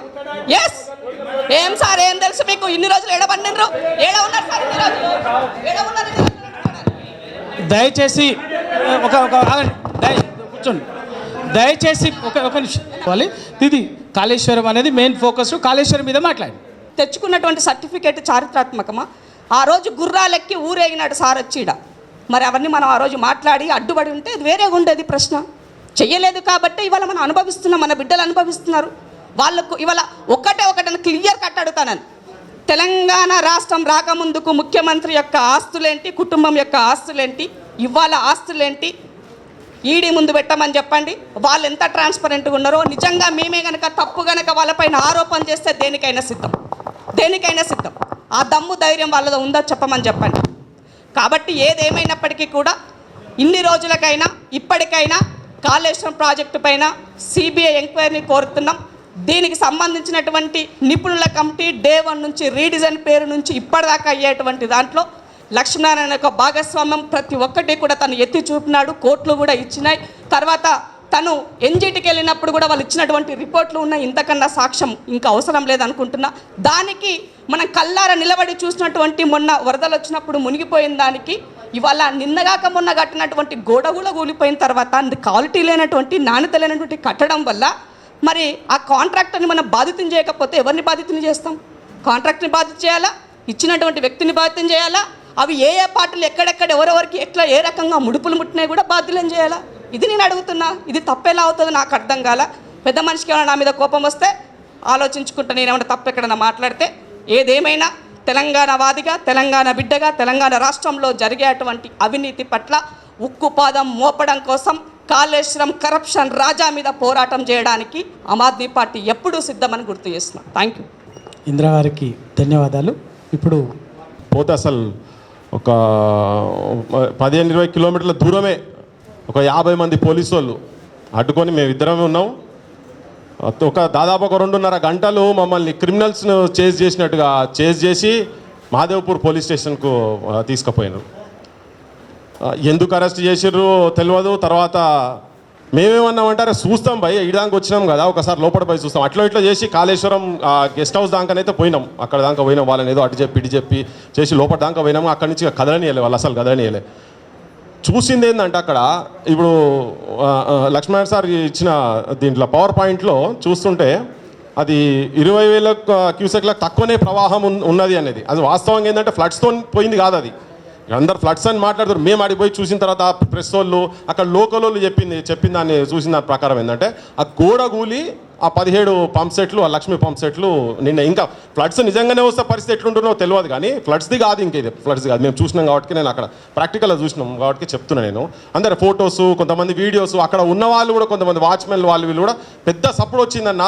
ఎస్ ఏం సార్ ఏం తెలుసు మీకు? ఇన్ని రోజులు ఏడబడినరు, ఏడ ఉన్నారు సార్? ఇన్ని రోజులు ఏడ ఉన్నారు?
దయచేసి కూర్చోండి. దయచేసి ఒక నిమిషం ఇవ్వాలి. ఇది కాళేశ్వరం అనేది మెయిన్ ఫోకస్. కాళేశ్వరం మీద మాట్లాడి
తెచ్చుకున్నటువంటి సర్టిఫికేట్ చారిత్రాత్మకమా? ఆ రోజు గుర్రాలెక్కి ఊరేగినాడు సార్ వచ్చి. మరి అవన్నీ మనం ఆ రోజు మాట్లాడి అడ్డుపడి ఉంటే అది వేరేగా ఉండేది ప్రశ్న. చెయ్యలేదు కాబట్టి ఇవాళ మనం అనుభవిస్తున్నాం, మన బిడ్డలు అనుభవిస్తున్నారు. వాళ్ళకు ఇవాళ ఒకటని క్లియర్ కట్ అడుగుతానని. తెలంగాణ రాష్ట్రం రాకముందుకు ముఖ్యమంత్రి యొక్క ఆస్తులేంటి, కుటుంబం యొక్క ఆస్తులేంటి, ఇవాళ ఆస్తులేంటి ఈడీ ముందు పెట్టమని చెప్పండి. వాళ్ళు ఎంత ట్రాన్స్పరెంట్గా ఉన్నారో. నిజంగా మేమే కనుక తప్పు కనుక వాళ్ళపైన ఆరోపణ చేస్తే దేనికైనా సిద్ధం, దేనికైనా సిద్ధం. ఆ దమ్ము ధైర్యం వాళ్ళలో ఉందో చెప్పమని చెప్పండి. కాబట్టి ఏదేమైనప్పటికీ కూడా ఇన్ని రోజులకైనా ఇప్పటికైనా కాళేశ్వరం ప్రాజెక్టు పైన సిబిఐ ఎంక్వైరీని కోరుతున్నాం. దీనికి సంబంధించినటువంటి నిపుణుల కమిటీ డే 1 నుంచి రీడిజైన్ పేరు నుంచి ఇప్పటిదాకా అయ్యేటువంటి దాంట్లో లక్ష్మీనారాయణ యొక్క భాగస్వామ్యం ప్రతి ఒక్కటి కూడా తను ఎత్తి చూపినాడు. కోర్టులు కూడా ఇచ్చినాయి. తర్వాత తను ఎన్జిటికి వెళ్ళినప్పుడు కూడా వాళ్ళు ఇచ్చినటువంటి రిపోర్ట్లు ఉన్నాయి. ఇంతకన్నా సాక్ష్యం ఇంకా అవసరం లేదనుకుంటున్నా. దానికి మనం కల్లారా నిలబడి చూసినటువంటి మొన్న వరదలు వచ్చినప్పుడు మునిగిపోయిన దానికి ఇవాళ నిన్నగాక మొన్న కట్టినటువంటి గోడ కూడా కూలిపోయిన తర్వాత క్వాలిటీ లేనటువంటి నాణ్యత లేనటువంటి కట్టడం వల్ల మరి ఆ కాంట్రాక్టర్ని మనం బాధితం చేయకపోతే ఎవరిని బాధితం చేస్తాం? కాంట్రాక్ట్ని బాధిత చేయాలా? ఇచ్చినటువంటి వ్యక్తిని బాధితం చేయాలా? అవి ఏ పార్టీలు ఎక్కడెక్కడ ఎవరెవరికి ఎట్లా ఏ రకంగా ముడుపులు ముట్టినాయి కూడా బాధ్యులను చేయాలా? ఇది నేను అడుగుతున్నా. ఇది తప్పెలా అవుతుందో నాకు అర్థం కాల. పెద్ద మనిషికి ఏమైనా నా మీద కోపం వస్తే ఆలోచించుకుంటా, నేనేమైనా తప్పు ఎక్కడన్నా మాట్లాడితే. ఏదేమైనా తెలంగాణ వాదిగా, తెలంగాణ బిడ్డగా, తెలంగాణ రాష్ట్రంలో జరిగేటువంటి అవినీతి పట్ల ఉక్కుపాదం మోపడం కోసం కాళేశ్వరం కరప్షన్ రాజా మీద పోరాటం చేయడానికి ఆమ్ ఆద్మీ పార్టీ ఎప్పుడూ సిద్ధమని గుర్తు చేస్తున్నాం. Thank you.
ఇందిరా గారికి ధన్యవాదాలు. ఇప్పుడు
పోతే అసలు ఒక 15-20 కిలోమీటర్ల దూరమే ఒక 50 మంది పోలీసు వాళ్ళు అడ్డుకొని మేమిద్దరమే ఉన్నాం. దాదాపు ఒక 2.5 గంటలు మమ్మల్ని క్రిమినల్స్ను చేజ్ చేసి మహాదేవ్పూర్ పోలీస్ స్టేషన్కు తీసుకుపోయినారు. ఎందుకు అరెస్ట్ చేసిర్రు తెలియదు. తర్వాత మేమేమన్నామంటే అరే చూస్తాం భయ్, ఇదానికి వచ్చినాం కదా ఒకసారి లోపల పోయి చూస్తాం, అట్లా ఇట్లా చేసి కాళేశ్వరం గెస్ట్ హౌస్ దాకానైతే పోయినాం. అక్కడ దాకా పోయినాం. వాళ్ళని ఏదో అటు చెప్పి ఇటు చెప్పి చేసి లోపల దాకా పోయినాము. అక్కడి నుంచి కదలనియలే వాళ్ళు, అసలు కదలనియలే. చూసింది ఏంటంటే అక్కడ ఇప్పుడు లక్ష్మణ్ సార్ ఇచ్చిన దీంట్లో పవర్ పాయింట్లో చూస్తుంటే అది 20,000 క్యూసెక్లకు తక్కువనే ప్రవాహం ఉన్నది అనేది. అది వాస్తవంగా ఏంటంటే ఫ్లడ్స్తో పోయింది కాదు. అది అందరు ఫ్లడ్స్ అని మాట్లాడుతారు. మేము ఆడిపోయి చూసిన తర్వాత ప్రెస్ వాళ్ళు అక్కడ లోకల్ వాళ్ళు చెప్పిన దాన్ని చూసిన దాని ప్రకారం ఏంటంటే ఆ గోడ కూలి ఆ 17 పంప్ సెట్లు, ఆ లక్ష్మీ పంప్ సెట్లు నిన్న ఇంకా ఫ్లడ్స్ నిజంగానే వస్తే పరిస్థితి ఎట్లుంటుందో తెలియదు. కానీ ఫ్లడ్స్ది కాదు, ఇంకా ఇది ఫ్లడ్స్ కాదు. మేము చూసినాం కాబట్టి, నేను అక్కడ ప్రాక్టికల్గా చూసినాం కాబట్టి చెప్తున్నా. నేను అందరు ఫొటోస్, కొంతమంది వీడియోస్, అక్కడ ఉన్న వాళ్ళు కూడా కొంతమంది వాచ్మెన్లు వాళ్ళు వీళ్ళు కూడా పెద్ద సపోర్ట్ వచ్చిందన్న.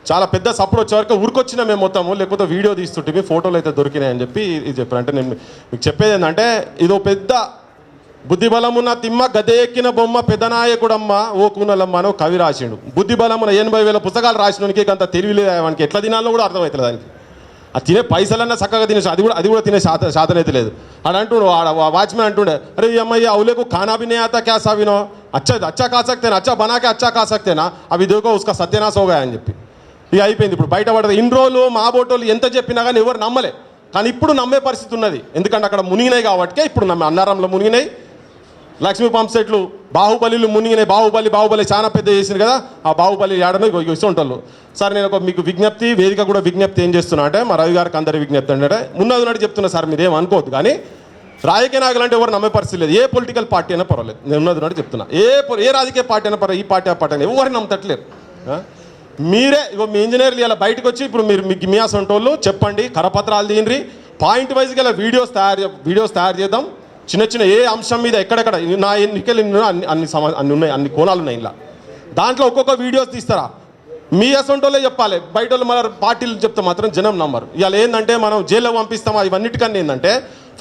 చాలా పెద్ద సపోర్ట్ వచ్చేవరకు ఊరికొచ్చినా మేము మొత్తము, లేకపోతే వీడియో తీస్తుంటే ఫోటోలు అయితే దొరికినాయని చెప్పి ఇది చెప్పారు. అంటే నేను మీకు చెప్పేది ఏంటంటే ఇదో పెద్ద బుద్ధిబలమున్న తిమ్మ గదే ఎక్కిన బొమ్మ పెద్దనాయకుడమ్మ ఓ కూనలమ్మ అని కవి రాసిండు. బుద్ధిబలమున 80,000 పుస్తకాలు రాసినోనికి అంత తెలివిలేదు. వానికి ఎట్లా తినాలో కూడా అర్థమవుతుంది. దానికి అది తినే పైసలన్నా చక్కగా తినేసి అది కూడా తినే శాతనైతే లేదు. ఆడు అంటుండు, వాచ్మెన్ అంటుండే, అరే అమ్మయ్య అవులేకు ఖానా भी नहीं आता क्या साविनो, अच्छा खा सकते ना, अच्छा बना के अच्छा खा सकते ना, अभी देखो उसका सत्यानाश हो गया అని చెప్పి ఇక అయిపోయింది. ఇప్పుడు బయటపడదు. ఇన్ని రోజులు మా బోటోళ్ళు ఎంత చెప్పినా కానీ ఎవరు నమ్మలే. కానీ ఇప్పుడు నమ్మే పరిస్థితి ఉన్నది. ఎందుకంటే అక్కడ మునిగినాయి కాబట్టి ఇప్పుడు అన్నారంలో మునిగినాయి. లక్ష్మీ పంప్ సెట్లు బాహుబలిలు మునిగినాయి. బాహుబలి చాలా పెద్ద చేసింది కదా, ఆ బాహుబలి ఏడనో ఇస్తుంటారు. సార్ నేను ఒక మీకు విజ్ఞప్తి, వేదిక కూడా విజ్ఞప్తి ఏం చేస్తున్నా అంటే, మా రవి గారికి అందరి విజ్ఞప్తి అంటే, ఉన్నది చెప్తున్నా సార్, మీరేం అనుకోవద్దు. కానీ రాజకీయ నాయకులు అంటే ఎవరు నమ్మే పరిస్థితి లేదు. ఏ పొలిటికల్ పార్టీ అయినా పర్వాలేదు, నేను ఉన్నది చెప్తున్నా. ఏ రాజకీయ పార్టీ అయినా పర్వాలేదు, ఈ పార్టీ ఆ పార్టీ అయినా ఎవరిని నమ్మతట్లేరు. మీరే మీ ఇంజనీర్లు ఇలా బయటకు వచ్చి ఇప్పుడు మీరు మీ అసంటోళ్ళు చెప్పండి, కరపత్రాలు తీయండి, పాయింట్ వైజ్గా ఇలా వీడియోస్ తయారు చేద్దాం. చిన్న ఏ అంశం మీద ఎక్కడెక్కడ నా ఎన్నికలు అన్ని ఉన్నాయి, అన్ని కోణాలు ఉన్నాయి ఇలా. దాంట్లో ఒక్కొక్క వీడియోస్ తీస్తారా, మీ అసంటోళ్ళే చెప్పాలి. బయట వాళ్ళు మన పార్టీలు చెప్తే మాత్రం జనం నమ్మరు. ఇవాళ ఏంటంటే మనం జైల్లో పంపిస్తామా, ఇవన్నిటికన్నా ఏంటంటే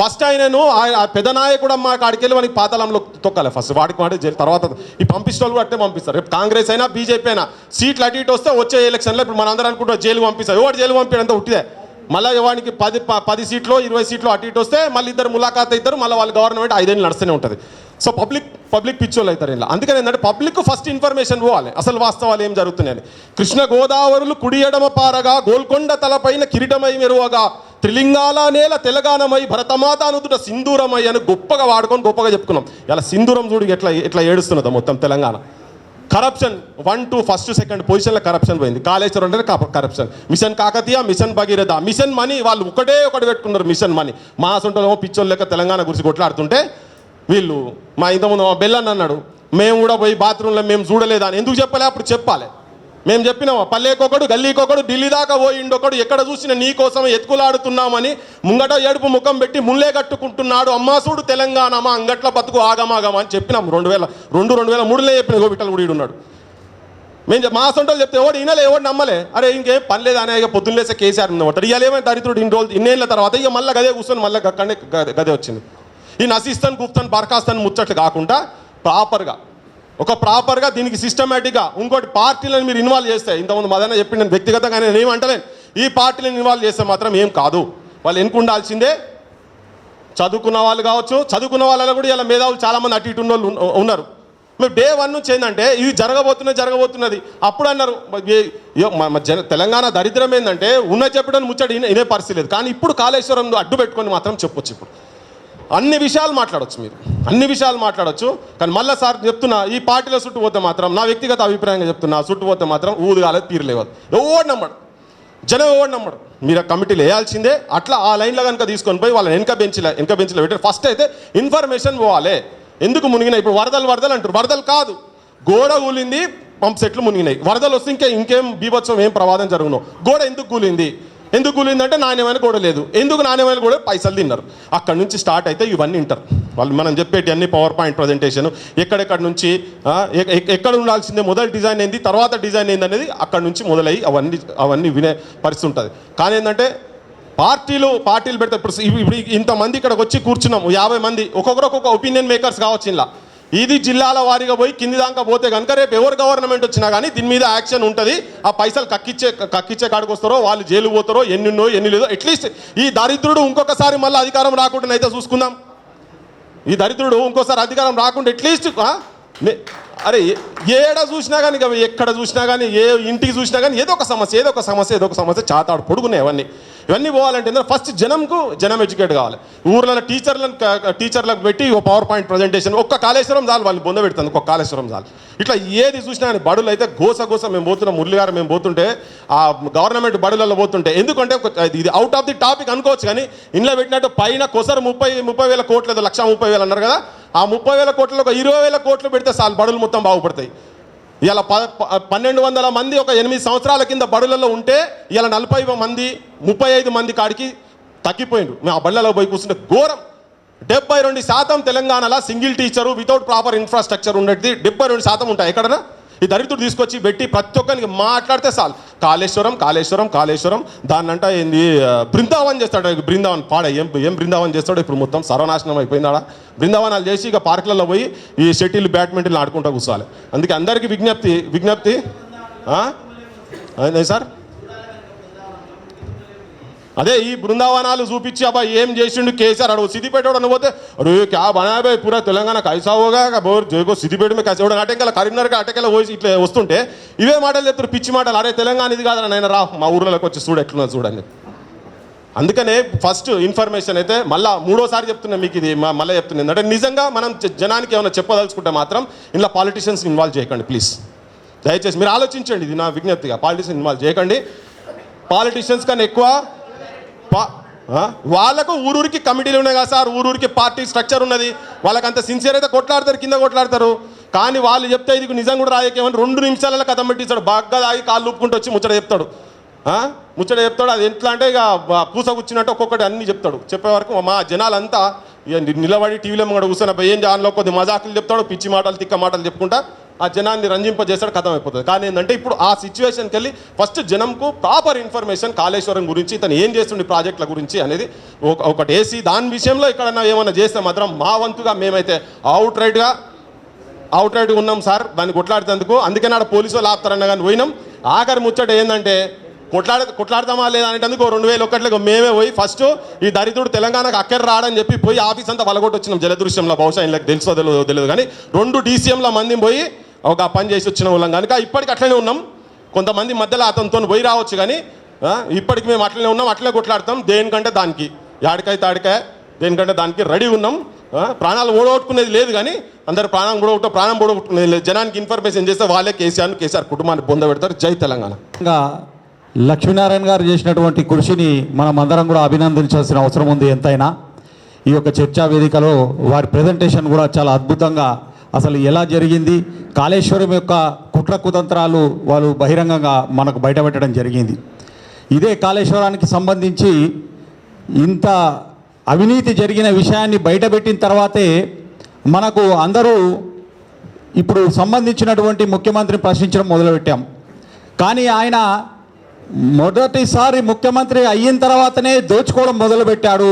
ఫస్ట్ ఆయనను ఆ పెద్ద నాయకుడు అమ్మ కాడికి వెళ్ళి వాడికి పాతాళంలో తొక్కాలి ఫస్ట్, వాడికి జైలు. తర్వాత ఈ పంపించిన వాళ్ళు అట్టే పంపిస్తారు. రేపు కాంగ్రెస్ అయినా బీజేపీ అయినా సీట్లు అటు ఇటు వస్తే వచ్చే ఎలక్షన్లో ఇప్పుడు మన అందరూ అనుకుంటాం జైలు పంపిస్తారు. ఎవరు జైలు పంపించడంతా ఉట్టిదే. మళ్ళీ వాడికి 10 సీట్లు 20 సీట్లు అటు ఇటు వస్తే మళ్ళీ ఇద్దరు ములాఖాత్ అవుతారు, మళ్ళీ వాళ్ళ గవర్నమెంట్ 5 ఏళ్ళు నడుస్తూనే ఉంటుంది. సో పబ్లిక్ పిచ్చోళ్ళు అవుతారు ఇలా. అందుకని ఏంటంటే పబ్లిక్ ఫస్ట్ ఇన్ఫర్మేషన్ పోవాలి, అసలు వాస్తవాలు ఏం జరుగుతున్నాయని. కృష్ణ గోదావరులు కుడి ఎడమ పారగా, గోల్కొండ తలపైన కిరీటమై మెరువగా, త్రిలింగాల నేల తెలంగాణమై, భరతమాత అనుదుట సింధూరమై అని గొప్పగా వాడుకొని గొప్పగా చెప్పుకున్నాం. ఇలా సింధూరం చూడు ఎట్లా ఏడుస్తున్నదో మొత్తం Telangana. Corruption 1 to 1st 2nd పొజిషన్లో కరప్షన్ పోయింది. కాళేశ్వరం అంటే corruption, mission Kakatiya, mission Bhagiratha, mission money. వాళ్ళు ఒకటి పెట్టుకున్నారు మిషన్ మనీ. మా సొంటలో పిచ్చోళ్ళు లెక్క తెలంగాణ గురించి కొట్లాడుతుంటే వీళ్ళు మా ఇంతకుముందు మా బెల్లన్న అన్నాడు, మేము కూడా పోయి బాత్రూంలో మేము చూడలేదా అని. ఎందుకు చెప్పలే? అప్పుడు చెప్పాలి. మేము చెప్పినామా, పల్లెకొకడు గల్లీకొకడు ఢిల్లీ దాకా పోయిండొకడు, ఎక్కడ చూసినా నీ కోసం ఎత్తుకులాడుతున్నామని ముంగట ఏడుపు ముఖం పెట్టి ముల్లే కట్టుకుంటున్నాడు. అమ్మాసుడు తెలంగాణ మా అంగట్ల బతుకు ఆగమాగమా అని చెప్పినాం. 2003లో చెప్పిన గోపిటలు కూడా ఈడున్నాడు. మేము మా సొంటలు చెప్తే ఎవడు వినలే, ఎవడు నమ్మలే. అరే ఇంకేం పని లేదు అనే ఇక పొద్దున్న లేసే కేసీఆర్ ఉందన్నమాట. ఇవాళ ఏమైనా దరిద్రుడు ఇన్నేళ్ళ తర్వాత ఇక మళ్ళీ గదే కూర్చొని మళ్ళీ గదే వచ్చింది. ఈ నసిస్తాన్ గుప్తాన్ బర్ఖాస్తాన్ ముచ్చట్లు కాకుండా ప్రాపర్గా దీనికి సిస్టమేటిక్గా ఇంకోటి పార్టీలను మీరు ఇన్వాల్వ్ చేస్తే, ఇంతకుముందు మదన చెప్పి నేను వ్యక్తిగతంగా నేను ఏమంటలేను, ఈ పార్టీలను ఇన్వాల్వ్ చేస్తే మాత్రం ఏం కాదు. వాళ్ళు ఎన్నుకుండాల్సిందే. చదువుకున్న వాళ్ళు కావచ్చు, చదువుకున్న వాళ్ళలో కూడా ఇలా మేధావులు చాలామంది అటు ఇటు ఉన్న వాళ్ళు ఉన్నారు. మీరు డే 1 నుంచి ఏంటంటే ఇది జరగబోతున్నది. అప్పుడు అన్నారు తెలంగాణ దరిద్రం ఏంటంటే ఉన్న చెప్పడానికి ముచ్చట ఇనే పరిస్థితి లేదు. కానీ ఇప్పుడు కాళేశ్వరం అడ్డు పెట్టుకొని మాత్రం చెప్పొచ్చు. ఇప్పుడు అన్ని విషయాలు మాట్లాడవచ్చు. కానీ మళ్ళీ సార్ చెప్తున్నా, ఈ పార్టీలో చుట్టూ పోతే మాత్రం నా వ్యక్తిగత అభిప్రాయంగా చెప్తున్నా, చుట్టూ పోతే మాత్రం ఊదు కాలేదు తీరు లేవదు. ఎవడు నమ్మడు. మీరు ఆ కమిటీలు వేయాల్సిందే. అట్లా ఆ లైన్లో కనుక తీసుకొని పోయి వాళ్ళని వెనక బెంచ్లో పెట్టారు. ఫస్ట్ అయితే ఇన్ఫర్మేషన్ పోవాలి. ఎందుకు మునిగినాయి? ఇప్పుడు వరదలు అంటారు. వరదలు కాదు, గోడ కూలింది, పంప్ సెట్లు మునిగినాయి. వరదలు వస్తే ఇంకేం బీభత్సం, ఏం ప్రమాదం జరుగునో. గోడ ఎందుకు కూలిందంటే నాణ్యమైన గోడ లేదు. ఎందుకు నాణ్యమైన గోడ? పైసలు తిన్నారు. అక్కడి నుంచి స్టార్ట్ అయితే ఇవన్నీ వింటారు వాళ్ళు. మనం చెప్పేటి అన్ని పవర్ పాయింట్ ప్రజెంటేషన్ ఎక్కడెక్కడి నుంచి ఎక్కడ ఉండాల్సిందే, మొదటి డిజైన్ ఏంది, తర్వాత డిజైన్ ఏంది అనేది అక్కడి నుంచి మొదలయ్యి అవన్నీ వినే పరిస్థితి ఉంటుంది. కానీ ఏంటంటే పార్టీలు పెడతారు. ఇప్పుడు ఇంతమంది ఇక్కడికి వచ్చి కూర్చున్నాం, 50 మంది, ఒక్కొక్కరు ఒక్కొక్క ఒపీనియన్ మేకర్స్ కావచ్చు. ఇలా ఇది జిల్లాల వారీగా పోయి కింది దాకా పోతే కనుక రేపు ఎవరు గవర్నమెంట్ వచ్చినా కానీ దీని మీద యాక్షన్ ఉంటుంది. ఆ పైసలు కక్కిచ్చే కాడికి వస్తారో, వాళ్ళు జైలు పోతారో, ఎన్ని లేదో. అట్లీస్ట్ ఈ దరిద్రుడు ఇంకొకసారి మళ్ళీ అధికారం రాకుండా అయితే చూసుకుందాం. ఈ దరిద్రుడు ఇంకోసారి అధికారం రాకుండా అట్లీస్ట్ అరే ఏడ చూసినా కానీ, ఎక్కడ చూసినా కానీ, ఏ ఇంటికి చూసినా కానీ ఏదో ఒక సమస్య చాతాడు పొడుగున్నాయి. ఇవన్నీ పోవాలంటే ఫస్ట్ జనం ఎడ్యుకేట్ కావాలి. ఊర్లలో టీచర్లకు పెట్టి ఒక పవర్ పాయింట్ ప్రజెంటేషన్, ఒక్క కాళేశ్వరం చాలు, వాళ్ళు బొంద పెడతాను, ఒక్క కాళేశ్వరం చాలు. ఇట్లా ఏది చూసినా కానీ బడులు అయితే గోస మేము పోతున్నాం. మురళి గారు మేము పోతుంటే ఆ గవర్నమెంట్ బడులలో పోతుంటే, ఎందుకంటే ఇది అవుట్ ఆఫ్ ది టాపిక్ అనుకోవచ్చు కానీ ఇంట్లో పెట్టినట్టు పైన కొసరు 30,000 కోట్లు, 1,30,000 అన్నారు కదా. ఆ 30,000 కోట్లలో ఒక 20,000 కోట్లు పెడితే చాలు, బడులు మొత్తం బాగుపడతాయి. ఇలా 1,200 మంది ఒక 8 సంవత్సరాల కింద బడులలో ఉంటే ఇలా 40 మంది 35 మంది కాడికి తగ్గిపోయిండ్రు. మేము ఆ బళ్ళలో పోయి కూర్చుంటే ఘోరం. 72% తెలంగాణలో single teacher without proper infrastructure ఉండేది 72% ఉంటాయి. ఎక్కడన్నా ఈ దరిద్రుడు తీసుకొచ్చి పెట్టి ప్రతి ఒక్కరికి మాట్లాడితే చాలు కాళేశ్వరం దాన్నంట ఏంది బృందావన్ చేస్తాడు. బృందావన్ ఏం బృందావన్ చేస్తాడు? ఇప్పుడు మొత్తం సర్వనాశనం అయిపోయిందాడా. బృందావనాలు చేసి ఇక పార్కులలో పోయి ఈ షటిల్ బ్యాడ్మింటన్ ఆడుకుంటూ కూర్చోవాలి. అందుకే అందరికీ విజ్ఞప్తి సార్, అదే ఈ బృందావనాలు చూపించి అబ్బాయి ఏం చేసిండు కేసీఆర్ అడుగు. సిద్దిపేట పోతే అరే క్యా బనాయ్ భాయ్ పూరా తెలంగాణ కైసా హోగా బోర్ జోగో సిద్దిపేట మీద కైసా అటెంకల కరీంనగర్ అటెంకల పోయి ఇట్లా వస్తుంటే ఇవే మాటలు చెప్తారు, పిచ్చి మాటలు. అరే తెలంగాణ ఇది కాదని ఆయన రా మా ఊర్లోకి వచ్చి చూడు ఎట్లున్నా చూడండి. అందుకనే ఫస్ట్ ఇన్ఫర్మేషన్ అయితే మళ్ళీ మూడోసారి చెప్తున్నా మీకు, ఇది మళ్ళీ చెప్తున్నాను అంటే నిజంగా మనం జనానికి ఏమైనా చెప్పదలుచుకుంటే మాత్రం ఇంట్లో పాలిటిషియన్స్ ఇన్వాల్వ్ చేయకండి ప్లీజ్. దయచేసి మీరు ఆలోచించండి, ఇది నా విజ్ఞప్తిగా. పాలిటిషియన్స్ ఇన్వాల్వ్ చేయకండి. పాలిటిషియన్స్ కన్నా ఎక్కువ వాళ్ళకు ఊరూరికి కమిటీలు ఉన్నాయి కదా సార్, ఊరూరికి పార్టీ స్ట్రక్చర్ ఉన్నది, వాళ్ళకి అంత సిన్సియర్ అయితే కొట్లాడతారు, కింద కొట్లాడతారు. కానీ వాళ్ళు చెప్తే ఇది నిజం కూడా రాజకీయం 2 నిమిషాలలో కథం పెట్టిస్తాడు, బాగా తాగి కాళ్ళు ఊపుకుంటూ వచ్చి ముచ్చట చెప్తాడు. అది ఎట్లా అంటే ఇక పూస కూర్చున్నట్టు ఒక్కొక్కటి అన్నీ చెప్తాడు. చెప్పే వరకు మా జనాలంతా ఇక నిలబడి టీవీలో కూడా కూర్చొని ఏం జాన్లో కొద్ది మజాకులు చెప్తాడు, పిచ్చి మాటలు తిక్క మాటలు చెప్పుకుంటా ఆ జనాన్ని రంజింపజేస్తాడు, కథం అయిపోతుంది. కానీ ఏంటంటే ఇప్పుడు ఆ సిచ్యువేషన్కి వెళ్ళి ఫస్ట్ జనంకు ప్రాపర్ ఇన్ఫర్మేషన్ కాళేశ్వరం గురించి, తను ఏం చేస్తుండే ప్రాజెక్టుల గురించి అనేది ఒకటి వేసి దాని విషయంలో ఎక్కడన్నా ఏమన్నా చేస్తే మాత్రం మా వంతుగా మేమైతే అవుట్ రైట్ ఉన్నాం సార్ దాన్ని కొట్లాడేందుకు. అందుకే నాడు పోలీసు వాళ్ళు ఆపుతారన్న కానీ పోయినాం. ఆఖరి ముచ్చట ఏంటంటే కొట్లాడతామా లేదా అనేటందుకు 2001లో మేమే పోయి ఫస్ట్ ఈ దరిద్రుడు తెలంగాణకు అక్కర రాడని చెప్పి పోయి ఆఫీస్ అంతా వలగొట్టి వచ్చినాం జలదృశ్యంలో. బహుశా వీళ్ళకి తెలుసో తెలియదు కానీ 2 DCMల మంది పోయి ఒక పని చేసి వచ్చిన వాళ్ళం కనుక ఇప్పటికి అట్లనే ఉన్నాం. కొంతమంది మధ్యలో అతనితో పోయి రావచ్చు కానీ ఇప్పటికి మేము అట్లనే ఉన్నాం, అట్లనే కొట్లాడతాం. దేనికంటే దానికి ఆడికైతే దేనికంటే దానికి రెడీ ఉన్నాం. ప్రాణాలు ఓడగొట్టుకునేది లేదు కానీ అందరు ప్రాణం ఓడగొట్టుకునేది లేదు. జనానికి ఇన్ఫర్మేషన్ చేస్తే వాళ్ళే కేసీఆర్ కుటుంబాన్ని పొందబెడతారు. జై తెలంగాణ.
లక్ష్మీనారాయణ గారు చేసినటువంటి కృషిని మనం అందరం కూడా అభినందించాల్సిన అవసరం ఉంది ఎంతైనా. ఈ యొక్క చర్చా వేదికలో వారి ప్రజెంటేషన్ కూడా చాలా అద్భుతంగా అసలు ఎలా జరిగింది, కాళేశ్వరం యొక్క కుట్ర కుతంత్రాలు వాళ్ళు బహిరంగంగా మనకు బయటపెట్టడం జరిగింది. ఇదే కాళేశ్వరానికి సంబంధించి ఇంత అవినీతి జరిగిన విషయాన్ని బయటపెట్టిన తర్వాతే మనకు అందరూ ఇప్పుడు సంబంధించినటువంటి ముఖ్యమంత్రిని ప్రశ్నించడం మొదలుపెట్టాం. కానీ ఆయన మొదటిసారి ముఖ్యమంత్రి అయిన తర్వాతనే దోచుకోవడం మొదలుపెట్టాడు.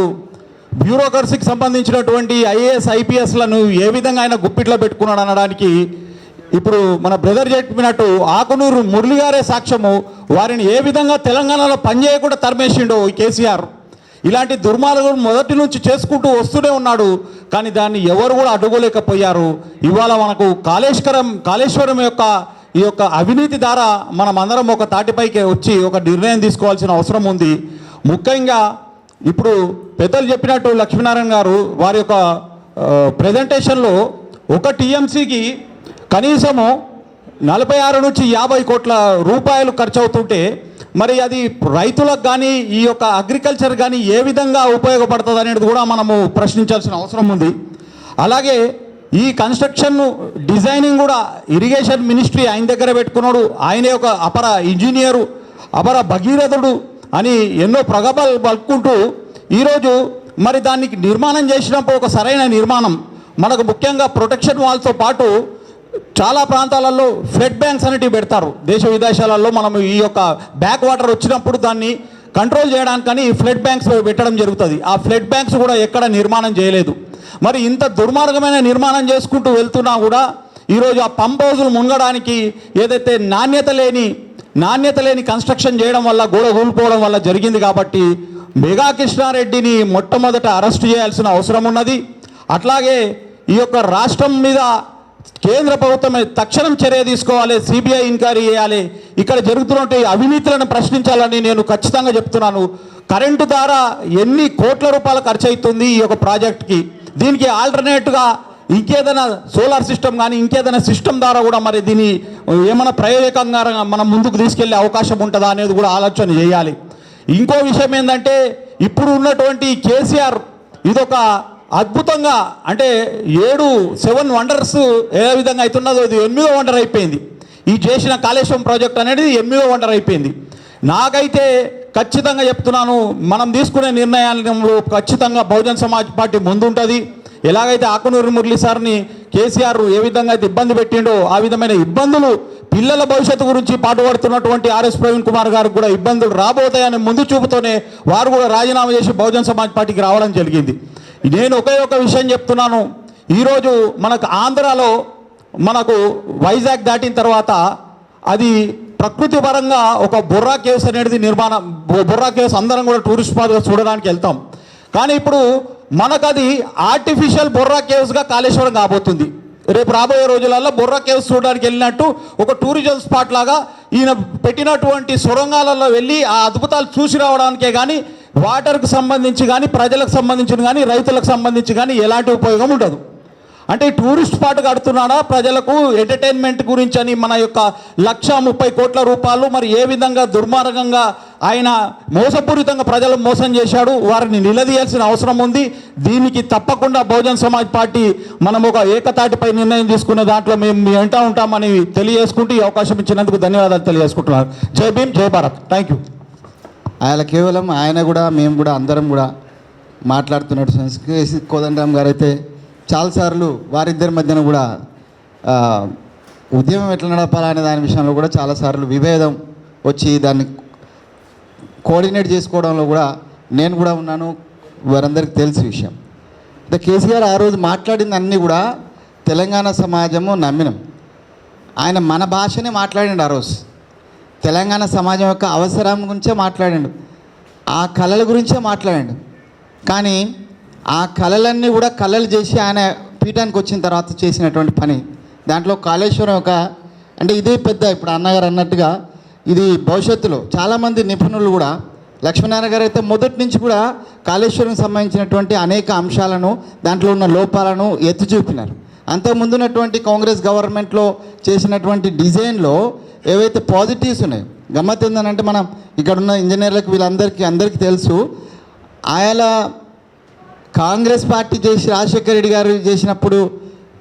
బ్యూరోక్రసీకి సంబంధించినటువంటి IAS IPSలను ఏ విధంగా ఆయన గుప్పిట్లో పెట్టుకున్నాడు అనడానికి ఇప్పుడు మన బ్రదర్ చెప్పినట్టు ఆకునూరు మురళి గారే సాక్ష్యము. వారిని ఏ విధంగా తెలంగాణలో పనిచేయకుండా తరిమేసిండో ఈ కేసీఆర్. ఇలాంటి దుర్మార్గులు మొదటి నుంచి చేసుకుంటూ వస్తూనే ఉన్నాడు. కానీ దాన్ని ఎవరు కూడా అడ్డుకోలేకపోయారు. ఇవాళ మనకు కాళేశ్వరం యొక్క ఈ యొక్క అవినీతి ద్వారా మనం అందరం ఒక తాటిపైకి వచ్చి ఒక నిర్ణయం తీసుకోవాల్సిన అవసరం ఉంది. ముఖ్యంగా ఇప్పుడు పెద్దలు చెప్పినట్టు లక్ష్మీనారాయణ గారు వారి యొక్క ప్రజెంటేషన్లో ఒక TMCకి కనీసము 46 నుంచి 50 కోట్ల రూపాయలు ఖర్చు అవుతుంటే మరి అది రైతులకు కానీ ఈ యొక్క అగ్రికల్చర్ కానీ ఏ విధంగా ఉపయోగపడుతుంది అనేది కూడా మనము ప్రశ్నించాల్సిన అవసరం ఉంది. అలాగే ఈ కన్స్ట్రక్షన్ డిజైనింగ్ కూడా ఇరిగేషన్ మినిస్ట్రీ ఆయన దగ్గర పెట్టుకున్నాడు. ఆయనే ఒక అపర ఇంజనీరు, అపర భగీరథుడు అని ఎన్నో ప్రగల్భాలు పలుకుంటూ ఈరోజు మరి దానికి నిర్మాణం చేసినప్పుడు ఒక సరైన నిర్మాణం మనకు ముఖ్యంగా ప్రొటెక్షన్ వాల్తో పాటు చాలా ప్రాంతాలలో ఫ్లడ్ బ్యాంక్స్ అనేటివి పెడతారు. దేశ విదేశాలలో మనం ఈ యొక్క బ్యాక్ వాటర్ వచ్చినప్పుడు దాన్ని కంట్రోల్ చేయడానికని ఫ్లడ్ బ్యాంక్స్ పెట్టడం జరుగుతుంది. ఆ ఫ్లడ్ బ్యాంక్స్ కూడా ఎక్కడ నిర్మాణం చేయలేదు. మరి ఇంత దుర్మార్గమైన నిర్మాణం చేసుకుంటూ వెళ్తున్నా కూడా ఈరోజు ఆ పంప్ హౌజులు మునగడానికి ఏదైతే నాణ్యత లేని కన్స్ట్రక్షన్ చేయడం వల్ల గోడ కూలిపోవడం వల్ల జరిగింది. కాబట్టి మెగా కృష్ణారెడ్డిని మొట్టమొదట అరెస్ట్ చేయాల్సిన అవసరం ఉన్నది. అట్లాగే ఈ యొక్క రాష్ట్రం మీద కేంద్ర ప్రభుత్వం తక్షణం చర్య తీసుకోవాలి, CBI ఎంక్వైరీ చేయాలి. ఇక్కడ జరుగుతున్నటువంటి అవినీతులను ప్రశ్నించాలని నేను ఖచ్చితంగా చెప్తున్నాను. కరెంటు ద్వారా ఎన్ని కోట్ల రూపాయలు ఖర్చు అవుతుంది ఈ యొక్క ప్రాజెక్ట్కి. దీనికి ఆల్టర్నేట్గా ఇంకేదైనా సోలార్ సిస్టమ్ కానీ ఇంకేదైనా సిస్టమ్ ద్వారా కూడా మరి దీన్ని ఏమైనా ప్రయోజకంగా మనం ముందుకు తీసుకెళ్లే అవకాశం ఉంటుందా అనేది కూడా ఆలోచన చేయాలి. ఇంకో విషయం ఏంటంటే ఇప్పుడు ఉన్నటువంటి కేసీఆర్ ఇదొక అద్భుతంగా అంటే 7 వండర్స్ ఏ విధంగా అవుతున్నదో ఇది 8వ వండర్ అయిపోయింది. ఈ చేసిన కాళేశ్వరం ప్రాజెక్ట్ అనేది 8వ వండర్ అయిపోయింది. నాకైతే ఖచ్చితంగా చెప్తున్నాను, మనం తీసుకునే నిర్ణయాలలో ఖచ్చితంగా బహుజన్ సమాజ్ పార్టీ ముందుంటుంది. ఎలాగైతే ఆకునూరు మురళి సార్ని కేసీఆర్ ఏ విధంగా అయితే ఇబ్బంది పెట్టిండో ఆ విధమైన ఇబ్బందులు పిల్లల భవిష్యత్తు గురించి పాటుపడుతున్నటువంటి RS ప్రవీణ్ కుమార్ గారికి కూడా ఇబ్బందులు రాబోతాయని ముందు చూపుతోనే వారు కూడా రాజీనామా చేసి బహుజన్ సమాజ్ పార్టీకి రావడం జరిగింది. నేను ఒకే ఒక విషయం చెప్తున్నాను. ఈరోజు మనకు ఆంధ్రాలో మనకు వైజాగ్ దాటిన తర్వాత అది ప్రకృతి పరంగా ఒక బొర్రా కేవ్స్ అనేది బొర్రా కేవ్స్ అందరం కూడా టూరిస్ట్ స్పాట్గా చూడడానికి వెళ్తాం. కానీ ఇప్పుడు మనకు అది ఆర్టిఫిషియల్ బొర్రా కేవ్స్గా కాళేశ్వరం కాబోతుంది. రేపు రాబోయే రోజులలో బొర్రా కేవ్స్ చూడడానికి వెళ్ళినట్టు ఒక టూరిజం స్పాట్ లాగా ఈయన పెట్టినటువంటి సొరంగాలలో వెళ్ళి ఆ అద్భుతాలు చూసి రావడానికే కానీ వాటర్కు సంబంధించి కానీ ప్రజలకు సంబంధించిన కానీ రైతులకు సంబంధించి కానీ ఎలాంటి ఉపయోగం ఉండదు. అంటే టూరిస్ట్ స్పాట్ కడుతున్నాడా ప్రజలకు ఎంటర్టైన్మెంట్ గురించి అని మన యొక్క 1,30 కోట్ల రూపాయలు మరి ఏ విధంగా దుర్మార్గంగా ఆయన మోసపూరితంగా ప్రజలు మోసం చేశాడు, వారిని నిలదీయాల్సిన అవసరం ఉంది. దీనికి తప్పకుండా బహుజన్ సమాజ్ పార్టీ మనం ఒక ఏకతాటిపై నిర్ణయం తీసుకునే దాంట్లో మేము వెంట ఉంటామని తెలియజేసుకుంటూ ఈ అవకాశం ఇచ్చినందుకు ధన్యవాదాలు తెలియజేసుకుంటున్నాను. జై భీమ్, జై భారత్. Thank you.
ఆయన కేవలం ఆయన కూడా మేము కూడా అందరం కూడా మాట్లాడుతున్నట్టు కేసీ కోదండరామ్ గారు అయితే చాలాసార్లు వారిద్దరి మధ్యన కూడా ఉద్యమం ఎట్లా నడపాలనే దాని విషయంలో కూడా చాలాసార్లు విభేదం వచ్చి దాన్ని కోఆర్డినేట్ చేసుకోవడంలో కూడా నేను కూడా ఉన్నాను, వారందరికీ తెలిసి విషయం. అంటే కేసీఆర్ ఆ రోజు మాట్లాడింది అన్నీ కూడా తెలంగాణ సమాజము నమ్మినం. ఆయన మన భాషనే మాట్లాడిండు ఆ రోజు. తెలంగాణ సమాజం యొక్క అవసరం గురించే మాట్లాడిండు, ఆ కళల గురించే మాట్లాడిండు. కానీ ఆ కళలన్నీ కూడా కళలు చేసి ఆయన పీఠానికి వచ్చిన తర్వాత చేసినటువంటి పని దాంట్లో కాళేశ్వరం ఒక అంటే ఇదే పెద్ద ఇప్పుడు అన్నగారు అన్నట్టుగా ఇది భవిష్యత్తులో చాలామంది నిపుణులు కూడా లక్ష్మీనారాయణ గారు అయితే మొదటి నుంచి కూడా కాళేశ్వరం సంబంధించినటువంటి అనేక అంశాలను దాంట్లో ఉన్న లోపాలను ఎత్తి చూపినారు. అంతకుముందున్నటువంటి కాంగ్రెస్ గవర్నమెంట్లో చేసినటువంటి డిజైన్లో ఏవైతే పాజిటివ్స్ ఉన్నాయో గమ్మత్ ఏంటంటే మనం ఇక్కడ ఉన్న ఇంజనీర్లకు అందరికీ తెలుసు. ఆయా కాంగ్రెస్ పార్టీ చేసి రాజశేఖర రెడ్డి గారు చేసినప్పుడు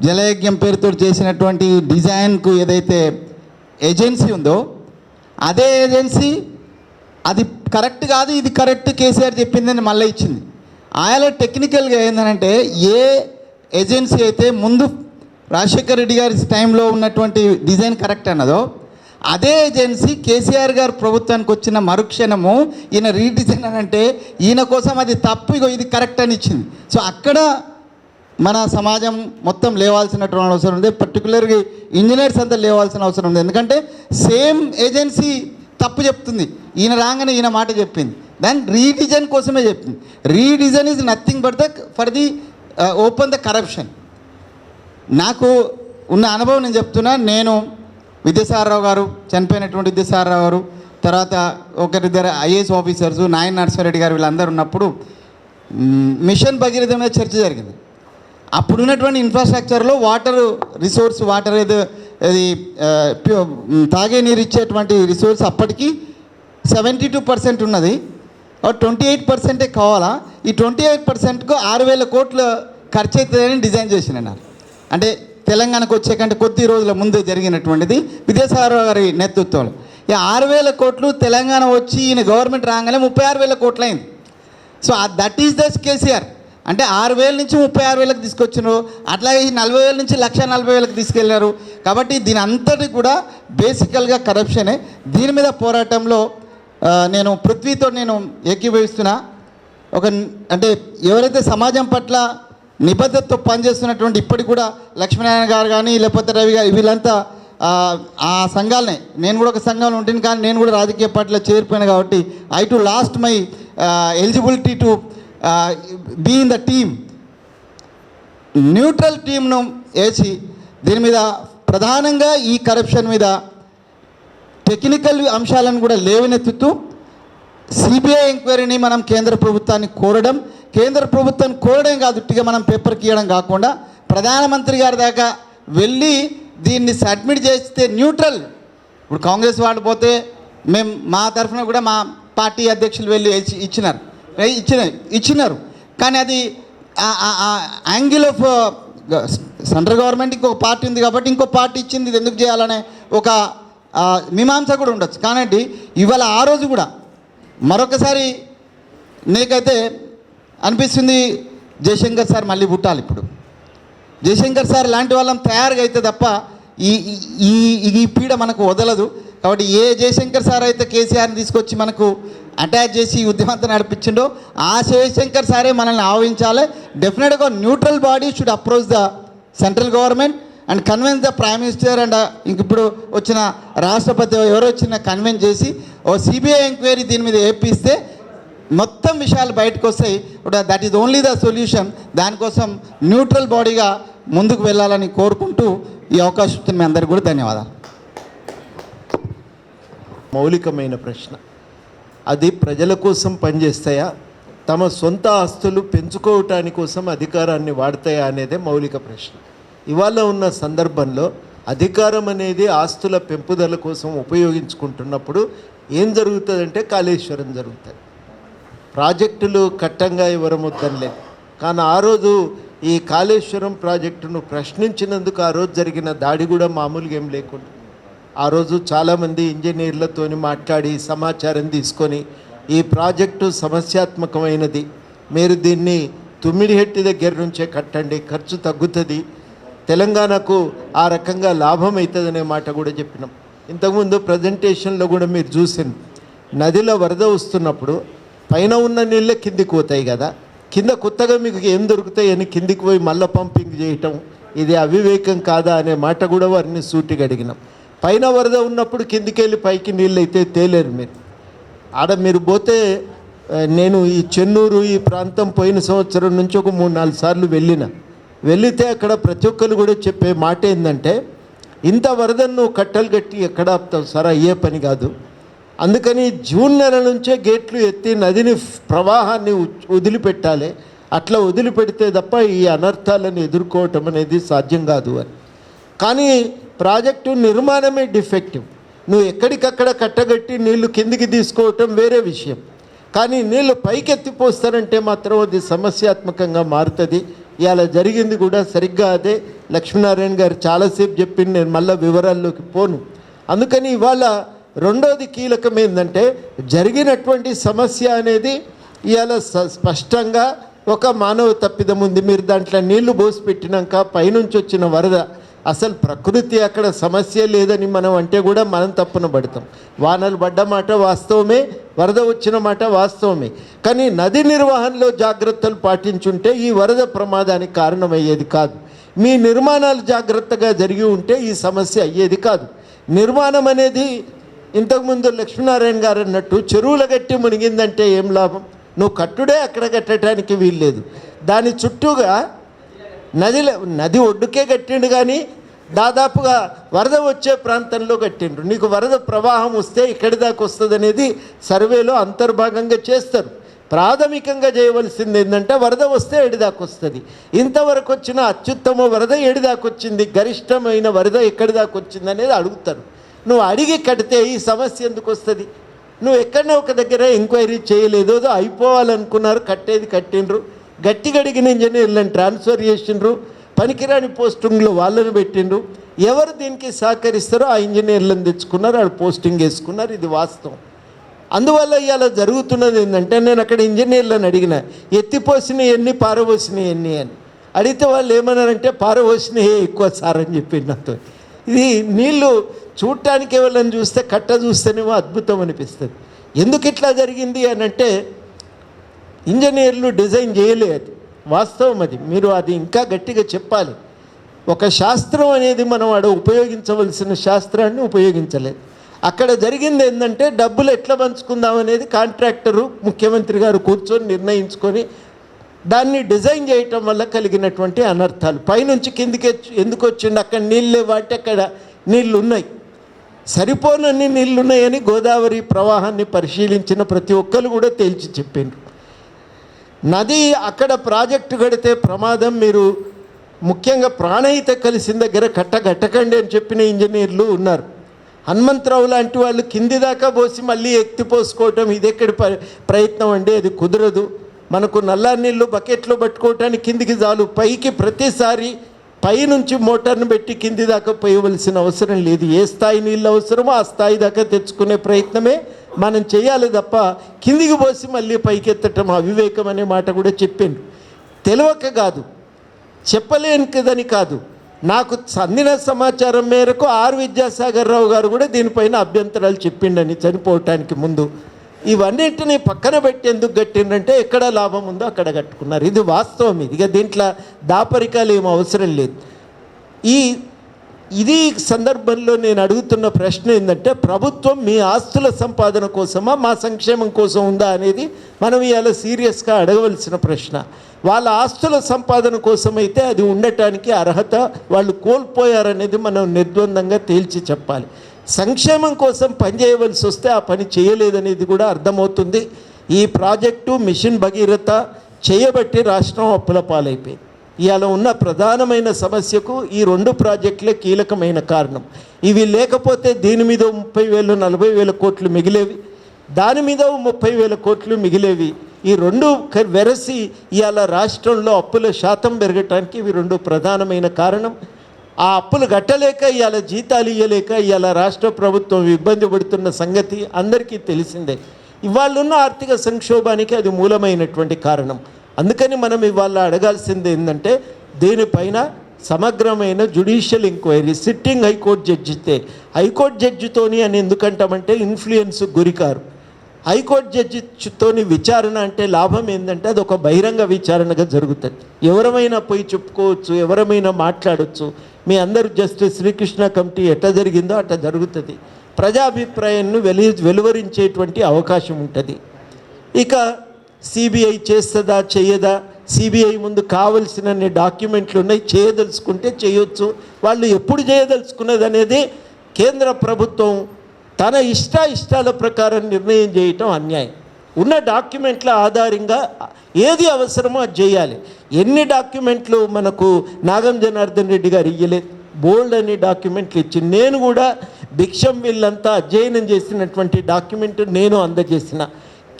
జలయజ్ఞం పేరుతో చేసినటువంటి డిజైన్కు ఏదైతే ఏజెన్సీ ఉందో అదే ఏజెన్సీ అది కరెక్ట్ కాదు, ఇది కరెక్ట్ కేసీఆర్ చెప్పిందని మళ్ళీ ఇచ్చింది. ఆయా టెక్నికల్గా ఏంటంటే ఏ ఏజెన్సీ అయితే ముందు రాజశేఖర రెడ్డి గారి టైంలో ఉన్నటువంటి డిజైన్ కరెక్ట్ అన్నదో అదే ఏజెన్సీ కేసీఆర్ గారు ప్రభుత్వానికి వచ్చిన మరుక్షణము ఈయన రీడిజైన్ అని అంటే ఈయన కోసం అది తప్పు, ఇగో ఇది కరెక్ట్ అని ఇచ్చింది. సో అక్కడ మన సమాజం మొత్తం లేవాల్సినటువంటి అవసరం ఉంది, పర్టికులర్గా ఇంజనీర్స్ అంతా లేవాల్సిన అవసరం ఉంది. ఎందుకంటే సేమ్ ఏజెన్సీ తప్పు చెప్తుంది, ఈయన రాగానే ఈయన మాట చెప్పింది, దాని రీడిజైన్ కోసమే చెప్పింది. Redesign is nothing but for the open the corruption. నాకు ఉన్న అనుభవం నేను చెప్తున్నా. నేను విద్యాసాగరరావు గారు చనిపోయినటువంటి విద్యాసాగరరావు గారు తర్వాత ఒకరిద్దరు ఐఏఎస్ ఆఫీసర్స్ నాయన నరసింహారెడ్డి గారు వీళ్ళందరూ ఉన్నప్పుడు మిషన్ భగీరథ మీద చర్చ జరిగింది. అప్పుడున్నటువంటి ఇన్ఫ్రాస్ట్రక్చర్లో వాటర్ రిసోర్స్ వాటర్ ఏదో అది తాగే నీరు ఇచ్చేటువంటి రిసోర్స్ అప్పటికి 72% ఉన్నది, 28% కావాలా. ఈ 28%కు 6,000 కోట్లు ఖర్చు అవుతుందని డిజైన్ చేసినారు. అంటే తెలంగాణకు వచ్చే కంటే కొద్ది రోజుల ముందు జరిగినటువంటిది విద్యాసాగరరావు గారి నేతృత్వంలో. ఈ 6,000 కోట్లు తెలంగాణ వచ్చి ఈయన గవర్నమెంట్ రాగానే 36,000 కోట్లు అయింది. So that is the KCR. అంటే 6,000 నుంచి 36,000కి తీసుకొచ్చినారు, అట్లాగే 40,000 నుంచి 1,40,000కి తీసుకెళ్లారు. కాబట్టి దీని అంతటి కూడా బేసికల్గా కరప్షనే. దీని మీద పోరాటంలో నేను పృథ్వీతో నేను ఏకీభవిస్తున్నా. అంటే ఎవరైతే సమాజం పట్ల నిబద్ధతతో పనిచేస్తున్నటువంటి ఇప్పటికి కూడా లక్ష్మీనారాయణ గారు కానీ లేకపోతే రవి గారు వీళ్ళంతా ఆ సంఘాలనే, నేను కూడా ఒక సంఘంలో ఉంటుంది కానీ నేను కూడా రాజకీయ పార్టీలో చేరిపోయాను కాబట్టి I too lost my eligibility to be in the team. Neutral టీమ్ను వేసి దీని మీద ప్రధానంగా ఈ కరప్షన్ మీద టెక్నికల్ అంశాలను కూడా లేవనెత్తుతూ సిబిఐ ఎంక్వైరీని మనం కేంద్ర ప్రభుత్వాన్ని కోరడం, కేంద్ర ప్రభుత్వాన్ని కోరడం కాదు, ఉట్టిగా మనం పేపర్కి ఇవ్వడం కాకుండా ప్రధానమంత్రి గారి దాకా వెళ్ళి దీన్ని సబ్మిట్ చేస్తే న్యూట్రల్. ఇప్పుడు కాంగ్రెస్ వాళ్ళు పోతే మేము మా తరఫున కూడా మా పార్టీ అధ్యక్షులు వెళ్ళి ఇచ్చినారు. కానీ అది యాంగిల్ ఆఫ్ సెంట్రల్ గవర్నమెంట్ ఇంకొక పార్టీ ఉంది కాబట్టి ఇంకో పార్టీ ఇచ్చింది, ఇది ఎందుకు చేయాలనే ఒక మీమాంస కూడా ఉండొచ్చు. కానీ ఇవాళ ఆ రోజు కూడా మరొకసారి నీకైతే అనిపిస్తుంది జయశంకర్ సార్ మళ్ళీ పుట్టాలి. ఇప్పుడు జయశంకర్ సార్ లాంటి వాళ్ళం తయారుగా అయితే తప్ప ఈ పీడ మనకు వదలదు. కాబట్టి ఏ జయశంకర్ సార్ అయితే కేసీఆర్ని తీసుకొచ్చి మనకు అటాచ్ చేసి ఈ ఉద్యమంతో నడిపించిండో ఆ జయశంకర్ సారే మనల్ని ఆహ్వానించాలి. డెఫినెట్గా neutral body should approach the central government and convince the prime minister and ఇప్పుడు వచ్చిన రాష్ట్రపతి ఎవరో వచ్చిన కన్విన్స్ చేసి ఓ సిబిఐ ఎంక్వైరీ దీని మీద వేపిస్తే మొత్తం విషయాలు బయటకు వస్తాయి. That is only the solution. దానికోసం న్యూట్రల్ బాడీగా ముందుకు వెళ్ళాలని కోరుకుంటూ ఈ అవకాశం ఇచ్చిన మీ అందరికీ కూడా ధన్యవాదాలు.
మౌలికమైన ప్రశ్న, అది ప్రజల కోసం పనిచేస్తాయా తమ సొంత ఆస్తులు పెంచుకోవటాని కోసం అధికారాన్ని వాడతాయా అనేదే మౌలిక ప్రశ్న. ఇవాళ ఉన్న సందర్భంలో అధికారం అనేది ఆస్తుల పెంపుదల కోసం ఉపయోగించుకుంటున్నప్పుడు ఏం జరుగుతుందంటే కాళేశ్వరం జరుగుతుంది. ప్రాజెక్టులు కట్టంగా ఎవరం వద్దనలేదు, కానీ ఆ రోజు ఈ కాళేశ్వరం ప్రాజెక్టును ప్రశ్నించినందుకు ఆ రోజు జరిగిన దాడి కూడా మామూలుగా ఏం లేకుండా ఆ రోజు చాలామంది ఇంజనీర్లతోని మాట్లాడి సమాచారం తీసుకొని ఈ ప్రాజెక్టు సమస్యాత్మకమైనది, మీరు దీన్ని తుమ్మిడిహెట్టి దగ్గర నుంచే కట్టండి, ఖర్చు తగ్గుతుంది, తెలంగాణకు ఆ రకంగా లాభం అవుతుందనే మాట కూడా చెప్పినాం. ఇంతకుముందు ప్రజెంటేషన్లో కూడా మీరు చూసింది, నదిలో వరద వస్తున్నప్పుడు పైన ఉన్న నీళ్ళే కిందికి పోతాయి కదా, కింద కొత్తగా మీకు ఏం దొరుకుతాయి అని కిందికి పోయి మళ్ళీ పంపింగ్ చేయటం ఇది అవివేకం కాదా అనే మాట కూడా వారిని సూటిగా అడిగినాం. పైన వరద ఉన్నప్పుడు కిందికి వెళ్ళి పైకి నీళ్ళు అయితే తేలేరు మీరు. ఆడ మీరు పోతే నేను ఈ చెన్నూరు ఈ ప్రాంతం పోయిన సంవత్సరం నుంచి ఒక 3-4 సార్లు వెళితే అక్కడ ప్రతి ఒక్కరు కూడా చెప్పే మాట ఏంటంటే, ఇంత వరదను కట్టలు కట్టి ఎక్కడ ఆపుతావు సార్, అయ్యే పని కాదు, అందుకని జూన్ నెల నుంచే గేట్లు ఎత్తి నదిని ప్రవాహాన్ని వదిలిపెట్టాలి, అట్లా వదిలిపెడితే తప్ప ఈ అనర్థాలను ఎదుర్కోవటం అనేది సాధ్యం కాదు అని. కానీ ప్రాజెక్టు నిర్మాణమే డిఫెక్టివ్. నువ్వు ఎక్కడికక్కడ కట్టగట్టి నీళ్లు కిందికి తీసుకోవటం వేరే విషయం, కానీ నీళ్లు పైకెత్తిపోస్తారంటే మాత్రం అది సమస్యాత్మకంగా మారుతుంది. ఇలా జరిగింది కూడా సరిగ్గా అదే. లక్ష్మీనారాయణ గారు చాలాసేపు చెప్పింది, నేను మళ్ళీ వివరాల్లోకి పోను. అందుకని ఇవాళ రెండోది కీలకం ఏంటంటే, జరిగినటువంటి సమస్య అనేది ఇవాళ స్పష్టంగా ఒక మానవ తప్పిదం ఉంది. మీరు దాంట్లో నీళ్లు పోసి పెట్టినాక పైనుంచి వచ్చిన వరద, అసలు ప్రకృతి అక్కడ సమస్య లేదని మనం అంటే కూడా మనం తప్పున పడతాం. వానలు పడ్డ మాట వాస్తవమే, వరద వచ్చిన మాట వాస్తవమే, కానీ నది నిర్వహణలో జాగ్రత్తలు పాటించుంటే ఈ వరద ప్రమాదానికి కారణమయ్యేది కాదు. మీ నిర్మాణాలు జాగ్రత్తగా జరిగి ఉంటే ఈ సమస్య అయ్యేది కాదు. నిర్మాణం అనేది ఇంతకుముందు లక్ష్మీనారాయణ గారు అన్నట్టు చెరువుల గట్టి మునిగిందంటే ఏం లాభం? నువ్వు కట్టుడే అక్కడ కట్టడానికి వీల్లేదు, దాని చుట్టూగా నది ఒడ్డుకే కట్టిండు, కానీ దాదాపుగా వరద వచ్చే ప్రాంతంలో కట్టిండ్రు. నీకు వరద ప్రవాహం వస్తే ఎక్కడి దాకా వస్తుంది అనేది సర్వేలో అంతర్భాగంగా చేస్తారు. ప్రాథమికంగా చేయవలసింది ఏంటంటే, వరద వస్తే ఎడిదాకా వస్తుంది, ఇంతవరకు వచ్చిన అత్యుత్తమ వరద ఎడిదాకా వచ్చింది, గరిష్టమైన వరద ఎక్కడి దాకా వచ్చింది అనేది అడుగుతారు. నువ్వు అడిగి కడితే ఈ సమస్య ఎందుకు వస్తుంది? నువ్వు ఎక్కడనే ఒక దగ్గర ఎంక్వైరీ చేయలేదు, అయిపోవాలనుకున్నారు, కట్టేది కట్టిండ్రు, గట్టిగా అడిగిన ఇంజనీర్లను ట్రాన్స్ఫర్ చేసిండ్రు, పనికిరాని పోస్టింగ్లో వాళ్ళని పెట్టిండ్రు. ఎవరు దీనికి సహకరిస్తారో ఆ ఇంజనీర్లను తెచ్చుకున్నారు, వాళ్ళు పోస్టింగ్ వేసుకున్నారు. ఇది వాస్తవం. అందువల్ల ఇవాళ జరుగుతున్నది ఏంటంటే, నేను అక్కడ ఇంజనీర్లను అడిగిన, ఎత్తిపోసినవి ఎన్ని, పారబోసినవి ఎన్ని అని అడిగితే వాళ్ళు ఏమన్నారంటే, పారబోసినవి ఎక్కువ సార్ అని చెప్పింది నాతో. ఇది నీళ్ళు చూడటానికి ఎవరైనా చూస్తే, కట్ట చూస్తేనేమో అద్భుతం అనిపిస్తుంది. ఎందుకు ఇట్లా జరిగింది అని అంటే, ఇంజనీర్లు డిజైన్ చేయలేదు, వాస్తవం అది. మీరు అది ఇంకా గట్టిగా చెప్పాలి. ఒక శాస్త్రం అనేది మనం ఆడ ఉపయోగించవలసిన శాస్త్రాన్ని ఉపయోగించలేదు. అక్కడ జరిగింది ఏంటంటే, డబ్బులు ఎట్లా పంచుకుందాం అనేది కాంట్రాక్టరు ముఖ్యమంత్రి గారు కూర్చొని నిర్ణయించుకొని దాన్ని డిజైన్ చేయటం వల్ల కలిగినటువంటి అనర్థాలు. పైనుంచి కిందికి ఎందుకు వచ్చిండు? అక్కడ నీళ్ళే వాటి అక్కడ నీళ్ళు ఉన్నాయి, సరిపోనన్ని నీళ్ళు ఉన్నాయని గోదావరి ప్రవాహాన్ని పరిశీలించిన ప్రతి ఒక్కరు కూడా తేల్చి చెప్పిండ్రు. నది అక్కడ ప్రాజెక్టు కడితే ప్రమాదం, మీరు ముఖ్యంగా ప్రాణహిత కలిసిన దగ్గర కట్టకండి అని చెప్పిన ఇంజనీర్లు ఉన్నారు. హనుమంతరావు లాంటి వాళ్ళు కింది దాకా పోసి మళ్ళీ ఎత్తిపోసుకోవటం ఇది ఎక్కడి ప్రయత్నం అండి, అది కుదరదు. మనకు నల్లా నీళ్ళు బకెట్లో పట్టుకోవటానికి కిందికి చాలు, పైకి ప్రతిసారి పైనుంచి మోటార్ను పెట్టి కింది దాకా పోయవలసిన అవసరం లేదు. ఏ స్థాయి నీళ్ళు అవసరమో ఆ స్థాయి దాకా తెచ్చుకునే ప్రయత్నమే మనం చేయాలి తప్ప కిందికి పోసి మళ్ళీ పైకెత్తటం అవివేకం అనే మాట కూడా చెప్పిండు. తెలియక కాదు, చెప్పలేని కదని కాదు, నాకు అందిన సమాచారం మేరకు విద్యాసాగర్ రావు గారు కూడా దీనిపైన అభ్యంతరాలు చెప్పిండని చనిపోవటానికి ముందు. ఇవన్నింటినీ పక్కన పెట్టి ఎందుకు కట్టిండంటే, ఎక్కడ లాభం ఉందో అక్కడ కట్టుకున్నారు. ఇది వాస్తవం. ఇది ఇక దీంట్లో దాపరికాలు ఏం అవసరం లేదు. ఇది సందర్భంలో నేను అడుగుతున్న ప్రశ్న ఏంటంటే, ప్రభుత్వం మీ ఆస్తుల సంపాదన కోసమా మా సంక్షేమం కోసం ఉందా అనేది మనం ఇవాళ సీరియస్గా అడగవలసిన ప్రశ్న. వాళ్ళ ఆస్తుల సంపాదన కోసం అయితే అది ఉండటానికి అర్హత వాళ్ళు కోల్పోయారనేది మనం నిర్ద్వందంగా తేల్చి చెప్పాలి. సంక్షేమం కోసం పనిచేయవలసి వస్తే ఆ పని చేయలేదనేది కూడా అర్థమవుతుంది. ఈ ప్రాజెక్టు మిషన్ భగీరథ చేయబట్టి రాష్ట్రం అప్పుల పాలైపోయింది. ఇవాళ ఉన్న ప్రధానమైన సమస్యకు ఈ 2 ప్రాజెక్టులే కీలకమైన కారణం. ఇవి లేకపోతే దీని మీద 30,000 40,000 కోట్లు మిగిలేవి, దాని మీద 30,000 కోట్లు మిగిలేవి. ఈ 2 వెరసి ఇవాళ రాష్ట్రంలో అప్పుల శాతం పెరగటానికి ఇవి 2 ప్రధానమైన కారణం. ఆ అప్పులు కట్టలేక ఇవాళ జీతాలు ఇవ్వలేక ఇవాళ రాష్ట్ర ప్రభుత్వం ఇబ్బంది పడుతున్న సంగతి అందరికీ తెలిసిందే. ఇవాళ ఉన్న ఆర్థిక సంక్షోభానికి అది మూలమైనటువంటి కారణం. అందుకని మనం ఇవాళ అడగాల్సింది ఏంటంటే దీనిపైన సమగ్రమైన జ్యుడిషియల్ ఎంక్వైరీ, సిట్టింగ్ హైకోర్టు జడ్జితే, హైకోర్టు జడ్జితోని అని ఎందుకంటామంటే ఇన్ఫ్లుయెన్స్ గురికారు. హైకోర్టు జడ్జితోని విచారణ అంటే లాభం ఏంటంటే అది ఒక బహిరంగ విచారణగా జరుగుతుంది. ఎవరమైనా పోయి చెప్పుకోవచ్చు, ఎవరమైనా మాట్లాడవచ్చు. మీ అందరూ జస్టిస్ శ్రీకృష్ణ కమిటీ ఎట్లా జరిగిందో అట్లా జరుగుతుంది. ప్రజాభిప్రాయాన్ని వెలువరించేటువంటి అవకాశం ఉంటుంది. ఇక సిబిఐ చేస్తుందా చేయదా, సిబిఐ ముందు కావలసినన్ని డాక్యుమెంట్లు ఉన్నాయి, చేయదలుచుకుంటే చేయొచ్చు. వాళ్ళు ఎప్పుడు చేయదలుచుకున్నది అనేది కేంద్ర ప్రభుత్వం తన ఇష్టాల ప్రకారం నిర్ణయం చేయటం అన్యాయం. ఉన్న డాక్యుమెంట్ల ఆధారంగా ఏది అవసరమో అది చేయాలి. ఎన్ని డాక్యుమెంట్లు మనకు నాగం జనార్దన్ రెడ్డి గారు ఇయ్యలేదు, బోల్డ్ అని డాక్యుమెంట్లు ఇచ్చి, నేను కూడా భిక్షం వీళ్ళంతా అధ్యయనం చేసినటువంటి డాక్యుమెంట్ నేను అందజేసిన.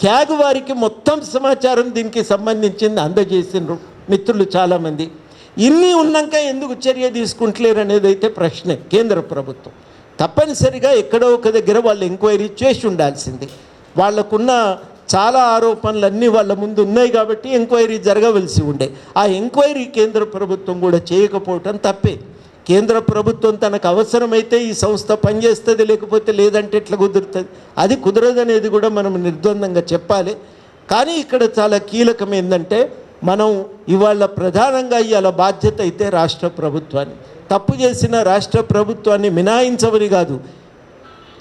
క్యాగ్ వారికి మొత్తం సమాచారం దీనికి సంబంధించింది అందజేసినారు మిత్రులు చాలామంది. ఇన్ని ఉన్నాక ఎందుకు చర్య తీసుకుంటలేరు అనేది అయితే ప్రశ్నే. కేంద్ర ప్రభుత్వం తప్పనిసరిగా ఎక్కడో ఒక దగ్గర వాళ్ళు ఎంక్వైరీ చేసి ఉండాల్సింది. వాళ్లకున్న చాలా ఆరోపణలన్నీ వాళ్ళ ముందు ఉన్నాయి కాబట్టి ఎంక్వైరీ జరగవలసి ఉండే. ఆ ఎంక్వైరీ కేంద్ర ప్రభుత్వం కూడా చేయకపోవటం తప్పే. కేంద్ర ప్రభుత్వం తనకు అవసరమైతే ఈ సంస్థ పనిచేస్తుంది, లేకపోతే లేదంటే ఎట్లా కుదురుతుంది. అది కుదరదనేది కూడా మనం నిర్ద్వందంగా చెప్పాలి. కానీ ఇక్కడ చాలా కీలకం ఏంటంటే మనం ఇవాళ ప్రధానంగా ఇవాళ బాధ్యత అయితే రాష్ట్ర ప్రభుత్వాన్ని, తప్పు చేసిన రాష్ట్ర ప్రభుత్వాన్ని మినాయించమని కాదు,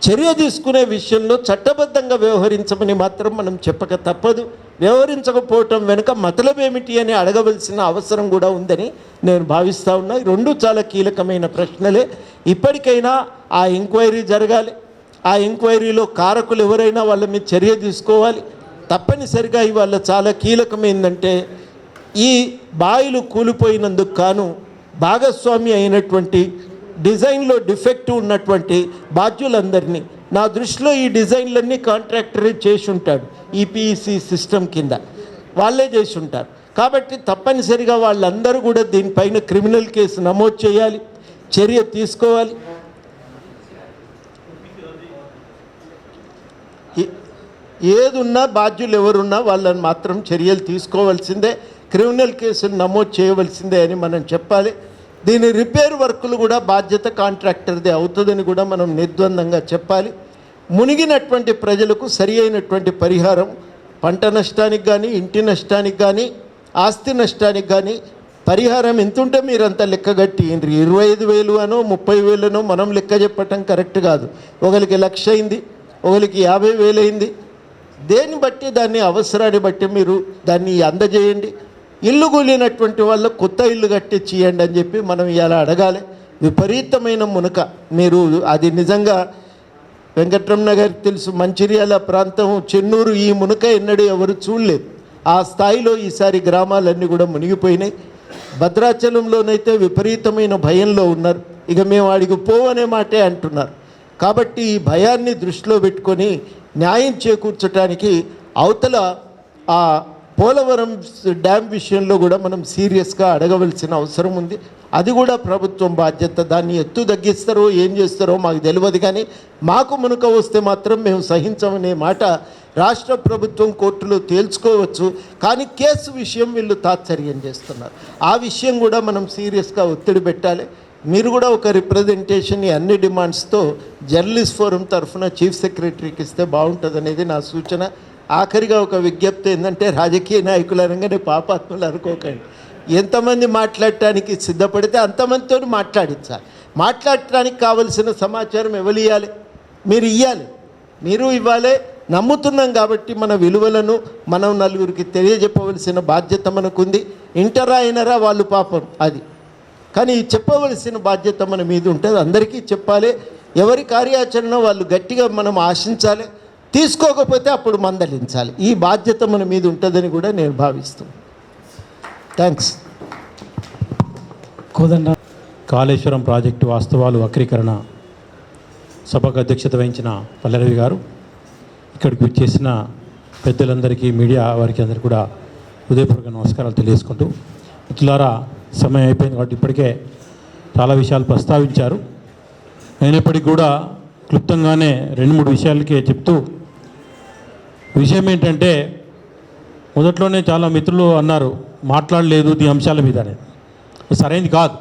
చర్య తీసుకునే విషయంలో చట్టబద్ధంగా వ్యవహరించమని మాత్రం మనం చెప్పక తప్పదు. వ్యవహరించకపోవటం వెనుక మతలబేమిటి అని అడగవలసిన అవసరం కూడా ఉందని నేను భావిస్తూ ఉన్నా. ఈ 2 చాలా కీలకమైన ప్రశ్నలే. ఇప్పటికైనా ఆ ఎంక్వైరీ జరగాలి. ఆ ఎంక్వైరీలో కారకులు ఎవరైనా వాళ్ళ మీద చర్య తీసుకోవాలి. తప్పనిసరిగా ఇవాళ చాలా కీలకమైందంటే ఈ బాయిలు కూలిపోయినందుకు కాను భాగస్వామి అయినటువంటి డిజైన్లో డిఫెక్ట్ ఉన్నటువంటి బాధ్యులందరినీ, నా దృష్టిలో ఈ డిజైన్లన్నీ కాంట్రాక్టరే చేసి ఉంటాడు. ఈపీఈసీ సిస్టమ్ కింద వాళ్ళే చేసి ఉంటారు. కాబట్టి తప్పనిసరిగా వాళ్ళందరూ కూడా దీనిపైన క్రిమినల్ కేసు నమోదు చేయాలి, చర్య తీసుకోవాలి. ఏదున్నా బాధ్యులు ఎవరున్నా వాళ్ళని మాత్రం చర్యలు తీసుకోవాల్సిందే, క్రిమినల్ కేసులు నమోదు చేయవలసిందే అని మనం చెప్పాలి. దీని రిపేర్ వర్కులు కూడా బాధ్యత కాంట్రాక్టర్దే అవుతుందని కూడా మనం నిర్ద్వందంగా చెప్పాలి. మునిగినటువంటి ప్రజలకు సరి అయినటువంటి పరిహారం, పంట నష్టానికి కానీ, ఇంటి నష్టానికి కానీ, ఆస్తి నష్టానికి కానీ పరిహారం ఎంతుంటే మీరంతా లెక్కగట్టి 25,000 అనో 30,000 అనో మనం లెక్క చెప్పటం కరెక్ట్ కాదు. ఒకరికి 1,00,000 అయింది, ఒకరికి 50,000 అయింది. దేన్ని బట్టి దాన్ని అవసరాన్ని బట్టి మీరు దాన్ని అందజేయండి. ఇల్లు కూలినటువంటి వాళ్ళు కొత్త ఇల్లు కట్టించి ఇవ్వండి అని చెప్పి మనం ఇలా అడగాలి. విపరీతమైన మునక, మీరు అది నిజంగా వెంకట్రమణ గారికి తెలుసు, మంచిర్యాల ప్రాంతం, చెన్నూరు, ఈ మునక ఎన్నడూ ఎవరు చూడలేదు. ఆ స్థాయిలో ఈసారి గ్రామాలన్నీ కూడా మునిగిపోయినాయి. భద్రాచలంలోనైతే విపరీతమైన భయంలో ఉన్నారు. ఇక మేము వాడికి పోవనే మాటే అంటున్నారు. కాబట్టి ఈ భయాన్ని దృష్టిలో పెట్టుకొని న్యాయం చేకూర్చడానికి అవతల ఆ పోలవరం డ్యామ్ విషయంలో కూడా మనం సీరియస్గా అడగవలసిన అవసరం ఉంది. అది కూడా ప్రభుత్వం బాధ్యత. దాన్ని ఎత్తు తగ్గిస్తారో ఏం చేస్తారో మాకు తెలియదు, కానీ మాకు మునుక వస్తే మాత్రం మేము సహించమనే మాట రాష్ట్ర ప్రభుత్వం కోర్టులో తేల్చుకోవచ్చు. కానీ కేసు విషయం వీళ్ళు తాత్సర్యం చేస్తున్నారు. ఆ విషయం కూడా మనం సీరియస్గా ఒత్తిడి పెట్టాలి. మీరు కూడా ఒక రిప్రజెంటేషన్ ఈ అన్ని డిమాండ్స్తో జర్నలిస్ట్ ఫోరం తరఫున చీఫ్ సెక్రటరీకి ఇస్తే బాగుంటుంది అనేది నా సూచన. ఆఖరిగా ఒక విజ్ఞప్తి ఏంటంటే రాజకీయ నాయకులు అనగానే పాపాత్మలు అనుకోకండి. ఎంతమంది మాట్లాడటానికి సిద్ధపడితే అంతమందితో మాట్లాడించాలి. మాట్లాడటానికి కావలసిన సమాచారం ఎవరు ఇవ్వాలి? మీరు ఇవ్వాలి, మీరు ఇవ్వాలి. నమ్ముతున్నాం కాబట్టి మన విలువలను మనం నలుగురికి తెలియజెప్పవలసిన బాధ్యత మనకుంది. ఇంటరా అయినరా వాళ్ళు పాపం అది, కానీ చెప్పవలసిన బాధ్యత మన మీద ఉంటుంది. అందరికీ చెప్పాలి. ఎవరి కార్యాచరణ వాళ్ళు గట్టిగా మనం ఆశించాలి. తీసుకోకపోతే అప్పుడు మందలించాలి. ఈ బాధ్యత మన మీద ఉంటుందని కూడా నేను భావిస్తున్నాను. థ్యాంక్స్.
కాళేశ్వరం ప్రాజెక్టు వాస్తవాలు వక్రీకరణ సభకు అధ్యక్షత వహించిన పల్లెరవి గారు, ఇక్కడికి వచ్చేసిన పెద్దలందరికీ, మీడియా వారికి అందరికీ కూడా హృదయపూర్వక నమస్కారాలు తెలియజేసుకుంటూ, మిత్రులారా సమయం అయిపోయింది కాబట్టి ఇప్పటికే చాలా విషయాలు ప్రస్తావించారు. అయినప్పటికీ కూడా క్లుప్తంగానే 2-3 విషయాలకే చెప్తూ, విషయం ఏంటంటే మొదట్లోనే చాలా మిత్రులు అన్నారు మాట్లాడలేదు ఈ అంశాల మీద అనేది. సరైనది కాదు.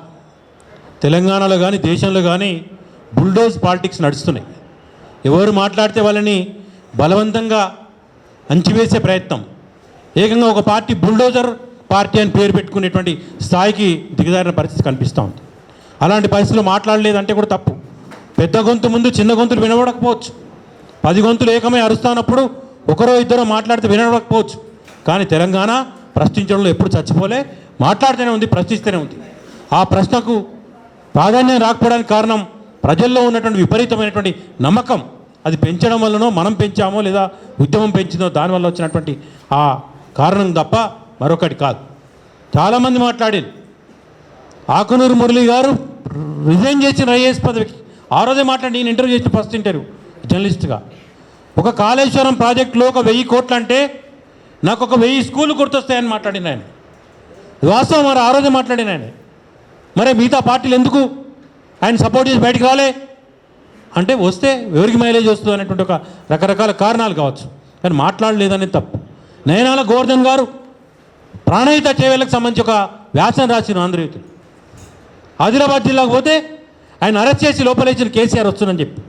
తెలంగాణలో కానీ దేశంలో కానీ బుల్డోజ్ పాలిటిక్స్ నడుస్తున్నాయి. ఎవరు మాట్లాడితే వాళ్ళని బలవంతంగా అంచివేసే ప్రయత్నం, ఏకంగా ఒక పార్టీ బుల్డోజర్ పార్టీ అని పేరు పెట్టుకునేటువంటి స్థాయికి దిగజారిన పరిస్థితి కనిపిస్తూ ఉంది. అలాంటి పరిస్థితుల్లో మాట్లాడలేదంటే కూడా తప్పు. పెద్ద గొంతు ముందు చిన్న గొంతులు వినబడకపోవచ్చు. 10 గొంతులు ఏకమై అరుస్తున్నప్పుడు ఒకరో ఇద్దరో మాట్లాడితే వినబడకపోవచ్చు. కానీ తెలంగాణ ప్రశ్నించడంలో ఎప్పుడు చచ్చిపోలే, మాట్లాడుతూనే ఉంది, ప్రశ్నిస్తూనే ఉంది. ఆ ప్రశ్నకు ప్రాధాన్యం రాకపోవడానికి కారణం ప్రజల్లో ఉన్నటువంటి విపరీతమైనటువంటి నమ్మకం. అది పెంచడం వల్లనో మనం పెంచామో లేదా ఉద్యమం పెంచిందో దానివల్ల వచ్చినటువంటి ఆ కారణం తప్ప మరొకటి కాదు. చాలామంది మాట్లాడారు. ఆకునూరు మురళి గారు రిజైన్ చేసిన ఐఏఎస్ పదవికి ఆ రోజే మాట్లాడి, నేను ఇంటర్వ్యూ చేసిన ఫస్ట్ ఇంటర్వ్యూ జర్నలిస్ట్గా, ఒక కాళేశ్వరం ప్రాజెక్టులో 1000 కోట్లు అంటే నాకు 1000 స్కూళ్ళు గుర్తొస్తాయని మాట్లాడిన ఆయన. వాస్తవం మరి ఆ రోజే మాట్లాడిన ఆయన. మరి మిగతా పార్టీలు ఎందుకు ఆయన సపోర్ట్ చేసి బయటకు రాలే అంటే, వస్తే ఎవరికి మైలేజ్ వస్తుంది అనేటువంటి ఒక రకరకాల కారణాలు కావచ్చు, కానీ మాట్లాడలేదనేది తప్పు. నయనాల గోవర్ధన్ గారు ప్రాణహిత చేవేళ్లకు సంబంధించి ఒక వ్యాసం రాసిన ఆంధ్రజ్యోతిలో, ఆదిలాబాద్ జిల్లాకు పోతే ఆయన అరెస్ట్ చేసి లోపలేసిన కేసీఆర్ వస్తుందని చెప్పి,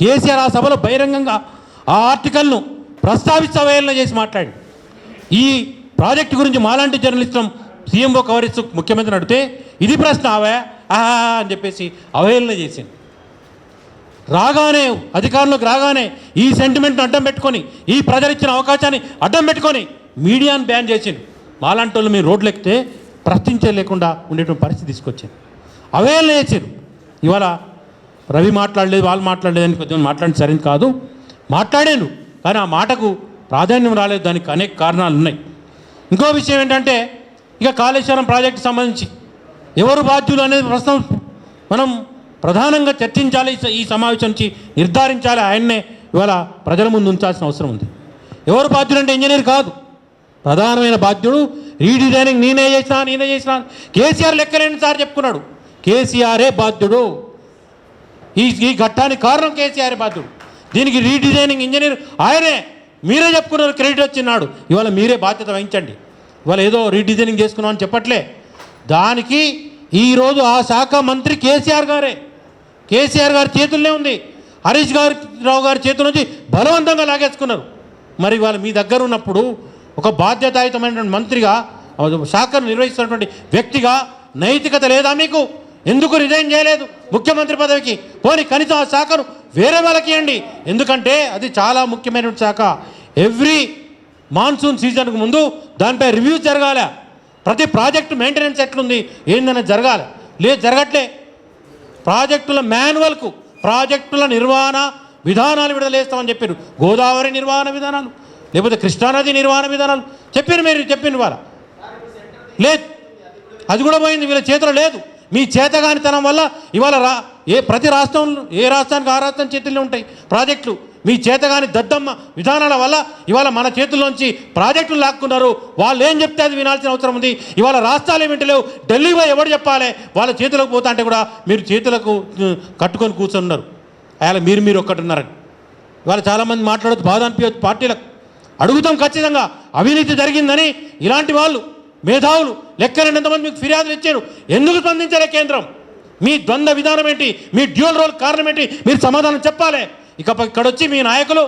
కేసీఆర్ ఆ సభలో బహిరంగంగా ఆ ఆర్టికల్ను ప్రస్తావిస్తూ అవహేళన చేసి మాట్లాడి, ఈ ప్రాజెక్టు గురించి మాలాంటి జర్నలిస్టులం సీఎంఓ కవరేజ్ ముఖ్యమంత్రిని అడిగితే ఇది ప్రశ్న ఆవే అని చెప్పేసి అవహేళన చేసింది. రాగానే అధికారంలోకి రాగానే ఈ సెంటిమెంట్ను అడ్డం పెట్టుకొని, ఈ ప్రజలు ఇచ్చిన అవకాశాన్ని అడ్డం పెట్టుకొని మీడియాను బ్యాన్ చేసింది. మాలాంటి వాళ్ళు మీరు రోడ్లు ఎక్కితే ప్రశ్నించలేకుండా ఉండేటువంటి పరిస్థితి తీసుకొచ్చింది. అవహేళన చేసారు. ఇవాళ రవి మాట్లాడలేదు, వాళ్ళు మాట్లాడలేదు అని కొద్దిగా మాట్లాడి సరైనది కాదు. మాట్లాడాను, కానీ ఆ మాటకు ప్రాధాన్యం రాలేదు. దానికి అనేక కారణాలు ఉన్నాయి. ఇంకో విషయం ఏంటంటే, ఇక కాళేశ్వరం ప్రాజెక్టు సంబంధించి ఎవరు బాధ్యులు అనేది ప్రశ్న మనం ప్రధానంగా చర్చించాలి. ఈ సమావేశం నుంచి నిర్ధారించాలి. ఆయన్నే ఇవాళ ప్రజల ముందు ఉంచాల్సిన అవసరం ఉంది. ఎవరు బాధ్యులు అంటే ఇంజనీర్ కాదు. ప్రధానమైన బాధ్యుడు రీడిజైనింగ్ నేనే చేసిన కేసీఆర్ లెక్కలేని సార్ చెప్పుకున్నాడు. కేసీఆరే బాధ్యుడు. ఈ ఘట్టానికి కారణం కేసీఆర్ బాధ్యుడు. దీనికి రీడిజైనింగ్ ఇంజనీర్ ఆయనే. మీరే చెప్పుకున్నారు, క్రెడిట్ వచ్చినాడు. ఇవాళ మీరే బాధ్యత వహించండి. ఇవాళ ఏదో రీడిజైనింగ్ చేసుకున్నామని చెప్పట్లే. దానికి ఈరోజు ఆ శాఖ మంత్రి కేసీఆర్ గారే. కేసీఆర్ గారి చేతుల్లోనే ఉంది. హరీష్ రావు గారి చేతుల నుంచి బలవంతంగా లాగేసుకున్నారు. మరి ఇవాళ మీ దగ్గర ఉన్నప్పుడు ఒక బాధ్యతాయుతమైనటువంటి మంత్రిగా, శాఖను నిర్వహిస్తున్నటువంటి వ్యక్తిగా నైతికత లేదా మీకు? ఎందుకు రిజైన్ చేయలేదు ముఖ్యమంత్రి పదవికి? పోనీ కనీసం ఆ శాఖను వేరే వాళ్ళకి ఇవ్వండి. ఎందుకంటే అది చాలా ముఖ్యమైనటువంటి శాఖ. ఎవ్రీ మాన్సూన్ సీజన్కు ముందు దానిపై రివ్యూ జరగాలి. ప్రతి ప్రాజెక్టు మెయింటెనెన్స్ ఎట్లుంది ఏందనేది జరగాలి. లేదు, జరగట్లే. ప్రాజెక్టుల మాన్యువల్కు ప్రాజెక్టుల నిర్వహణ విధానాలు విడుదల చేస్తామని చెప్పారు. గోదావరి నిర్వహణ విధానాలు, లేకపోతే కృష్ణానది నిర్వహణ విధానాలు చెప్పారు. మీరు చెప్పింది వాళ్ళ లేదు, అది కూడా పోయింది. వీళ్ళ చేతిలో లేదు. మీ చేతగానితనం వల్ల ఇవాళ ప్రతి రాష్ట్రంలో ఏ రాష్ట్రానికి ఆ రాష్ట్రం చేతుల్లో ఉంటాయి ప్రాజెక్టులు. మీ చేతగాని దద్దమ్మ విధానాల వల్ల ఇవాళ మన చేతుల్లోంచి ప్రాజెక్టులు లాక్కున్నారు. వాళ్ళు ఏం చెప్తే అది వినాల్సిన అవసరం ఉంది. ఇవాళ రాష్ట్రాలు ఏమిటి లేవు, ఢిల్లీ పోయి ఎవరు చెప్పాలి? వాళ్ళ చేతులకు పోతా అంటే కూడా మీరు చేతులకు కట్టుకొని కూర్చున్నారు. అలా మీరు ఒక్కటి ఉన్నారని ఇవాళ చాలామంది మాట్లాడొచ్చు, బాధ అనిపించవచ్చు. పార్టీలకు అడుగుతాం ఖచ్చితంగా. అవినీతి జరిగిందని ఇలాంటి వాళ్ళు మేధావులు లెక్కలేనంతమంది మీకు ఫిర్యాదులు ఇచ్చారు. ఎందుకు స్పందించలే కేంద్రం? మీ ద్వంద్వ విధానం ఏంటి? మీ డ్యూయల్ రోల్ కారణం ఏంటి? మీరు సమాధానం చెప్పాలి. ఇక్కడ వచ్చి మీ నాయకులు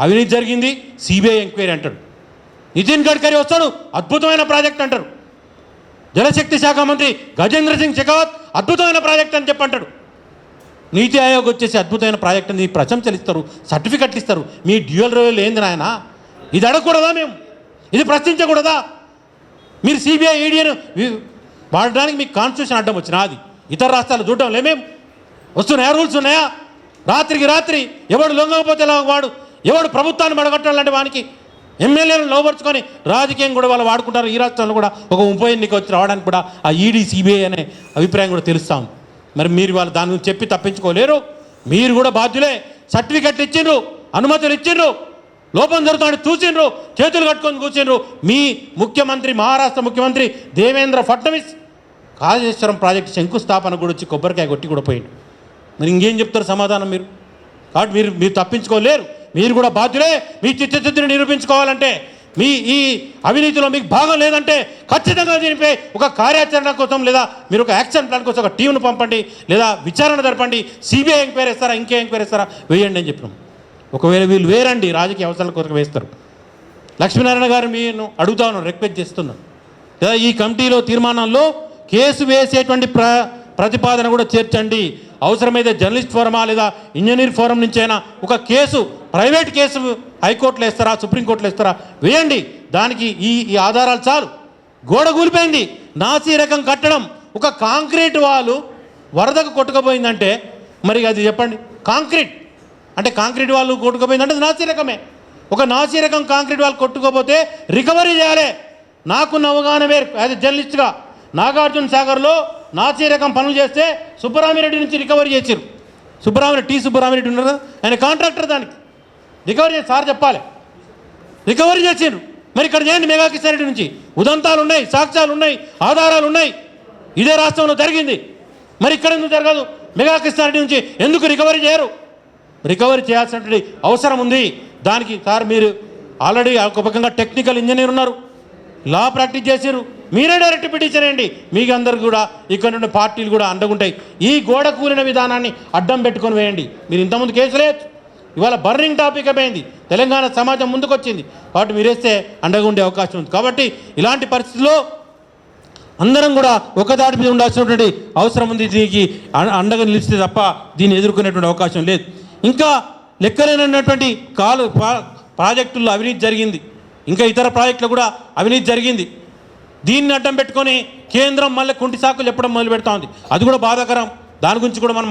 అవినీతి జరిగింది, సిబిఐ ఎంక్వైరీ అంటాడు. నితిన్ గడ్కరీ వస్తాడు, అద్భుతమైన ప్రాజెక్ట్ అంటారు. జలశక్తి శాఖ మంత్రి గజేంద్ర సింగ్ షెకావత్ అద్భుతమైన ప్రాజెక్ట్ అని చెప్పంటాడు. నీతి ఆయోగ్ వచ్చేసి అద్భుతమైన ప్రాజెక్ట్ అని ప్రశంసలు ఇస్తారు, సర్టిఫికెట్లు ఇస్తారు. మీ డ్యూయల్ రోల్ ఏంది నాయన? ఇది అడగకూడదా? మేము ఇది ప్రశ్నించకూడదా? మీరు సిబిఐ ఈడీని వాడడానికి మీకు కాన్స్టిట్యూషన్ అడ్డం వచ్చినా అది ఇతర రాష్ట్రాలు చూడడం లేమేం? వస్తున్నాయా? రూల్స్ ఉన్నాయా? రాత్రికి రాత్రి ఎవడు లొంగకపోతే వాడు ఎవడు ప్రభుత్వాన్ని పడగొట్టాలంటే వానికి ఎమ్మెల్యేలను లోపరుచుకొని రాజకీయం కూడా వాళ్ళు వాడుకుంటారు. ఈ రాష్ట్రంలో కూడా ఒక ఉప ఎన్నిక వచ్చి రావడానికి కూడా ఆ ఈడీ సిబిఐ అనే అభిప్రాయం కూడా తెలుస్తూ ఉంది. మరి మీరు వాళ్ళు దాని గురించి చెప్పి తప్పించుకోలేరు. మీరు కూడా బాధ్యులే. సర్టిఫికెట్లు ఇచ్చిండ్రు, అనుమతులు ఇచ్చిండ్రు, లోపం జరుగుతామని చూసిండ్రు, చేతులు కట్టుకొని కూర్చిండ్రు. మీ ముఖ్యమంత్రి, మహారాష్ట్ర ముఖ్యమంత్రి దేవేంద్ర ఫడ్నవీస్ కాళేశ్వరం ప్రాజెక్టు శంకుస్థాపన కూడా వచ్చి కొబ్బరికాయ కొట్టి కూడా పోయిండు. మరి ఇంకేం చెప్తారు సమాధానం మీరు? కాబట్టి మీరు తప్పించుకోలేరు. మీరు కూడా బాధ్యులే. మీ చిత్తశుద్ధిని నిరూపించుకోవాలంటే, మీ ఈ అవినీతిలో మీకు భాగం లేదంటే ఖచ్చితంగా దీనిపై ఒక కార్యాచరణ కోసం లేదా మీరు ఒక యాక్షన్ ప్లాన్ కోసం ఒక టీంను పంపండి, లేదా విచారణ జరపండి. సిబిఐ ఎంక్వైరీ వేస్తారా, ఇంకే ఎంక్వైరీ వేస్తారా, వేయండి అని చెప్పినాం. ఒకవేళ వీళ్ళు వేరండి, రాజకీయ అవసరాల కోసం వేస్తారు. లక్ష్మీనారాయణ గారు నేను అడుగుతా ఉన్నాను, రిక్వెస్ట్ చేస్తున్నాను, లేదా ఈ కమిటీలో తీర్మానంలో కేసు వేసేటువంటి ప్రతిపాదన కూడా చేర్చండి. అవసరమైతే జర్నలిస్ట్ ఫోరమా లేదా ఇంజనీర్ ఫోరం నుంచి అయినా ఒక కేసు, ప్రైవేట్ కేసు హైకోర్టులో వేస్తారా, సుప్రీంకోర్టులో వేస్తారా, వేయండి. దానికి ఈ ఆధారాలు చాలు. గోడ కూలిపోయింది, నాసీ రకం కట్టడం, ఒక కాంక్రీట్ వాళ్ళు వరదకు కొట్టుకుపోయిందంటే మరి అది చెప్పండి. కాంక్రీట్ అంటే కాంక్రీట్ వాళ్ళు కొట్టుకుపోయిందంటే అది నాసీ రకమే. ఒక నాసీ రకం కాంక్రీట్ వాళ్ళు కొట్టుకోపోతే రికవరీ చేయాలి. నాకున్న అవగాహన వేరు యాజ్ ఎ జర్నలిస్ట్గా. నాగార్జున సాగర్లో నాసీ రకం పనులు చేస్తే సుబ్బరామిరెడ్డి నుంచి రికవరీ చేశారు. సుబ్బరామిరెడ్డి ఉన్నారు కదా, ఆయన కాంట్రాక్టర్. దానికి రికవరీ చేసి సార్ చెప్పాలి, రికవరీ చేసారు. మరి ఇక్కడ చేయండి. మెగా కిషన్ రెడ్డి నుంచి ఉదంతాలు ఉన్నాయి, సాక్ష్యాలు ఉన్నాయి, ఆధారాలు ఉన్నాయి. ఇదే రాష్ట్రంలో జరిగింది. మరి ఇక్కడ ఎందుకు జరగదు? మెగా కిషన్ రెడ్డి నుంచి ఎందుకు రికవరీ చేయరు? రికవరీ చేయాల్సినటువంటి అవసరం ఉంది. దానికి సార్ మీరు ఆల్రెడీ ఒక పక్కగా టెక్నికల్ ఇంజనీర్ ఉన్నారు, లా ప్రాక్టీస్ చేశారు. మీరే డైరెక్ట్ పిటిషన్ వేయండి. మీకు అందరు కూడా ఇక్కడ నుండి పార్టీలు కూడా అండగుంటాయి. ఈ గోడ కూలిన విధానాన్ని అడ్డం పెట్టుకొని వేయండి. మీరు ఇంతకుముందు కేసులు వేయచ్చు, ఇవాళ బర్నింగ్ టాపిక్ అయిపోయింది. తెలంగాణ సమాజం ముందుకు వచ్చింది కాబట్టి మీరు వేస్తే అండగా ఉండే అవకాశం ఉంది. కాబట్టి ఇలాంటి పరిస్థితుల్లో అందరం కూడా ఒక దాటి మీద ఉండాల్సినటువంటి అవసరం ఉంది. దీనికి అండగా నిలిస్తే తప్ప దీన్ని ఎదుర్కొనేటువంటి అవకాశం లేదు. ఇంకా లెక్కలేనటువంటి ప్రాజెక్టుల్లో అవినీతి జరిగింది, ఇంకా ఇతర ప్రాజెక్టులు కూడా అవినీతి జరిగింది. దీన్ని అడ్డం పెట్టుకొని కేంద్రం మళ్ళీ కుంటి సాకులు చెప్పడం మొదలు పెడతా ఉంది. అది కూడా బాధాకరం. దాని గురించి కూడా మనం